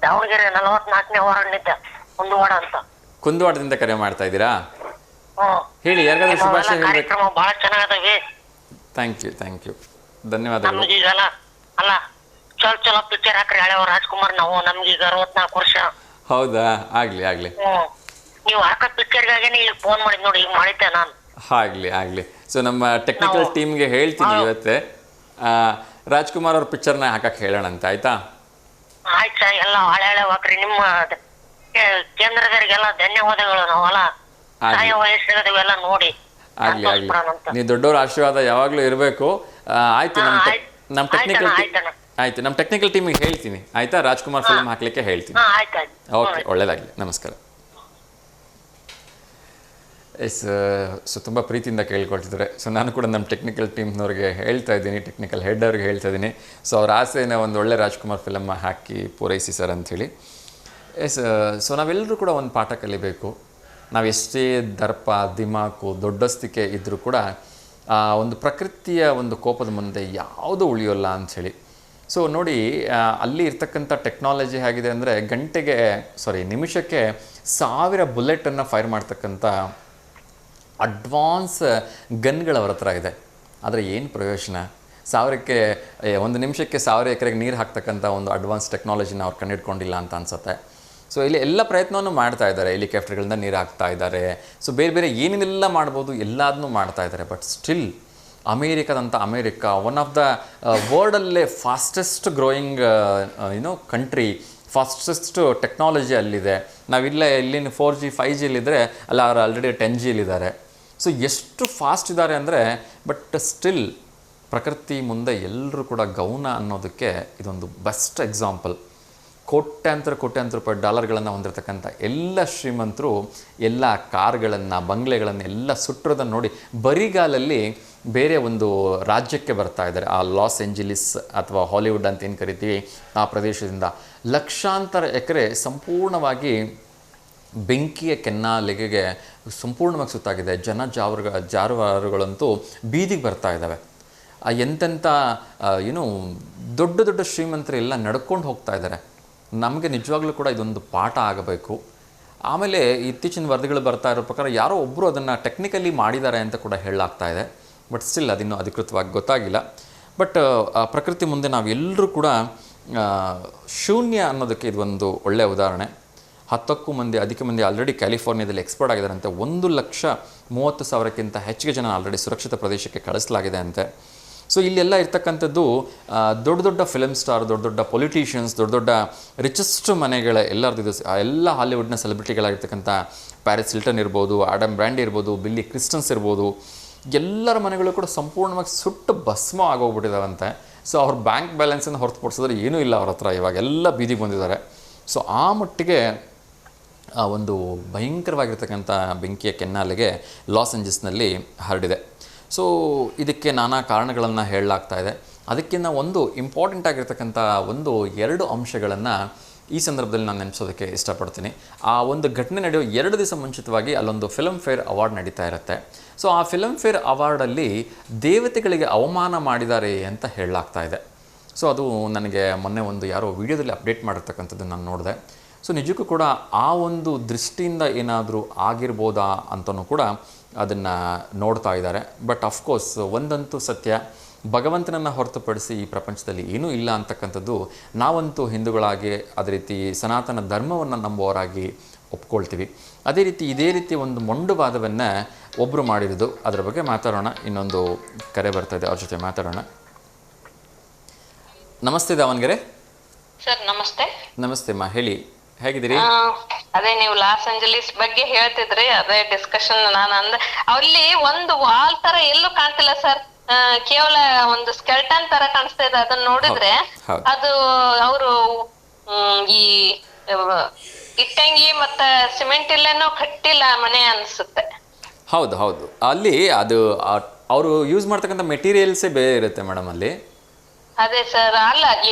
ದಾವಣಗೆರೆ 44ನೇ ವಾರ್ಡ್ನಿಂದ ಕುಂದವಾಡ ಅಂತ. ಕುಂದವಾಡದಿಂದ ಕರೆ ಮಾಡ್ತಾ ಇದ್ದೀರಾ? ಹೇಳಿ, ಯಾರಿಗಾದ್ರೂ ಶುಭಾಶಯ ಹೇಳಬೇಕು. ಕಾರ್ಯಕ್ರಮ ಬಹಳ ಚೆನ್ನಾಗದವಿ. ಥ್ಯಾಂಕ್ ಯು ಧನ್ಯವಾದಗಳು. ನಮ್ಗೀಗಲ್ಲ ಅಲ್ಲ ಚಲೋ ಪಿಕ್ಚರ್ ಹಾಕ್ರಿ ಹಳೆವ ರಾಜ್ಕುಮಾರ್. ನಾವು ನಮ್ಗೀಗ 64 ವರ್ಷ. ಹೌದಾ, ಆಗ್ಲಿ ನೀವು ಹಾಕೋ ಪಿಕ್ಚರ್ಗಾಗೇನೆ ಈಗ ಫೋನ್ ಮಾಡಿದ್ ನೋಡಿ, ಈಗ ಮಾಡಿದ್ದೆ ನಾನು. ಆಗ್ಲಿ ಸೊ ನಮ್ಮ ಟೆಕ್ನಿಕಲ್ ಟೀಮ್ಗೆ ಹೇಳ್ತೀನಿ ಇವತ್ತೇ ರಾಜ್ಕುಮಾರ್ ಅವ್ರ ಪಿಕ್ಚರ್ನ ಹಾಕಕ್ಕೆ ಹೇಳೋಣ ಅಂತ, ಆಯ್ತಾ? ಆಯ್ತು ಸರ್, ಎಲ್ಲ ಹಳೆ ಹಾಕ್ರಿ. ನಿಮ್ಮ ಕೇಂದ್ರದವರಿಗೆಲ್ಲ ಧನ್ಯವಾದಗಳು. ನಾವೆಲ್ಲ ತಾಯಿ ವಯಸ್ಸಿರೋದೆಲ್ಲ ನೋಡಿ ಆಗ್ಲಿ ನೀವು ದೊಡ್ಡವ್ರ ಆಶೀರ್ವಾದ ಯಾವಾಗ್ಲೂ ಇರಬೇಕು. ಆಯ್ತು, ನಮ್ಮ ಟೆಕ್ನಿಕಲ್ ಟೀಮಿಗೆ ಹೇಳ್ತೀನಿ, ಆಯ್ತಾ? ರಾಜ್ಕುಮಾರ್ ಫಿಲ್ಮ್ ಹಾಕ್ಲಿಕ್ಕೆ ಹೇಳ್ತೀನಿ. ಓಕೆ, ಒಳ್ಳೇದಾಗ್ಲಿ, ನಮಸ್ಕಾರ. ಎಸ್, ಸೊ ತುಂಬ ಪ್ರೀತಿಯಿಂದ ಕೇಳ್ಕೊಳ್ತಿದ್ದಾರೆ. ಸೊ ನಾನು ಕೂಡ ನಮ್ಮ ಟೆಕ್ನಿಕಲ್ ಟೀಮ್ನವ್ರಿಗೆ ಹೇಳ್ತಾ ಇದ್ದೀನಿ, ಟೆಕ್ನಿಕಲ್ ಹೆಡ್ ಅವ್ರಿಗೆ ಹೇಳ್ತಾ ಇದ್ದೀನಿ. ಸೊ ಅವ್ರ ಆಸೆನ ಒಂದು ಒಳ್ಳೆ ರಾಜ್ಕುಮಾರ್ ಫಿಲಮ್ ಹಾಕಿ ಪೂರೈಸಿ ಸರ್ ಅಂಥೇಳಿ. ಎಸ್, ಸೊ ನಾವೆಲ್ಲರೂ ಕೂಡ ಒಂದು ಪಾಠ ಕಲಿಬೇಕು. ನಾವು ಎಷ್ಟೇ ದರ್ಪ ದಿಮಾಕು ದೊಡ್ಡಸ್ತಿಕೆ ಇದ್ದರೂ ಕೂಡ ಒಂದು ಪ್ರಕೃತಿಯ ಒಂದು ಕೋಪದ ಮುಂದೆ ಯಾವುದೂ ಉಳಿಯೋಲ್ಲ ಅಂಥೇಳಿ. ಸೊ ನೋಡಿ, ಅಲ್ಲಿ ಇರ್ತಕ್ಕಂಥ ಟೆಕ್ನಾಲಜಿ ಹೇಗಿದೆ ಅಂದರೆ ನಿಮಿಷಕ್ಕೆ 1000 ಬುಲೆಟನ್ನು ಫೈರ್ ಮಾಡ್ತಕ್ಕಂಥ ಅಡ್ವಾನ್ಸ್ ಗನ್ಗಳು ಅವ್ರ ಹತ್ರ ಇದೆ. ಆದರೆ ಏನು ಪ್ರಯೋಜನ? 1 ನಿಮಿಷಕ್ಕೆ 1000 ಎಕರೆಗೆ ನೀರು ಹಾಕ್ತಕ್ಕಂಥ ಒಂದು ಅಡ್ವಾನ್ಸ್ ಟೆಕ್ನಾಲಜಿನ ಅವ್ರು ಕಂಡುಹಿಡ್ಕೊಂಡಿಲ್ಲ ಅಂತ ಅನ್ಸುತ್ತೆ. ಸೊ ಇಲ್ಲಿ ಎಲ್ಲ ಪ್ರಯತ್ನವನ್ನು ಮಾಡ್ತಾ ಇದ್ದಾರೆ, ಹೆಲಿಕಾಪ್ಟರ್ಗಳಿಂದ ನೀರು ಹಾಕ್ತಾ ಇದ್ದಾರೆ. ಸೊ ಬೇರೆ ಏನೇನೆಲ್ಲ ಮಾಡ್ಬೋದು ಎಲ್ಲದನ್ನೂ ಮಾಡ್ತಾ ಇದ್ದಾರೆ. But still America one of the ವರ್ಲ್ಡಲ್ಲೇ fastest growing country, fastest technology ಅಲ್ಲಿದೆ. ಇಲ್ಲಿನ 4G 5Gಲಿದ್ದರೆ ಅಲ್ಲಿ ಅವರು ಆಲ್ರೆಡಿ 10Gಲಿದ್ದಾರೆ. ಸೊ ಎಷ್ಟು ಫಾಸ್ಟ್ ಇದ್ದಾರೆ ಅಂದರೆ, ಬಟ್ ಸ್ಟಿಲ್ ಪ್ರಕೃತಿ ಮುಂದೆ ಎಲ್ಲರೂ ಕೂಡ ಗೌನ ಅನ್ನೋದಕ್ಕೆ ಇದೊಂದು ಬೆಸ್ಟ್ ಎಕ್ಸಾಂಪಲ್. ಕೋಟ್ಯಾಂತರ ರೂಪಾಯಿ ಡಾಲರ್ಗಳನ್ನು ಹೊಂದಿರತಕ್ಕಂಥ ಎಲ್ಲ ಶ್ರೀಮಂತರು ಎಲ್ಲ ಕಾರ್ಗಳನ್ನು ಬಂಗ್ಲೆಗಳನ್ನು ಎಲ್ಲ ಸುಟ್ಟಿರೋದನ್ನು ನೋಡಿ ಬರಿಗಾಲಲ್ಲಿ ಬೇರೆ ಒಂದು ರಾಜ್ಯಕ್ಕೆ ಬರ್ತಾ ಇದ್ದಾರೆ. ಆ ಲಾಸ್ ಏಂಜಲೀಸ್ ಅಥವಾ ಹಾಲಿವುಡ್ ಅಂತ ಏನು ಕರಿತೀವಿ, ಆ ಪ್ರದೇಶದಿಂದ ಲಕ್ಷಾಂತರ ಎಕರೆ ಸಂಪೂರ್ಣವಾಗಿ ಬೆಂಕಿಯ ಕೆನ್ನಾಲಿಗೆಗೆ ಸಂಪೂರ್ಣವಾಗಿ ಸುತ್ತಾಗಿದೆ. ಜಾನುವಾರುಗಳಂತೂ ಬೀದಿಗೆ ಬರ್ತಾ ಇದ್ದಾವೆ. ಎಂತೆಂಥ ದೊಡ್ಡ ಶ್ರೀಮಂತರೆಲ್ಲ ನಡ್ಕೊಂಡು ಹೋಗ್ತಾ ಇದ್ದಾರೆ. ನಮಗೆ ನಿಜವಾಗ್ಲೂ ಕೂಡ ಇದೊಂದು ಪಾಠ ಆಗಬೇಕು. ಆಮೇಲೆ ಇತ್ತೀಚಿನ ವರದಿಗಳು ಬರ್ತಾ ಇರೋ ಪ್ರಕಾರ ಯಾರೋ ಒಬ್ಬರು ಅದನ್ನು ಟೆಕ್ನಿಕಲಿ ಮಾಡಿದ್ದಾರೆ ಅಂತ ಕೂಡ ಹೇಳಲಾಗ್ತಾ ಇದೆ. ಬಟ್ ಸ್ಟಿಲ್ ಅದಿನ್ನೂ ಅಧಿಕೃತವಾಗಿ ಗೊತ್ತಾಗಿಲ್ಲ. ಬಟ್ ಪ್ರಕೃತಿ ಮುಂದೆ ನಾವೆಲ್ಲರೂ ಕೂಡ ಶೂನ್ಯ ಅನ್ನೋದಕ್ಕೆ ಇದೊಂದು ಒಳ್ಳೆಯ ಉದಾಹರಣೆ. 10ಕ್ಕೂ ಅಧಿಕ ಮಂದಿ ಆಲ್ರೆಡಿ ಕ್ಯಾಲಿಫೋರ್ನಿಯಾದಲ್ಲಿ ಎಕ್ಸ್ಪರ್ಟ್ ಆಗಿದ್ದಾರಂತೆ. 1,30,000ಕ್ಕಿಂತ ಹೆಚ್ಚಿಗೆ ಜನ ಆಲ್ರೆಡಿ ಸುರಕ್ಷಿತ ಪ್ರದೇಶಕ್ಕೆ ಕಳಿಸಲಾಗಿದೆ ಅಂತೆ. ಸೊ ಇಲ್ಲೆಲ್ಲ ಇರ್ತಕ್ಕಂಥದ್ದು ದೊಡ್ಡ ಫಿಲಮ್ ಸ್ಟಾರ್, ದೊಡ್ಡ ಪೊಲಿಟಿಷಿಯನ್ಸ್, ದೊಡ್ಡ ರಿಚೆಸ್ಟ್ ಮನೆಗಳ ಎಲ್ಲರದ್ದು ಎಲ್ಲ ಹಾಲಿವುಡ್ನ ಸೆಲೆಬ್ರಿಟಿಗಳಾಗಿರ್ತಕ್ಕಂಥ ಪ್ಯಾರಿಸ್ ಹಿಲ್ಟನ್ ಇರ್ಬೋದು, ಆಡಮ್ ಬ್ರ್ಯಾಂಡಿ ಇರ್ಬೋದು, ಬಿಲ್ಲಿ ಕ್ರಿಸ್ಟನ್ಸ್ ಇರ್ಬೋದು, ಎಲ್ಲರ ಮನೆಗಳು ಕೂಡ ಸಂಪೂರ್ಣವಾಗಿ ಸುಟ್ಟು ಭಸ್ಮ ಆಗೋಗ್ಬಿಟ್ಟಿದ್ದಾವಂತೆ. ಸೊ ಅವ್ರ ಬ್ಯಾಂಕ್ ಬ್ಯಾಲೆನ್ಸನ್ನು ಹೊರತುಪಡಿಸಿದ್ರೆ ಏನೂ ಇಲ್ಲ ಅವ್ರ ಹತ್ರ, ಇವಾಗ ಎಲ್ಲ ಬೀದಿಗೆ ಬಂದಿದ್ದಾರೆ. ಸೊ ಆ ಮಟ್ಟಿಗೆ ಒಂದು ಭಯಂಕರವಾಗಿರ್ತಕ್ಕಂಥ ಬೆಂಕಿಯ ಕೆನ್ನಾಲಿಗೆ ಲಾಸ್ ಏಂಜಲೀಸ್ನಲ್ಲಿ ಹರಡಿದೆ. ಸೊ ಇದಕ್ಕೆ ನಾನಾ ಕಾರಣಗಳನ್ನು ಹೇಳಲಾಗ್ತಾ ಇದೆ. ಅದಕ್ಕಿಂತ ಒಂದು ಇಂಪಾರ್ಟೆಂಟ್ ಆಗಿರ್ತಕ್ಕಂಥ 2 ಅಂಶಗಳನ್ನು ಈ ಸಂದರ್ಭದಲ್ಲಿ ನಾನು ನೆನೆಸೋದಕ್ಕೆ ಇಷ್ಟಪಡ್ತೀನಿ. ಆ ಒಂದು ಘಟನೆ ನಡೆಯೋ 2 ದಿವಸ ಮುಂಚಿತವಾಗಿ ಅಲ್ಲೊಂದು ಫಿಲ್ಮ್ ಫೇರ್ ಅವಾರ್ಡ್ ನಡೀತಾ ಇರುತ್ತೆ. ಸೊ ಆ ಫಿಲ್ಮ್ ಫೇರ್ ಅವಾರ್ಡಲ್ಲಿ ದೇವತೆಗಳಿಗೆ ಅವಮಾನ ಮಾಡಿದ್ದಾರೆ ಅಂತ ಹೇಳಲಾಗ್ತಾ ಇದೆ. ಸೊ ಅದು ನನಗೆ ಮೊನ್ನೆ ಯಾರೋ ವಿಡಿಯೋದಲ್ಲಿ ಅಪ್ಡೇಟ್ ಮಾಡಿರ್ತಕ್ಕಂಥದ್ದು ನಾನು ನೋಡಿದೆ. ಸೊ ನಿಜಕ್ಕೂ ಕೂಡ ಆ ಒಂದು ದೃಷ್ಟಿಯಿಂದ ಏನಾದರೂ ಆಗಿರ್ಬೋದಾ ಅಂತಲೂ ಕೂಡ ಅದನ್ನು ನೋಡ್ತಾ ಇದ್ದಾರೆ. ಬಟ್ ಅಫ್ಕೋರ್ಸ್ ಒಂದಂತೂ ಸತ್ಯ, ಭಗವಂತನನ್ನು ಹೊರತುಪಡಿಸಿ ಈ ಪ್ರಪಂಚದಲ್ಲಿ ಏನೂ ಇಲ್ಲ ಅಂತಕ್ಕಂಥದ್ದು ನಾವಂತೂ ಹಿಂದೂಗಳಾಗಿ ಅದೇ ರೀತಿ ಸನಾತನ ಧರ್ಮವನ್ನು ನಂಬುವವರಾಗಿ ಒಪ್ಕೊಳ್ತೀವಿ. ಅದೇ ರೀತಿ ಇದೇ ರೀತಿ ಒಂದು ಮೊಂಡುವಾದವನ್ನು ಒಬ್ಬರು ಮಾಡಿರೋದು, ಅದರ ಬಗ್ಗೆ ಮಾತಾಡೋಣ. ಇನ್ನೊಂದು ಕರೆ ಬರ್ತಾ ಇದೆ, ಅವ್ರ ಜೊತೆ ಮಾತಾಡೋಣ. ನಮಸ್ತೆ ದಾವಣಗೆರೆ. ಸರ್ ನಮಸ್ತೆ. ನಮಸ್ತೆ ಅಮ್ಮ, ಹೇಳಿ, ಹೇಗಿದ್ದೀರಿ? ಅದೇ ನೀವು ಲಾಸ್ ಏಂಜಲೀಸ್ ಬಗ್ಗೆ ಹೇಳ್ತಿದ್ರಿ, ಅದೇ ಡಿಸ್ಕಷನ್ ನಾನು ಅಲ್ಲಿ ಒಂದು ವಾಲ್ ತರ ಎಲ್ಲೂ ಕಾಣ್ತಿಲ್ಲ ಸರ್, ಕೇವಲ ಒಂದು ಸ್ಕೆಲ್ಟನ್ ತರ ಕಾಣಿಸ್ತಾ ಇದೆ. ಅದನ್ನ ನೋಡಿದ್ರೆ ಅದು ಅವರು ಈ ಇಟ್ಟಂಗಿ ಮತ್ತೆ ಸಿಮೆಂಟ್ ಇಲ್ಲೇನೋ ಕಟ್ಟಿಲ್ಲ ಮನೆ ಅನ್ಸುತ್ತೆ. ಹೌದು, ಅಲ್ಲಿ ಅದು ಅವರು ಯೂಸ್ ಮಾಡ್ತಕ್ಕಂಥ ಮೆಟೀರಿಯಲ್ಸೇ ಬೇರೆ ಇರುತ್ತೆ ಮೇಡಮ್ ಅಲ್ಲಿ. ಅದೇ ಸರ್, ಅಲ್ಲ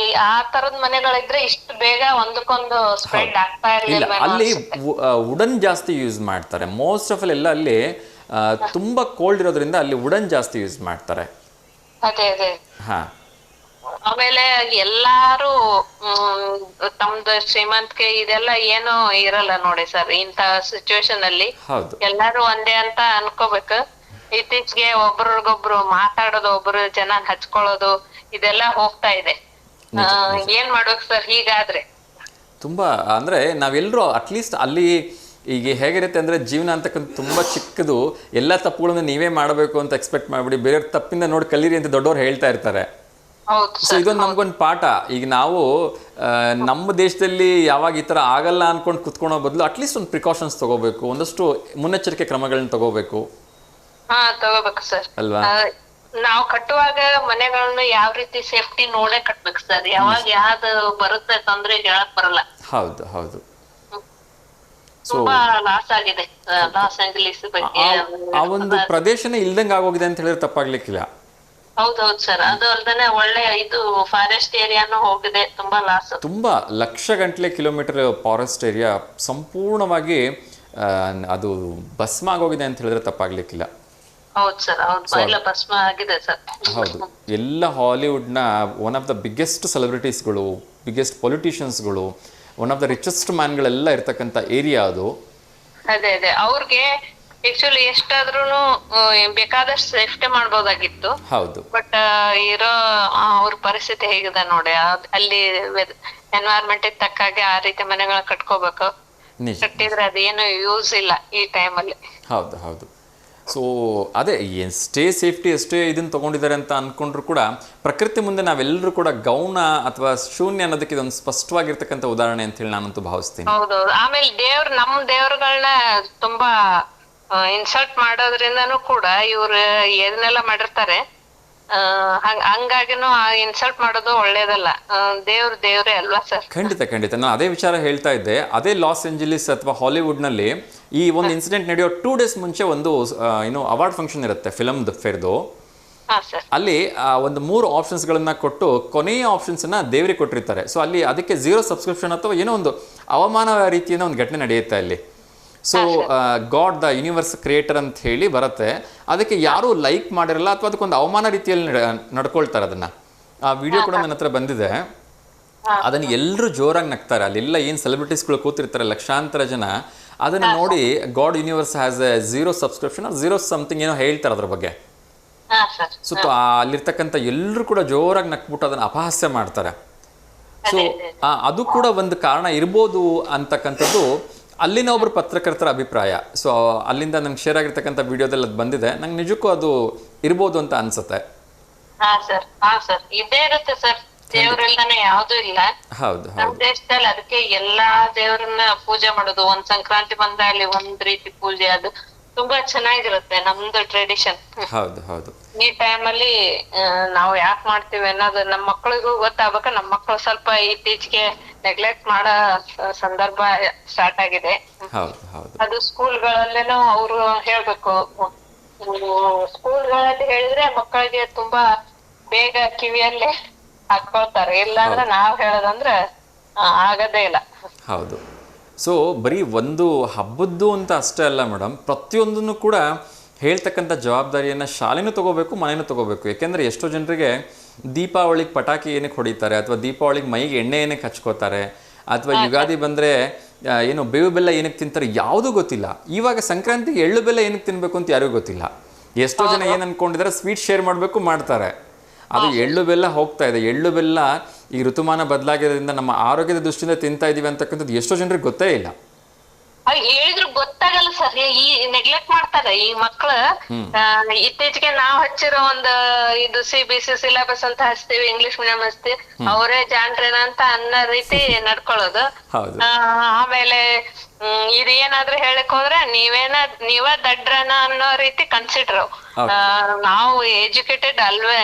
ಆ ತರದ ಮನೆಗಳಿದ್ರೆ ಇಷ್ಟು ಬೇಗ ಒಂದಕ್ಕೊಂದು ಸ್ಪ್ರೆಡ್ ಆಗ್ತಾ ಇರಲಿಲ್ಲ. ಅಲ್ಲಿ ವುಡನ್ ಜಾಸ್ತಿ ಯೂಸ್ ಮಾಡ್ತಾರೆ. ಮೋಸ್ಟ್ ಆಫ್ ಎಲ್ಲ ಅಲ್ಲಿ ತುಂಬಾ ಕೋಲ್ಡ್ ಇರೋದ್ರಿಂದ ಅಲ್ಲಿ ವುಡನ್ ಜಾಸ್ತಿ ಯೂಸ್ ಮಾಡ್ತಾರೆ. ಅದೇ ಆಮೇಲೆ ಎಲ್ಲಾರು ತಮ್ದು ಶ್ರೀಮಂತಿಕೆ ಇದೆಲ್ಲ ಏನೋ ಇರಲ್ಲ ನೋಡಿ ಸರ್ ಇಂತ ಸಿಚುವೇಶನ್ ಅಲ್ಲಿ. ಎಲ್ಲಾರು ಒಂದೇ ಅಂತ ಅನ್ಕೋಬೇಕು. ಇತ್ತೀಚೆಗೆ ಒಬ್ರಿಗೊಬ್ರು ಮಾತಾಡೋದು, ಒಬ್ರು ಜನ ಹಚ್ಕೊಳ್ಳೋದು ಇದೆಲ್ಲ ಹೋಗ್ತಾ ಇದೆ. ಏನ್ ಮಾಡ್ಬೇಕು ಸರ್ ಹೀಗಾದ್ರೆ? ತುಂಬ ಅಂದರೆ ನಾವೆಲ್ಲರೂ ಅಟ್ಲೀಸ್ಟ್ ಅಲ್ಲಿ ಈಗ ಹೇಗಿರುತ್ತೆ ಅಂದರೆ ಜೀವನ ಅಂತಕ್ಕಂಥ ತುಂಬ ಚಿಕ್ಕದು, ಎಲ್ಲ ತಪ್ಪುಗಳನ್ನು ನೀವೇ ಮಾಡಬೇಕು ಅಂತ ಎಕ್ಸ್ಪೆಕ್ಟ್ ಮಾಡಿಬಿಡಿ, ಬೇರೆಯವ್ರ ತಪ್ಪಿಂದ ನೋಡಿ ಕಲೀರಿ ಅಂತ ದೊಡ್ಡವ್ರು ಹೇಳ್ತಾ ಇರ್ತಾರೆ. ಸೊ ಇದೊಂದು ನಮ್ಗೊಂದು ಪಾಠ. ಈಗ ನಾವು ನಮ್ಮ ದೇಶದಲ್ಲಿ ಯಾವಾಗ ಈ ಥರ ಆಗಲ್ಲ ಅಂದ್ಕೊಂಡು ಕುತ್ಕೊಳ್ಳೋ ಬದಲು ಅಟ್ಲೀಸ್ಟ್ ಒಂದು ಪ್ರಿಕಾಷನ್ಸ್ ತಗೋಬೇಕು, ಒಂದಷ್ಟು ಮುನ್ನೆಚ್ಚರಿಕೆ ಕ್ರಮಗಳನ್ನ ತಗೋಬೇಕು. ತಗೋಬೇಕು ಸರ್ ಅಲ್ವಾ? ನಾವು ಕಟ್ಟುವಾಗ ಮನೆಗಳನ್ನ ಯಾವ ರೀತಿ ಸೇಫ್ಟಿ ನೋಡೇ ಕಟ್ಬೇಕು ಸರ್. ಯಾವಾಗ ಯಾವ್ದು ಬರುತ್ತೆ ತೊಂದ್ರೆ ಹೇಳಕ್ ಬರಲ್ಲ. ಹೌದು ಹೌದು. ತುಂಬಾ ಲಾಸ್ ಆಗಿದೆ ಲಾಸ್ ಏಂಜಲೀಸ್ ಬಗ್ಗೆ. ಆ ಒಂದು ಪ್ರದೇಶನೇ ಇಲ್ದಂಗೆ ಆಗೋಗಿದೆ ಅಂತ ಹೇಳಿದ್ರೆ ತಪ್ಪಾಗ್ಲಿಕ್ಕಿಲ್ಲ. ಹೌದೌದು ಸರ್. ಅದು ಅಲ್ದೇನೆ ಒಳ್ಳೆ ಇದು ಫಾರೆಸ್ಟ್ ಏರಿಯಾನು ಹೋಗಿದೆ, ತುಂಬಾ ಲಾಸ್. ತುಂಬಾ ಲಕ್ಷಗಟ್ಟಲೆ ಕಿಲೋಮೀಟರ್ ಫಾರೆಸ್ಟ್ ಏರಿಯಾ ಸಂಪೂರ್ಣವಾಗಿ ಅದು ಭಸ್ಮ ಆಗೋಗಿದೆ ಅಂತ ಹೇಳಿದ್ರೆ ತಪ್ಪಾಗ್ಲಿಕ್ಕಿಲ್ಲ. ಹೌದು ಸರ್, ಹೌದು, ಎಲ್ಲ ಭಸ್ಮ ಆಗಿದೆ ಸರ್. ಹೌದು. ಎಲ್ಲ ಹಾಲಿವುಡ್ನ ಒನ್ ಆಫ್ ದ ಬಿಗ್ಗೆಸ್ಟ್ ಸೆಲೆಬ್ರಿಟೀಸ್ಗಳು, ಬಿಗ್ಗೆಸ್ಟ್ ಪೊಲಿಟಿಷಿಯನ್ಸ್ಗಳು, ಒನ್ ಆಫ್ ದ ರಿಚೆಸ್ಟ್ ಮ್ಯಾನ್ಗಳೆಲ್ಲ ಇರ್ತಕ್ಕಂಥ ಏರಿಯಾ ಅದು. ಅದೇ ಅದೇ ಅವ್ರಿಗೆ ಆಕ್ಚುಲಿ ಎಷ್ಟಾದ್ರೂನು ಬೇಕಾದಷ್ಟು ಸೇಫ್ಟಿ ಮಾಡ್ಬೋದಾಗಿತ್ತು. ಹೌದು. ಬಟ್ ಇರೋ ಅವ್ರ ಪರಿಸ್ಥಿತಿ ಹೇಗಿದೆ ನೋಡಿ. ಅಲ್ಲಿ ಎನ್ವೈರನ್ಮೆಂಟ್ ತಕ್ಕಾಗೆ ಆ ರೀತಿ ಮನೆಗಳ ಕಟ್ಕೋಬೇಕು. ಕಟ್ಟಿದ್ರೆ ಅದೇನು ಯೂಸ್ ಇಲ್ಲ ಈ ಟೈಮಲ್ಲಿ. ಹೌದು ಹೌದು. ಸೊ ಅದೇ ಎಷ್ಟೇ ಸೇಫ್ಟಿ ಎಷ್ಟೇ ಇದನ್ನು ತೊಗೊಂಡಿದ್ದಾರೆ ಅಂತ ಅಂದ್ಕೊಂಡ್ರು ಕೂಡ ಪ್ರಕೃತಿ ಮುಂದೆ ನಾವೆಲ್ಲರೂ ಕೂಡ ಗೌಣ ಅಥವಾ ಶೂನ್ಯ ಅನ್ನೋದಕ್ಕೆ ಇದೊಂದು ಸ್ಪಷ್ಟವಾಗಿರ್ತಕ್ಕಂಥ ಉದಾಹರಣೆ ಅಂತ ಹೇಳಿ ನಾನಂತೂ ಭಾವಿಸ್ತೀನಿ. ಹೌದೌದು. ಆಮೇಲೆ ನಮ್ಮ ದೇವ್ರುಗಳನ್ನ ತುಂಬಾ ಇನ್ಸಲ್ಟ್ ಮಾಡೋದ್ರಿಂದನೂ ಕೂಡ ಇವ್ರು ಏನೆಲ್ಲ ಮಾಡಿರ್ತಾರೆ. ಹಂಗಾಗಿನೂ ಇನ್ಸಲ್ಟ್ ಮಾಡೋದು ಒಳ್ಳೇದಲ್ಲ. ದೇವ್ರೇ ಅಲ್ವಾ ಸರ್? ಖಂಡಿತ ಖಂಡಿತ. ನಾನು ಅದೇ ವಿಚಾರ ಹೇಳ್ತಾ ಇದ್ದೆ. ಅದೇ ಲಾಸ್ ಏಂಜಲೀಸ್ ಅಥವಾ ಹಾಲಿವುಡ್ನಲ್ಲಿ ಈ ಒಂದು ಇನ್ಸಿಡೆಂಟ್ ನಡೆಯೋ 2 days ಮುಂಚೆ ಒಂದು ಅವಾರ್ಡ್ ಫಂಕ್ಷನ್ ಇರುತ್ತೆ ಫಿಲಮ್ದು ಫೇರ್ದು. ಅಲ್ಲಿ ಒಂದು 3 ಆಪ್ಷನ್ಸ್ಗಳನ್ನ ಕೊಟ್ಟು ಕೊನೆಯ ಆಪ್ಷನ್ಸನ್ನ ದೇವರಿಗೆ ಕೊಟ್ಟಿರ್ತಾರೆ. ಸೊ ಅಲ್ಲಿ ಅದಕ್ಕೆ 0 ಸಬ್ಸ್ಕ್ರಿಪ್ಷನ್ ಅಥವಾ ಏನೋ ಒಂದು ಅವಮಾನ ರೀತಿಯಿಂದ ಒಂದು ಘಟನೆ ನಡೆಯುತ್ತೆ ಅಲ್ಲಿ. So god the universe creator ಅಂತ ಹೇಳಿ ಬರುತ್ತೆ. ಅದಕ್ಕೆ ಯಾರೂ ಲೈಕ್ ಮಾಡಿರಲ್ಲ ಅಥವಾ ಅದಕ್ಕೊಂದು ಅವಮಾನ ರೀತಿಯಲ್ಲಿ ನಡ್ಕೊಳ್ತಾರೆ. ಅದನ್ನು ಆ ವಿಡಿಯೋ ಕೂಡ ನನ್ನ ಹತ್ರ ಬಂದಿದೆ. ಅದನ್ನು ಎಲ್ಲರೂ ಜೋರಾಗಿ ನಗ್ತಾರೆ. ಅಲ್ಲೆಲ್ಲ ಏನು ಸೆಲೆಬ್ರಿಟೀಸ್ಗಳು ಕೂತಿರ್ತಾರೆ ಲಕ್ಷಾಂತರ ಜನ, ಅದನ್ನು ನೋಡಿ god universe has A 0 subscription 0 something ಏನೋ ಹೇಳ್ತಾರೆ ಅದ್ರ ಬಗ್ಗೆ. ಸೊ ಅಲ್ಲಿರ್ತಕ್ಕಂಥ ಎಲ್ಲರೂ ಕೂಡ ಜೋರಾಗಿ ನಕ್ಬಿಟ್ಟು ಅದನ್ನು ಅಪಹಾಸ್ಯ ಮಾಡ್ತಾರೆ. ಸೊ ಅದು ಕೂಡ ಒಂದು ಕಾರಣ ಇರ್ಬೋದು ಅಂತಕ್ಕಂಥದ್ದು ಅಲ್ಲಿನ ಒಬ್ಬರು ಪತ್ರಕರ್ತರ ಅಭಿಪ್ರಾಯ. ಸೊ ಅಲ್ಲಿಂದ ನಂಗೆ ಶೇರ್ ಆಗಿರ್ತಕ್ಕಂಥ ವಿಡಿಯೋದಲ್ಲಿ ಅದು ಬಂದಿದೆ. ನಂಗೆ ನಿಜಕ್ಕೂ ಅದು ಇರ್ಬೋದು ಅಂತ ಅನ್ಸುತ್ತೆ. ಇದೇ ಇರುತ್ತೆ ಸರ್, ದೇವ್ರಿಲ್ದಾನೆ ಯಾವ್ದು ಇಲ್ಲ. ಹೌದು ನಮ್ ದೇಶದಲ್ಲಿ ಅದಕ್ಕೆ ಎಲ್ಲಾ ದೇವ್ರನ್ನ ಪೂಜೆ ಮಾಡೋದು. ಒಂದ್ ಸಂಕ್ರಾಂತಿ ಬಂದಾಗ್ಲಿ ಒಂದ್ ರೀತಿ ಪೂಜೆ, ಅದು ತುಂಬಾ ಚೆನ್ನಾಗಿರುತ್ತೆ ನಮ್ದು ಟ್ರೆಡಿಷನ್. ಹೌದು ಹೌದು. ಈ ಟೈಮಲ್ಲಿ ನಾವು ಯಾಕೆ ಮಾಡ್ತೀವಿ ಅನ್ನೋದು ನಮ್ಮ ಮಕ್ಕಳಿಗೂ ಗೊತ್ತಾಗ್ಬೇಕು. ನಮ್ಮ ಮಕ್ಕಳು ಸ್ವಲ್ಪ ಇತ್ತೀಚೆಗೆ ನೆಗ್ಲೆಕ್ಟ್ ಮಾಡೋ ಸಂದರ್ಭ ಸ್ಟಾರ್ಟ್ ಆಗಿದೆ. ಅದು ಸ್ಕೂಲ್ಗಳಲ್ಲೇನೋ ಅವರು ಹೇಳ್ಬೇಕು. ಸ್ಕೂಲ್ಗಳಲ್ಲಿ ಹೇಳಿದ್ರೆ ಮಕ್ಕಳಿಗೆ ತುಂಬಾ ಬೇಗ ಕಿವಿಯಲ್ಲೇ ಹಾಕೊಳ್ತಾರೆ. ಇಲ್ಲಾಂದ್ರೆ ನಾವ್ ಹೇಳೋದಂದ್ರೆ ಆಗದೇ ಇಲ್ಲ. ಹೌದು. ಸೊ ಬರೀ ಒಂದು ಹಬ್ಬದ್ದು ಅಂತ ಅಷ್ಟೇ ಅಲ್ಲ ಮೇಡಮ್, ಪ್ರತಿಯೊಂದನ್ನು ಕೂಡ ಹೇಳ್ತಕ್ಕಂಥ ಜವಾಬ್ದಾರಿಯನ್ನು ಶಾಲೆನೂ ತೊಗೋಬೇಕು, ಮನೆಯೂ ತೊಗೋಬೇಕು. ಯಾಕೆಂದರೆ ಎಷ್ಟೋ ಜನರಿಗೆ ದೀಪಾವಳಿಗೆ ಪಟಾಕಿ ಏನಕ್ಕೆ ಹೊಡಿತಾರೆ, ಅಥವಾ ದೀಪಾವಳಿಗೆ ಮೈಗೆ ಎಣ್ಣೆ ಏನಕ್ಕೆ ಹಚ್ಕೋತಾರೆ, ಅಥವಾ ಯುಗಾದಿ ಬಂದರೆ ಏನು ಬೇವು ಬೆಲ್ಲ ಏನಕ್ಕೆ ತಿಂತಾರೆ ಯಾವುದೂ ಗೊತ್ತಿಲ್ಲ. ಇವಾಗ ಸಂಕ್ರಾಂತಿಗೆ ಎಳ್ಳು ಬೆಲ್ಲ ಏನಕ್ಕೆ ತಿನ್ನಬೇಕು ಅಂತ ಯಾರಿಗೂ ಗೊತ್ತಿಲ್ಲ. ಎಷ್ಟೋ ಜನ ಏನು ಅಂದ್ಕೊಂಡಿದ್ದಾರೆ, ಸ್ವೀಟ್ ಶೇರ್ ಮಾಡಬೇಕು ಮಾಡ್ತಾರೆ. ಅದು ಎಳ್ಳು ಬೆಲ್ಲ ಹೋಗ್ತಾ ಇದೆ. ಎಳ್ಳು ಬೆಲ್ಲ ಈ ಋತುಮಾನ ಬದಲಾಗಿರೋದ್ರಿಂದ ನಮ್ಮ ಆರೋಗ್ಯದ ದೃಷ್ಟಿಯಿಂದ ತಿಂತಾ ಇದೀವಿ ಅಂತಕ್ಕಂಥದ್ದು ಎಷ್ಟೋ ಜನರಿಗೆ ಗೊತ್ತೇ ಇಲ್ಲ. ಹೇಳಿದ್ರು ಗೊತ್ತಾಗಲ್ಲ ಸರ್. ಈ ನೆಗ್ಲೆಕ್ಟ್ ಮಾಡ್ತಾರೆ ಈ ಮಕ್ಳು. ಇತ್ತೀಚೆಗೆ ನಾವ್ ಹಚ್ಚಿರೋ ಒಂದು ಇದು CBSE ಸಿಲೆಬಸ್ ಅಂತ ಹಚ್ತೀವಿ, ಇಂಗ್ಲಿಷ್ ಮೀಡಿಯಂ ಹಚ್ತೀವಿ, ಅವರೇ ಜಾಣ್ರೇನ ಅಂತ ಅನ್ನೋ ರೀತಿ ನಡ್ಕೊಳ್ಳೋದು. ಆಮೇಲೆ ಇದೇನಾದ್ರೂ ಹೇಳಕ್ ಹೋದ್ರೆ ನೀವ ದಡ್ರನ ಅನ್ನೋ ರೀತಿ ಕನ್ಸಿಡರ್. ನಾವು ಎಜುಕೇಟೆಡ್ ಅಲ್ವೇ,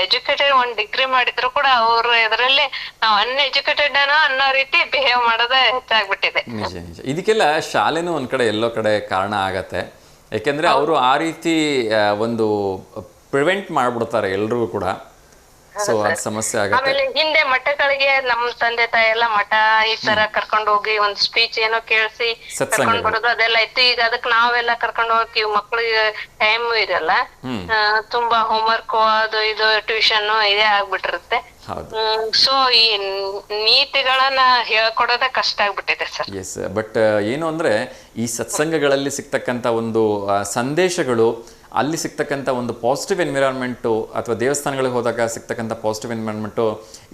ಎಜುಕೇಟೆಡ್ ಒಂದ್ ಡಿಗ್ರಿ ಮಾಡಿದ್ರು ಕೂಡ ಅವ್ರ ಎದ್ರಲ್ಲಿ ನಾವು ಅನ್ಎಜುಕೇಟೆಡ್ ಅನ್ನೋ ರೀತಿ ಬಿಹೇವ್ ಮಾಡೋದೇ ಹೆಚ್ಚಾಗ್ಬಿಟ್ಟಿದೆ. ನಿಜ ನಿಜ. ಇದಕ್ಕೆಲ್ಲ ಶಾಲೆನೂ ಒಂದ್ ಕಡೆ ಎಲ್ಲೋ ಕಡೆ ಕಾರಣ ಆಗತ್ತೆ. ಯಾಕೆಂದ್ರೆ ಅವರು ಆ ರೀತಿ ಒಂದು ಪ್ರಿವೆಂಟ್ ಮಾಡ್ಬಿಡ್ತಾರೆ ಎಲ್ರಿಗೂ ಕೂಡ. ಸೊ ಅದು ಸಮಸ್ಯೆ ಆಗುತ್ತೆ. ಆಮೇಲೆ ಹಿಂದೆ ಮಠಗಳಿಗೆ ನಮ್ ತಂದೆ ತಾಯಿ ಎಲ್ಲ ಮಠ ಈ ತರ ಕರ್ಕೊಂಡು ಹೋಗಿ ಒಂದ್ ಸ್ಪೀಚ್ ಏನೋ ಕೇಳಿಸಿ ಕರ್ಕೊಂಡ್ ಬರೋದು ಅದೆಲ್ಲ ಇತ್ತು. ಈಗ ಅದಕ್ಕೆ ನಾವೆಲ್ಲ ಕರ್ಕೊಂಡು ಹೋಗಿ ಮಕ್ಳಿಗೆ ಟೈಮ್ ಇರಲ್ಲ. ತುಂಬಾ ಹೋಮ್ವರ್ಕ್ ಅದು ಇದು ಟ್ಯೂಷನ್ ಇದೇ ಆಗ್ಬಿಟ್ಟಿರುತ್ತೆ. ಸೊ ಈ ನೀತಿಗಳನ್ನ ಹೇಳ್ಕೊಡೋದೇ ಕಷ್ಟ ಆಗ್ಬಿಟ್ಟಿದೆ ಸರ್. ಎಸ್, ಬಟ್ ಏನು ಅಂದ್ರೆ ಈ ಸತ್ಸಂಗಗಳಲ್ಲಿ ಸಿಗ್ತಕ್ಕಂಥ ಒಂದು ಸಂದೇಶಗಳು ಅಲ್ಲಿ ಸಿಗ್ತಕ್ಕಂಥ ಒಂದು ಪಾಸಿಟಿವ್ ಎನ್ವಿರಾನ್ಮೆಂಟು ಅಥವಾ ದೇವಸ್ಥಾನಗಳಿಗೆ ಹೋದಾಗ ಸಿಗ್ತಕ್ಕಂಥ ಪಾಸಿಟಿವ್ ಎನ್ವಿರಾನ್ಮೆಂಟು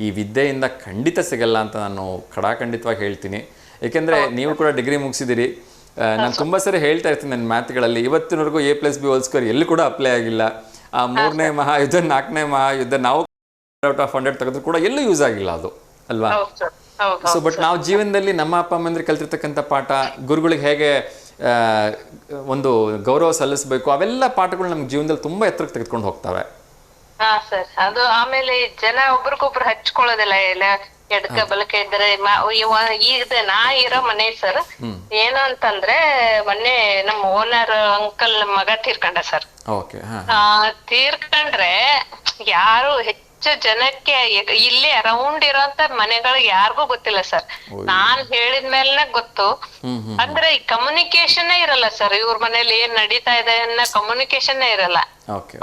ಈ ವಿದ್ಯೆಯಿಂದ ಖಂಡಿತ ಸಿಗಲ್ಲ ಅಂತ ನಾನು ಖಡಾಖಂಡಿತವಾಗಿ ಹೇಳ್ತೀನಿ. ಏಕೆಂದರೆ ನೀವು ಕೂಡ ಡಿಗ್ರಿ ಮುಗಿಸಿದಿರಿ. ನಾನು ತುಂಬ ಸರಿ ಹೇಳ್ತಾ ಇರ್ತೀನಿ ನನ್ನ ಮಾತುಗಳಲ್ಲಿ, ಇವತ್ತಿನವರೆಗೂ A+B² ಎಲ್ಲೂ ಕೂಡ ಅಪ್ಲೈ ಆಗಿಲ್ಲ. ಆ 3ನೇ ಮಹಾಯುದ್ಧ 4ನೇ ಮಹಾಯುದ್ಧ ನಾವು ಔಟ್ ಆಫ್ 100 ತೆಗೆದ್ರು ಕೂಡ ಎಲ್ಲೂ ಯೂಸ್ ಆಗಿಲ್ಲ ಅದು ಅಲ್ವಾ. ಸೊ ಬಟ್ ನಾವು ಜೀವನದಲ್ಲಿ ನಮ್ಮ ಅಪ್ಪ ಅಮ್ಮಂದ್ರೆ ಕಲ್ತಿರ್ತಕ್ಕಂಥ ಪಾಠ, ಗುರುಗಳಿಗೆ ಹೇಗೆ ಒಂದು ಗೌರವ ಸಲ್ಲಿಸಬೇಕು, ಅವೆಲ್ಲ ಪಾಠಗಳು ನಮ್ಮ ಜೀವನದಲ್ಲಿ ತುಂಬಾ ಎತ್ತರಕ್ಕೆ ತೆಗೆದುಕೊಂಡು ಹೋಗ್ತವೆ. ಹಾ ಸರ್, ಅದು ಆಮೇಲೆ ಜನ ಒಬ್ರಿಗೊಬ್ರು ಹಚ್ಕೊಳ್ಳೋದಿಲ್ಲ. ಎಲ್ಲ ಎಡ್ಕ ಬಲಕ ಇದ್ರೆ ಈಗ ನಾ ಇರೋ ಮನೆ ಸರ್ ಏನು ಅಂತಂದ್ರೆ, ಮೊನ್ನೆ ನಮ್ಮ ಓನರ್ ಅಂಕಲ್ ಮಗ ತೀರ್ಕೊಂಡ ಸರ್. ತೀರ್ಕೊಂಡ್ರೆ ಯಾರು ಹೆಚ್ಚು ಜನಕ್ಕೆ ಇಲ್ಲಿ ಅರೌಂಡ್ ಇರೋಂತ ಮನೆಗಳಿಗೆ ಯಾರಿಗೂ ಗೊತ್ತಿಲ್ಲ ಸರ್. ನಾನ್ ಹೇಳಿದ್ಮೇಲೆ ಗೊತ್ತು. ಅಂದ್ರೆ ಈ ಕಮ್ಯುನಿಕೇಶನ್ ಇರಲ್ಲ ಸರ್. ಇವ್ರ ಮನೇಲಿ ಏನ್ ನಡೀತಾ ಇದೆ ಅನ್ನೋ ಕಮ್ಯುನಿಕೇಶನ್ ಇರಲ್ಲ.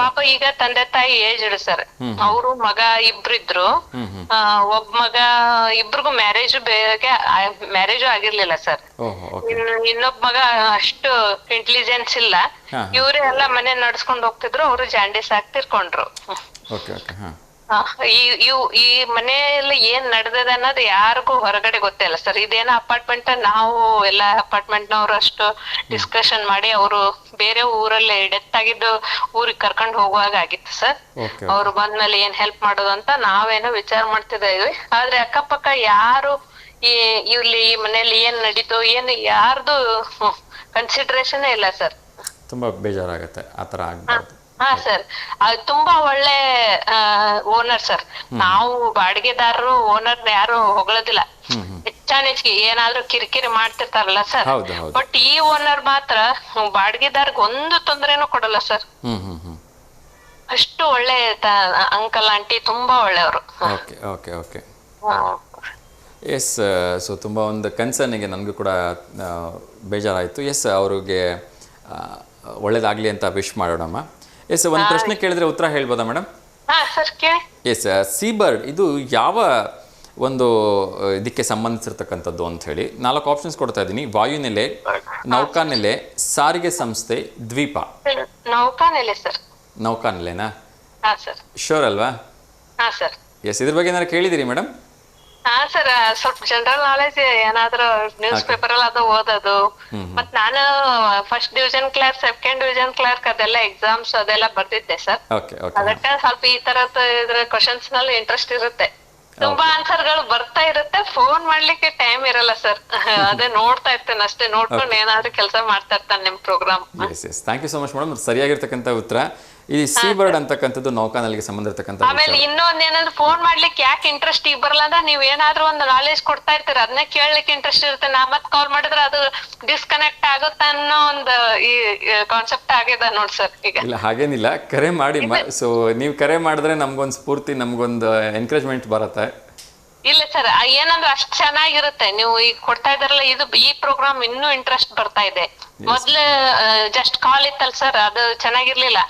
ಪಾಪ ಈಗ ತಂದೆ ತಾಯಿ ಏಜ್ಡ್ ಸರ್. ಅವರು ಮಗ ಇಬ್ರಿದ್ರು. ಒಬ್ಬ ಮಗ ಇಬ್ರಿಗೂ ಮ್ಯಾರೇಜು ಆಗಿರ್ಲಿಲ್ಲ ಸರ್. ಇನ್ನೊಬ್ಬ ಮಗ ಅಷ್ಟು ಇಂಟೆಲಿಜೆನ್ಸ್ ಇಲ್ಲ. ಇವ್ರೆ ಎಲ್ಲ ಮನೆ ನಡ್ಸ್ಕೊಂಡ್ ಹೋಗ್ತಿದ್ರು. ಅವರು ಜಾಂಡೀಸ್ ಆಗಿ ತೀರ್ಕೊಂಡ್ರು. ಈ ಮನೆಯಲ್ಲಿ ಏನ್ ನಡೆದಿದೆ ಅನ್ನೋದು ಯಾರಿಗೂ ಹೊರಗಡೆ ಗೊತ್ತಿಲ್ಲ ಸರ್. ಇದೇನೋ ಅಪಾರ್ಟ್ಮೆಂಟ್, ನಾವು ಎಲ್ಲ ಅಪಾರ್ಟ್ಮೆಂಟ್ ನವ್ರು ಅಷ್ಟು ಡಿಸ್ಕಷನ್ ಮಾಡಿ ಅವರು ಬೇರೆ ಊರಲ್ಲಿ ಡೆತ್ ಆಗಿದ್ದು ಊರಿಗೆ ಕರ್ಕೊಂಡು ಹೋಗುವಾಗ ಆಗಿತ್ತು ಸರ್. ಅವ್ರು ಬಂದ್ಮೇಲೆ ಏನ್ ಹೆಲ್ಪ್ ಮಾಡೋದು ಅಂತ ನಾವೇನೋ ವಿಚಾರ ಮಾಡ್ತಿದ್ದೀವಿ. ಆದ್ರೆ ಅಕ್ಕಪಕ್ಕ ಯಾರು ಇಲ್ಲಿ ಈ ಮನೇಲಿ ಏನ್ ನಡೀತು ಏನು ಯಾರ್ದು ಕನ್ಸಿಡರೇಷನ್ ಇಲ್ಲ ಸರ್. ತುಂಬಾ ಬೇಜಾರಾಗತ್ತೆ ಆತರ ಆಗ್ಬಾರ್ದು. ಹಾ ಸರ್, ಅದು ತುಂಬಾ ಒಳ್ಳೆ ಓನರ್ ಸರ್. ನಾವು ಬಾಡಿಗೆದಾರರು ಓನರ್ ಯಾರು ಹೊಗಳೋದಿಲ್ಲ. ಹೆಚ್ಚಾನೆಚ್ಚಿಗೆ ಏನಾದ್ರೂ ಕಿರಿಕಿರಿ ಮಾಡ್ತಿರ್ತಾರಲ್ಲ ಸರ್. ಬಟ್ ಈ ಓನರ್ ಮಾತ್ರ ಬಾಡಿಗೆದಾರ್ಗೆ ಒಂದು ತೊಂದರೆನೂ ಕೊಡಲ್ಲ ಸರ್. ಅಷ್ಟು ಒಳ್ಳೆ ಅಂಕಲ್ ಆಂಟಿ ತುಂಬಾ ಒಳ್ಳೆಯವರು. ಎಸ್, ಸೊ ತುಂಬ ಒಂದು ಕನ್ಸರ್ನಿಗೆ ನನಗೂ ಕೂಡ ಬೇಜಾರಾಯಿತು. ಎಸ್, ಅವ್ರಿಗೆ ಒಳ್ಳೇದಾಗಲಿ ಅಂತ ವಿಶ್ ಮಾಡೋಣಮ್ಮ. ಎಸ್, ಒಂದು ಪ್ರಶ್ನೆ ಕೇಳಿದ್ರೆ ಉತ್ತರ ಹೇಳ್ಬೋದಾ ಮೇಡಮ್? ಎಸ್, ಸೀಬರ್ಡ್ ಇದು ಯಾವ ಒಂದು ಇದಕ್ಕೆ ಸಂಬಂಧಿಸಿರ್ತಕ್ಕಂಥದ್ದು ಅಂತ ಹೇಳಿ 4 ಆಪ್ಷನ್ಸ್ ಕೊಡ್ತಾ ಇದ್ದೀನಿ. ವಾಯುನೆಲೆ, ನೌಕಾನೆಲೆ, ಸಾರಿಗೆ ಸಂಸ್ಥೆ, ದ್ವೀಪ. ನೌಕಾನೆಲೆ ಸರ್. ನೌಕಾನೆಲೆನಾ? ಶೋರ್ ಅಲ್ವಾ? ಎಸ್, ಇದ್ರ ಬಗ್ಗೆ ಏನಾದ್ರು ಕೇಳಿದಿರಿ ಮೇಡಮ್? ಹಾ ಸರ್, ಸ್ವಲ್ಪ ಜನರಲ್ ನಾಲೆಜ್ ಏನಾದ್ರು ನ್ಯೂಸ್ ಪೇಪರ್ ಅಲ್ಲಿ ಅದು ಓದೋದು. ಮತ್ ನಾನು first division clerk, second division clerk ಅದೆಲ್ಲ ಎಕ್ಸಾಮ್ಸ್ ಅದೆಲ್ಲ ಬರ್ದಿದ್ದೆ ಸರ್. ಅದಕ್ಕೆ ಸ್ವಲ್ಪ ಈ ತರದ ಇದ್ರ ಕ್ವಶನ್ಸ್ ನಲ್ಲಿ ಇಂಟ್ರೆಸ್ಟ್ ಇರುತ್ತೆ. ತುಂಬಾ ಆನ್ಸರ್ ಗಳು ಬರ್ತಾ ಇರುತ್ತೆ. ಫೋನ್ ಮಾಡ್ಲಿಕ್ಕೆ ಟೈಮ್ ಇರಲ್ಲ ಸರ್. ಅದೇ ನೋಡ್ತಾ ಇರ್ತೇನೆ ಅಷ್ಟೇ. ನೋಡ್ಕೊಂಡು ಏನಾದ್ರು ಕೆಲಸ ಮಾಡ್ತಾ ಇರ್ತಾನೆ ನಿಮ್ programme. Thank you so much madam. ಸರಿಯಾಗಿರ್ತಕ್ಕಂಥ ಉತ್ತರ. ಈ ಸೀಬರ್ಡ್ ಅಂತಕ್ಕಂಥದ್ದು ನೌಕಾನೆಲೆಗೆ ಸಂಬಂಧಿರ್ತಕ್ಕಂಥ. ಆಮೇಲೆ ಇನ್ನೊಂದ್ ಏನಂದ್ರೆ, ಫೋನ್ ಮಾಡ್ಲಿಕ್ಕೆ ಯಾಕೆ ಇಂಟ್ರೆಸ್ಟ್ ಈಗ ಬರಲ್ಲ ಅಂದ್ರೆ, ನೀವ್ ಏನಾದ್ರು ಒಂದು ನಾಲೆಜ್ ಕೊಡ್ತಾ ಇರ್ತೀರ, ಅದನ್ನ ಕೇಳಲಿಕ್ಕೆ ಇಂಟ್ರೆಸ್ಟ್ ಇರುತ್ತೆ. ನಾ ಮತ್ ಕಾಲ್ ಮಾಡಿದ್ರೆ ಅದು ಡಿಸ್ಕನೆಕ್ಟ್ ಆಗುತ್ತೆ ಅನ್ನೋ ಒಂದು ಈ ಕಾನ್ಸೆಪ್ಟ್ ಆಗಿದೆ ನೋಡಿ ಸರ್ ಈಗ. ಇಲ್ಲ, ಹಾಗೇನಿಲ್ಲ, ಕರೆ ಮಾಡಿ. ಸೊ ನೀವು ಕರೆ ಮಾಡಿದ್ರೆ ನಮ್ಗೊಂದು ಸ್ಫೂರ್ತಿ, ನಮ್ಗೊಂದು ಎನ್ಕರೇಜ್ಮೆಂಟ್ ಬರುತ್ತೆ. ಇಲ್ಲ ಸರ್, ಏನಂದ್ರೆ ಅಷ್ಟ್ ಚೆನ್ನಾಗಿರುತ್ತೆ ನೀವು ಈಗ ಕೊಡ್ತಾ ಇದಾರಲ್ಲ. ಇದು ಈ ಪ್ರೋಗ್ರಾಮ್ ಇನ್ನೂ ಇಂಟ್ರೆಸ್ಟ್ ಬರ್ತಾ ಇದೆ. ಮೊದ್ಲು ಜಸ್ಟ್ ಕಾಲ್ ಇತ್ತಲ್ಲ ಸರ್, ಅದು ಚೆನ್ನಾಗಿರ್ಲಿಲ್ಲ.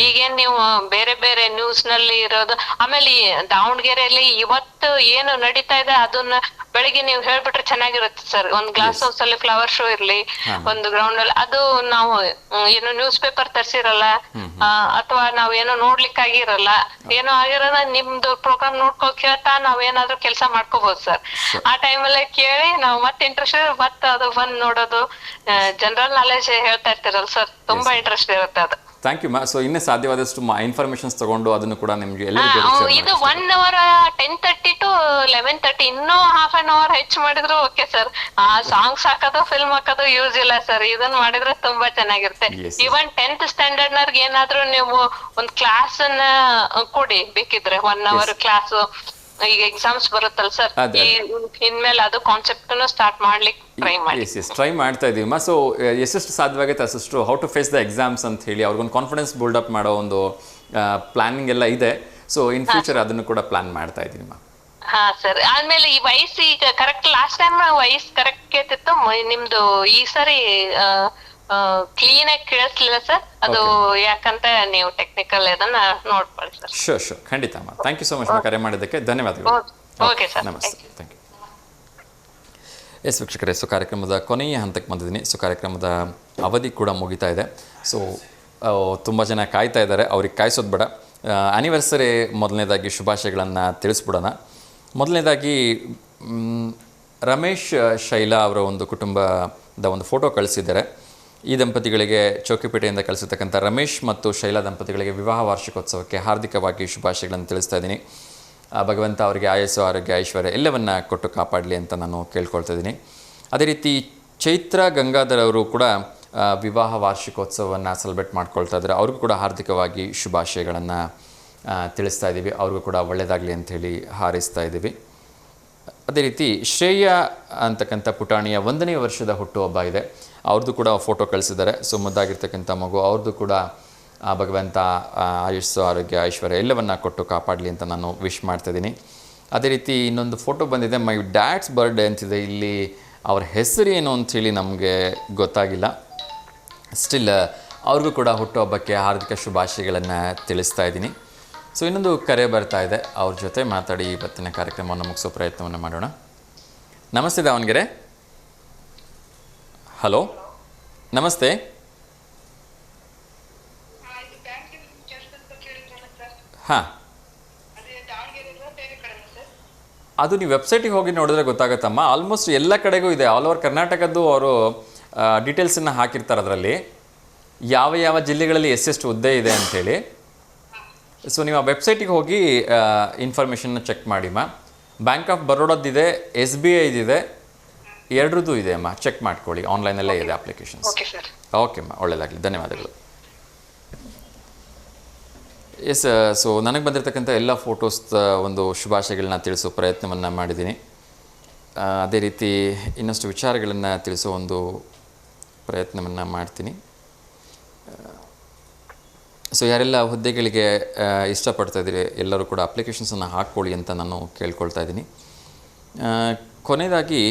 ಈಗೇನ್ ನೀವು ಬೇರೆ ಬೇರೆ ನ್ಯೂಸ್ ನಲ್ಲಿ ಇರೋದು, ಆಮೇಲೆ ದಾವಣಗೆರೆಯಲ್ಲಿ ಇವತ್ತು ಏನು ನಡೀತಾ ಇದೆ ಅದನ್ನ ಬೆಳಿಗ್ಗೆ ನೀವು ಹೇಳ್ಬಿಟ್ರೆ ಚೆನ್ನಾಗಿರುತ್ತೆ ಸರ್. ಒಂದ್ ಗ್ಲಾಸ್ ಹೌಸ್ ಅಲ್ಲಿ ಫ್ಲವರ್ ಶೋ ಇರ್ಲಿ, ಒಂದು ಗ್ರೌಂಡ್ ಅಲ್ಲಿ ಅದು ನಾವು ಏನು ನ್ಯೂಸ್ ಪೇಪರ್ ತರ್ಸಿರಲ್ಲ, ಅಥವಾ ನಾವ್ ಏನೋ ನೋಡ್ಲಿಕ್ಕಾಗಿರಲ್ಲ, ಏನೋ ಆಗಿರೋದ ನಿಮ್ದು ಪ್ರೋಗ್ರಾಮ್ ನೋಡ್ಕೋಕ್ ಹೇಳ್ತಾ ನಾವ್ ಏನಾದ್ರು ಕೆಲಸ ಮಾಡ್ಕೋಬಹುದು ಸರ್. ಆ ಟೈಮಲ್ಲೇ ಕೇಳಿ ನಾವು ಮತ್ತೆ ಇಂಟ್ರೆಸ್ಟ್ ಮತ್ತೆ ಅದು ಬಂದ್ ನೋಡೋದು. ಜನರಲ್ ನಾಲೆಜ್ ಹೇಳ್ತಾ ಇರ್ತೀರಲ್ಲ ಸರ್, ತುಂಬಾ ಇಂಟ್ರೆಸ್ಟ್ ಇರುತ್ತೆ ಅದು. ಥ್ಯಾಂಕ್ ಯು ಮಾ. ಸೊ ಇನ್ನೇ ಸಾಧ್ಯವಾದಷ್ಟು ಇನ್ಫಾರ್ಮೇಶನ್ಸ್ ತಗೊಂಡು ಅದನ್ನು ಕೂಡ ನಿಮ್ಗೆ ಇದು 1 hour 10:30 to 11:30 ಇನ್ನೂ half an hour ಹೆಚ್ಚು ಮಾಡಿದ್ರು ಓಕೆ ಸರ್. ಆ ಸಾಂಗ್ಸ್ ಹಾಕೋದು ಫಿಲ್ಮ್ ಹಾಕೋದು ಯೂಸ್ ಇಲ್ಲ ಸರ್. ಇದನ್ನ ಮಾಡಿದ್ರೆ ತುಂಬಾ ಚೆನ್ನಾಗಿರುತ್ತೆ. ಈವನ್ 10th ಸ್ಟ್ಯಾಂಡರ್ಡ್ ನರ್ಗೆ ಏನಾದ್ರು ನೀವು ಒಂದ್ ಕ್ಲಾಸ್ ಅನ್ನ ಕೊಡಿ ಬೇಕಿದ್ರೆ, 1 hour ಕ್ಲಾಸ್. ಈಗ ಎಕ್ಸಾಮ್ಸ್ ಬರುತ್ತಲ್ಲ ಸರ್, ಇನ್ಮೇಲೆ ಅದು ಕಾನ್ಸೆಪ್ಟ್ ಸ್ಟಾರ್ಟ್ ಮಾಡ್ಲಿಕ್ಕೆ ಟ್ರೈ ಮಾಡ್ತಾ ಇದೀವಿ. ಸೊ ಎಷ್ಟೆಷ್ಟು ಸಾಧ್ಯವಾಗುತ್ತೆ ಅಷ್ಟು how to face the exams ಅಂತ ಹೇಳಿ ಅವ್ರಿಗೊಂದು ಕಾನ್ಫಿಡೆನ್ಸ್ ಬಿಲ್ಡ್ ಅಪ್ ಮಾಡೋ ಒಂದು ಪ್ಲಾನಿಂಗ್ ಎಲ್ಲ ಇದೆ. ಸೊ ಇನ್ ಫ್ಯೂಚರ್ ಅದನ್ನು ಕೂಡ ಪ್ಲಾನ್ ಮಾಡ್ತಾ ಇದೀನಿ ಮಾ. ಹಾ ಸರ್, ಆದ್ಮೇಲೆ ಈ ವಯಸ್ಸು ಈಗ ಕರೆಕ್ಟ್, ಲಾಸ್ಟ್ ಟೈಮ್ ವಯಸ್ಸು ಕರೆಕ್ಟ್ ಕೇಳ್ತಿತ್ತು. ನಿಮ್ದು ಈ ಸರಿ ಕ್ಲೀನ್ ಆಗಿ ಕೇಳಿಸ್ಲಿಲ್ಲ ಸರ್. ಅದು ಯಾಕಂತ ನೀವು ಟೆಕ್ನಿಕಲ್ ಅದನ್ನ ನೋಡ್ಕೊಳ್ಳಿ ಸರ್. ಶೋರ್, ಖಂಡಿತ ಅಮ್ಮ. ಥ್ಯಾಂಕ್ ಯು ಸೋ ಮಚ್ ಕರೆ ಮಾಡಿದ್ದಕ್ಕೆ ಧನ್ಯವಾದಗಳು. ಓಕೆ ಸರ್, ನಮಸ್ತೆ. Thank you. ಎಸ್ ವೀಕ್ಷಕರೇ, ಸೊ ಕಾರ್ಯಕ್ರಮದ ಕೊನೆಯ ಹಂತಕ್ಕೆ ಬಂದಿದ್ದೀನಿ. ಸೊ ಕಾರ್ಯಕ್ರಮದ ಅವಧಿ ಕೂಡ ಮುಗಿತಾ ಇದೆ. ಸೊ ತುಂಬ ಜನ ಕಾಯ್ತಾ ಇದ್ದಾರೆ, ಅವ್ರಿಗೆ ಕಾಯಿಸೋದು ಬೇಡ. ಆ್ಯನಿವರ್ಸರಿ ಮೊದಲನೇದಾಗಿ ಶುಭಾಶಯಗಳನ್ನು ತಿಳಿಸ್ಬಿಡೋಣ. ಮೊದಲನೇದಾಗಿ ರಮೇಶ್ ಶೈಲಾ ಅವರ ಒಂದು ಕುಟುಂಬದ ಒಂದು ಫೋಟೋ ಕಳಿಸಿದ್ದಾರೆ. ಈ ದಂಪತಿಗಳಿಗೆ ಚೌಕಿಪೇಟೆಯಿಂದ ಕಳಿಸಿರ್ತಕ್ಕಂಥ ರಮೇಶ್ ಮತ್ತು ಶೈಲಾ ದಂಪತಿಗಳಿಗೆ ವಿವಾಹ ವಾರ್ಷಿಕೋತ್ಸವಕ್ಕೆ ಹಾರ್ದಿಕವಾಗಿ ಶುಭಾಶಯಗಳನ್ನು ತಿಳಿಸ್ತಾ ಇದ್ದೀನಿ. ಭಗವಂತ ಅವರಿಗೆ ಆಯಸ್ಸು, ಆರೋಗ್ಯ, ಐಶ್ವರ್ಯ ಎಲ್ಲವನ್ನ ಕೊಟ್ಟು ಕಾಪಾಡಲಿ ಅಂತ ನಾನು ಕೇಳ್ಕೊಳ್ತಾ ಇದ್ದೀನಿ. ಅದೇ ರೀತಿ ಚೈತ್ರ ಗಂಗಾಧರ್ ಅವರು ಕೂಡ ವಿವಾಹ ವಾರ್ಷಿಕೋತ್ಸವವನ್ನು ಸೆಲೆಬ್ರೇಟ್ ಮಾಡ್ಕೊಳ್ತಾ ಇದ್ದಾರೆ. ಅವ್ರಿಗೂ ಕೂಡ ಹಾರ್ದಿಕವಾಗಿ ಶುಭಾಶಯಗಳನ್ನು ತಿಳಿಸ್ತಾ ಇದ್ದೀವಿ. ಅವ್ರಿಗೂ ಕೂಡ ಒಳ್ಳೆಯದಾಗಲಿ ಅಂಥೇಳಿ ಹಾರೈಸ್ತಾ ಇದ್ದೀವಿ. ಅದೇ ರೀತಿ ಶ್ರೇಯಾ ಅಂತಕ್ಕಂಥ ಪುಟಾಣಿಯ 1ನೇ ವರ್ಷದ ಹುಟ್ಟುಹಬ್ಬ ಇದೆ. ಅವ್ರದ್ದು ಕೂಡ ಫೋಟೋ ಕಳಿಸಿದ್ದಾರೆ. ಸೊ ಮುದ್ದಾಗಿರ್ತಕ್ಕಂಥ ಮಗು, ಅವ್ರದ್ದು ಕೂಡ ಭಗವಂತ ಆಯುಷ್ಸು, ಆರೋಗ್ಯ, ಐಶ್ವರ್ಯ ಎಲ್ಲವನ್ನು ಕೊಟ್ಟು ಕಾಪಾಡಲಿ ಅಂತ ನಾನು ವಿಶ್ ಮಾಡ್ತಾಯಿದ್ದೀನಿ. ಅದೇ ರೀತಿ ಇನ್ನೊಂದು ಫೋಟೋ ಬಂದಿದೆ, ಮೈ ಡ್ಯಾಡ್ಸ್ ಬರ್ಡೇ ಅಂತಿದೆ. ಇಲ್ಲಿ ಅವ್ರ ಹೆಸರು ಏನು ಅಂಥೇಳಿ ನಮಗೆ ಗೊತ್ತಾಗಿಲ್ಲ. ಸ್ಟಿಲ್ ಅವ್ರಿಗೂ ಕೂಡ ಹುಟ್ಟುಹಬ್ಬಕ್ಕೆ ಹಾರ್ದಿಕ ಶುಭಾಶಯಗಳನ್ನು ತಿಳಿಸ್ತಾ ಇದ್ದೀನಿ. ಸೊ ಇನ್ನೊಂದು ಕರೆ ಬರ್ತಾ ಇದೆ, ಅವ್ರ ಜೊತೆ ಮಾತಾಡಿ ಇವತ್ತಿನ ಕಾರ್ಯಕ್ರಮವನ್ನು ಮುಗಿಸೋ ಪ್ರಯತ್ನವನ್ನು ಮಾಡೋಣ. ನಮಸ್ತೆ ದಾವಣಗೆರೆ. ಹಲೋ, ನಮಸ್ತೆ. ಹಾಂ, ಅದು ನೀವು ವೆಬ್ಸೈಟಿಗೆ ಹೋಗಿ ನೋಡಿದ್ರೆ ಗೊತ್ತಾಗುತ್ತಮ್ಮ. ಆಲ್ಮೋಸ್ಟ್ ಎಲ್ಲ ಕಡೆಗೂ ಇದೆ, ಆಲ್ ಓವರ್ ಕರ್ನಾಟಕದ್ದು ಅವರು ಡೀಟೇಲ್ಸನ್ನು ಹಾಕಿರ್ತಾರೆ ಅದರಲ್ಲಿ, ಯಾವ ಯಾವ ಜಿಲ್ಲೆಗಳಲ್ಲಿ ಎಷ್ಟೆಷ್ಟು ಹುದ್ದೆ ಇದೆ ಅಂಥೇಳಿ. ಸೊ ನೀವು ಆ ವೆಬ್ಸೈಟಿಗೆ ಹೋಗಿ ಇನ್ಫಾರ್ಮೇಷನ್ನ ಚೆಕ್ ಮಾಡಿಮ್ಮ. ಬ್ಯಾಂಕ್ ಆಫ್ ಬರೋಡಾದಿದೆ, SBI ಇದಿದೆ, ಎರಡರದ್ದು ಇದೆ ಅಮ್ಮ, ಚೆಕ್ ಮಾಡ್ಕೊಳ್ಳಿ. ಆನ್ಲೈನಲ್ಲೇ ಇದೆ ಅಪ್ಲಿಕೇಶನ್ಸ್. ಓಕೆ ಅಮ್ಮ, ಒಳ್ಳೆಯದಾಗಲಿ, ಧನ್ಯವಾದಗಳು. ಎಸ್, ಸೊ ನನಗೆ ಬಂದಿರತಕ್ಕಂಥ ಎಲ್ಲ ಫೋಟೋಸ್ ಒಂದು ಶುಭಾಶಯಗಳನ್ನ ತಿಳಿಸೋ ಪ್ರಯತ್ನವನ್ನು ಮಾಡಿದ್ದೀನಿ. ಅದೇ ರೀತಿ ಇನ್ನಷ್ಟು ವಿಚಾರಗಳನ್ನು ತಿಳಿಸೋ ಒಂದು ಪ್ರಯತ್ನವನ್ನು ಮಾಡ್ತೀನಿ. ಸೊ ಯಾರೆಲ್ಲ ಹುದ್ದೆಗಳಿಗೆ ಇಷ್ಟಪಡ್ತಾ ಇದ್ದೀರಿ ಎಲ್ಲರೂ ಕೂಡ ಅಪ್ಲಿಕೇಶನ್ಸನ್ನು ಹಾಕ್ಕೊಳ್ಳಿ ಅಂತ ನಾನು ಕೇಳ್ಕೊಳ್ತಾ ಇದ್ದೀನಿ. ಕೊನೆಯದಾಗಿ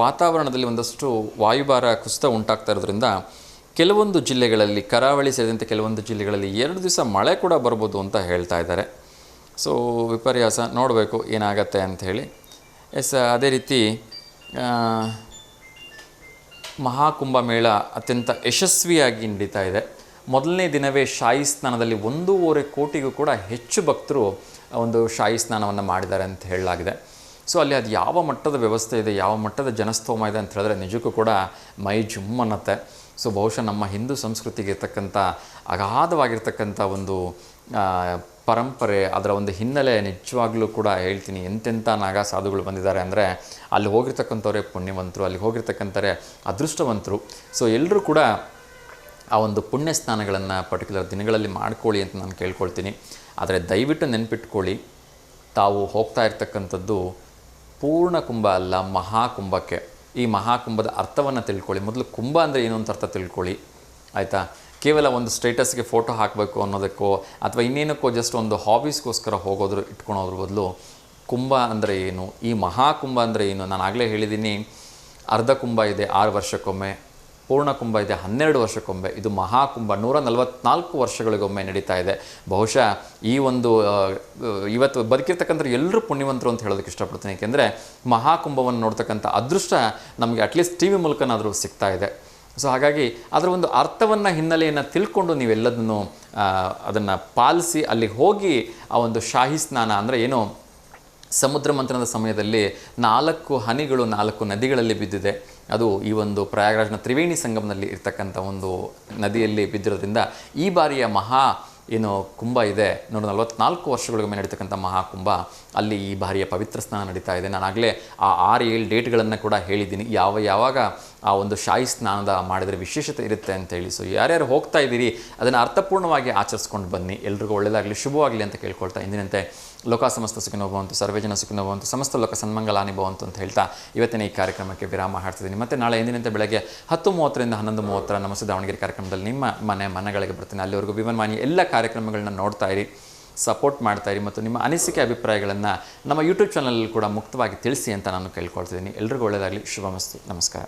ವಾತಾವರಣದಲ್ಲಿ ಒಂದಷ್ಟು ವಾಯುಭಾರ ಕುಸಿತ ಉಂಟಾಗ್ತಾ ಇರೋದ್ರಿಂದ ಕೆಲವೊಂದು ಜಿಲ್ಲೆಗಳಲ್ಲಿ, ಕರಾವಳಿ ಸೇರಿದಂತೆ ಕೆಲವೊಂದು ಜಿಲ್ಲೆಗಳಲ್ಲಿ 2 ದಿವಸ ಮಳೆ ಕೂಡ ಬರ್ಬೋದು ಅಂತ ಹೇಳ್ತಾ ಇದ್ದಾರೆ. ಸೊ ವಿಪರ್ಯಾಸ, ನೋಡಬೇಕು ಏನಾಗತ್ತೆ ಅಂಥೇಳಿ. ಎಸ್, ಅದೇ ರೀತಿ ಮಹಾಕುಂಭಮೇಳ ಅತ್ಯಂತ ಯಶಸ್ವಿಯಾಗಿ ನಡೀತಾ ಇದೆ. ಮೊದಲನೇ ದಿನವೇ ಶಾಹಿ ಸ್ನಾನದಲ್ಲಿ 1.5 ಕೋಟಿಗೂ ಕೂಡ ಹೆಚ್ಚು ಭಕ್ತರು ಒಂದು ಶಾಹಿ ಸ್ನಾನವನ್ನು ಮಾಡಿದ್ದಾರೆ ಅಂತ ಹೇಳಲಾಗಿದೆ. ಸೊ ಅಲ್ಲಿ ಅದು ಯಾವ ಮಟ್ಟದ ವ್ಯವಸ್ಥೆ ಇದೆ, ಯಾವ ಮಟ್ಟದ ಜನಸ್ತೋಮ ಇದೆ ಅಂತ ಹೇಳಿದ್ರೆ ನಿಜಕ್ಕೂ ಕೂಡ ಮೈ ಜುಮ್ ಅನ್ನತ್ತೆ. ಸೊ ಬಹುಶಃ ನಮ್ಮ ಹಿಂದೂ ಸಂಸ್ಕೃತಿಗೆ ಇರ್ತಕ್ಕಂಥ ಅಗಾಧವಾಗಿರ್ತಕ್ಕಂಥ ಒಂದು ಪರಂಪರೆ, ಅದರ ಒಂದು ಹಿನ್ನೆಲೆ ನಿಜವಾಗ್ಲೂ ಕೂಡ ಹೇಳ್ತೀನಿ, ಎಂತೆಂಥ ನಾಗಾ ಸಾಧುಗಳು ಬಂದಿದ್ದಾರೆ ಅಂದರೆ ಅಲ್ಲಿ ಹೋಗಿರ್ತಕ್ಕಂಥವ್ರೆ ಪುಣ್ಯವಂತರು, ಅಲ್ಲಿ ಹೋಗಿರ್ತಕ್ಕಂಥವ್ರೆ ಅದೃಷ್ಟವಂತರು. ಸೊ ಎಲ್ಲರೂ ಕೂಡ ಆ ಒಂದು ಪುಣ್ಯ ಸ್ನಾನಗಳನ್ನು ಪರ್ಟಿಕ್ಯುಲರ್ ದಿನಗಳಲ್ಲಿ ಮಾಡ್ಕೊಳ್ಳಿ ಅಂತ ನಾನು ಕೇಳ್ಕೊಳ್ತೀನಿ. ಆದರೆ ದಯವಿಟ್ಟು ನೆನ್ಪಿಟ್ಕೊಳ್ಳಿ, ತಾವು ಹೋಗ್ತಾ ಇರ್ತಕ್ಕಂಥದ್ದು ಪೂರ್ಣ ಕುಂಭ ಅಲ್ಲ, ಮಹಾಕುಂಭಕ್ಕೆ. ಈ ಮಹಾಕುಂಭದ ಅರ್ಥವನ್ನು ತಿಳ್ಕೊಳ್ಳಿ. ಮೊದಲು ಕುಂಭ ಅಂದರೆ ಏನು ಅಂತ ಅರ್ಥ ತಿಳ್ಕೊಳ್ಳಿ, ಆಯಿತಾ? ಕೇವಲ ಒಂದು ಸ್ಟೇಟಸ್ಗೆ ಫೋಟೋ ಹಾಕಬೇಕು ಅನ್ನೋದಕ್ಕೋ ಅಥವಾ ಇನ್ನೇನಕ್ಕೋ ಜಸ್ಟ್ ಒಂದು ಹಾಬೀಸ್ಗೋಸ್ಕರ ಹೋಗೋದ್ರು ಇಟ್ಕೊಳೋದ್ರ ಬದಲು ಕುಂಭ ಅಂದರೆ ಏನು, ಈ ಮಹಾಕುಂಭ ಅಂದರೆ ಏನು. ನಾನು ಆಗಲೇ ಹೇಳಿದ್ದೀನಿ, ಅರ್ಧ ಕುಂಭ ಇದೆ 6 ವರ್ಷಕ್ಕೊಮ್ಮೆ, ಪೂರ್ಣ ಕುಂಭ ಇದೆ 12 ವರ್ಷಕ್ಕೊಮ್ಮೆ. ಇದು ಮಹಾಕುಂಭ 144 ವರ್ಷಗಳಿಗೊಮ್ಮೆ ನಡೀತಾ ಇದೆ. ಬಹುಶಃ ಈ ಒಂದು ಇವತ್ತು ಬದುಕಿರ್ತಕ್ಕಂಥ ಎಲ್ಲರೂ ಪುಣ್ಯವಂತರು ಅಂತ ಹೇಳೋದಕ್ಕೆ ಇಷ್ಟಪಡ್ತೀನಿ. ಏಕೆಂದರೆ ಮಹಾಕುಂಭವನ್ನು ನೋಡ್ತಕ್ಕಂಥ ಅದೃಷ್ಟ ನಮಗೆ ಅಟ್ಲೀಸ್ಟ್ TV ಮೂಲಕನಾದರೂ ಸಿಗ್ತಾ ಇದೆ. ಸೊ ಹಾಗಾಗಿ ಅದರ ಒಂದು ಅರ್ಥವನ್ನು, ಹಿನ್ನೆಲೆಯನ್ನು ತಿಳ್ಕೊಂಡು ನೀವೆಲ್ಲದನ್ನು ಅದನ್ನು ಪಾಲಿಸಿ ಅಲ್ಲಿಗೆ ಹೋಗಿ ಆ ಒಂದು ಶಾಹಿ ಸ್ನಾನ ಅಂದರೆ ಏನು, ಸಮುದ್ರ ಮಂಥನದ ಸಮಯದಲ್ಲಿ 4 ಹನಿಗಳು 4 ನದಿಗಳಲ್ಲಿ ಬಿದ್ದಿದೆ. ಅದು ಈ ಒಂದು ಪ್ರಯಾಗ್ರಾಜ್ನ ತ್ರಿವೇಣಿ ಸಂಗಮದಲ್ಲಿ ಇರ್ತಕ್ಕಂಥ ಒಂದು ನದಿಯಲ್ಲಿ ಬಿದ್ದಿರೋದ್ರಿಂದ ಈ ಬಾರಿಯ ಏನು ಕುಂಭ ಇದೆ 144 ವರ್ಷಗಳಿಗೊಮ್ಮೆ ನಡೀತಕ್ಕಂಥ ಮಹಾಕುಂಭ, ಅಲ್ಲಿ ಈ ಬಾರಿಯ ಪವಿತ್ರ ಸ್ನಾನ ನಡೀತಾ ಇದೆ. ನಾನಾಗಲೇ ಆ 6-7 ಡೇಟ್ಗಳನ್ನು ಕೂಡ ಹೇಳಿದ್ದೀನಿ, ಯಾವಾಗ ಆ ಒಂದು ಶಾಹಿ ಸ್ನಾನದ ಮಾಡಿದರೆ ವಿಶೇಷತೆ ಇರುತ್ತೆ ಅಂತೇಳಿ. ಸೊ ಯಾರ್ಯಾರು ಹೋಗ್ತಾ ಇದ್ದೀರಿ ಅದನ್ನು ಅರ್ಥಪೂರ್ಣವಾಗಿ ಆಚರಿಸ್ಕೊಂಡು ಬನ್ನಿ. ಎಲ್ರಿಗೂ ಒಳ್ಳೆಯದಾಗಲಿ, ಶುಭವಾಗಲಿ ಅಂತ ಕೇಳ್ಕೊಳ್ತಾ ಇಂದಿನಂತೆ ಲೋಕ ಸಮಸ್ತ ಸುಖಿನೋ ಭವಂತು, ಸರ್ವೇ ಜನ ಸುಖಿನೋ ಭವಂತು, ಸಮಸ್ತ ಲೋಕ ಸನ್ಮಂಗಲಾನಿ ಭವಂತು ಅಂತ ಹೇಳ್ತಾ ಇವತ್ತಿನ ಈ ಕಾರ್ಯಕ್ರಮಕ್ಕೆ ವಿರಾಮ ಹಾಡ್ತಿದ್ದೀನಿ. ಮತ್ತು ನಾಳೆ ಎಂದಿನಂತೆ ಬೆಳಗ್ಗೆ 10:30ರಿಂದ 11:30 ನಮಸ್ತೆ ದಾವಣಗೆರೆ ಕಾರ್ಯಕ್ರಮದಲ್ಲಿ ನಿಮ್ಮ ಮನೆಗಳಿಗೆ ಬರ್ತೀನಿ. ಅಲ್ಲಿವರೆಗೂ ವಿವನ್ ವಾಣಿ ಎಲ್ಲ ಕಾರ್ಯಕ್ರಮಗಳನ್ನ ನೋಡ್ತಾ ಇರಿ, ಸಪೋರ್ಟ್ ಮಾಡ್ತಾ ಇರಿ ಮತ್ತು ನಿಮ್ಮ ಅನಿಸಿಕೆ ಅಭಿಪ್ರಾಯಗಳನ್ನು ನಮ್ಮ ಯೂಟ್ಯೂಬ್ ಚಾನಲಲ್ಲಿ ಕೂಡ ಮುಕ್ತವಾಗಿ ತಿಳಿಸಿ ಅಂತ ನಾನು ಕೇಳ್ಕೊಳ್ತಿದ್ದೀನಿ. ಎಲ್ರಿಗೂ ಒಳ್ಳೆಯದಾಗಲಿ, ಶುಭಮಸ್ತು, ನಮಸ್ಕಾರ.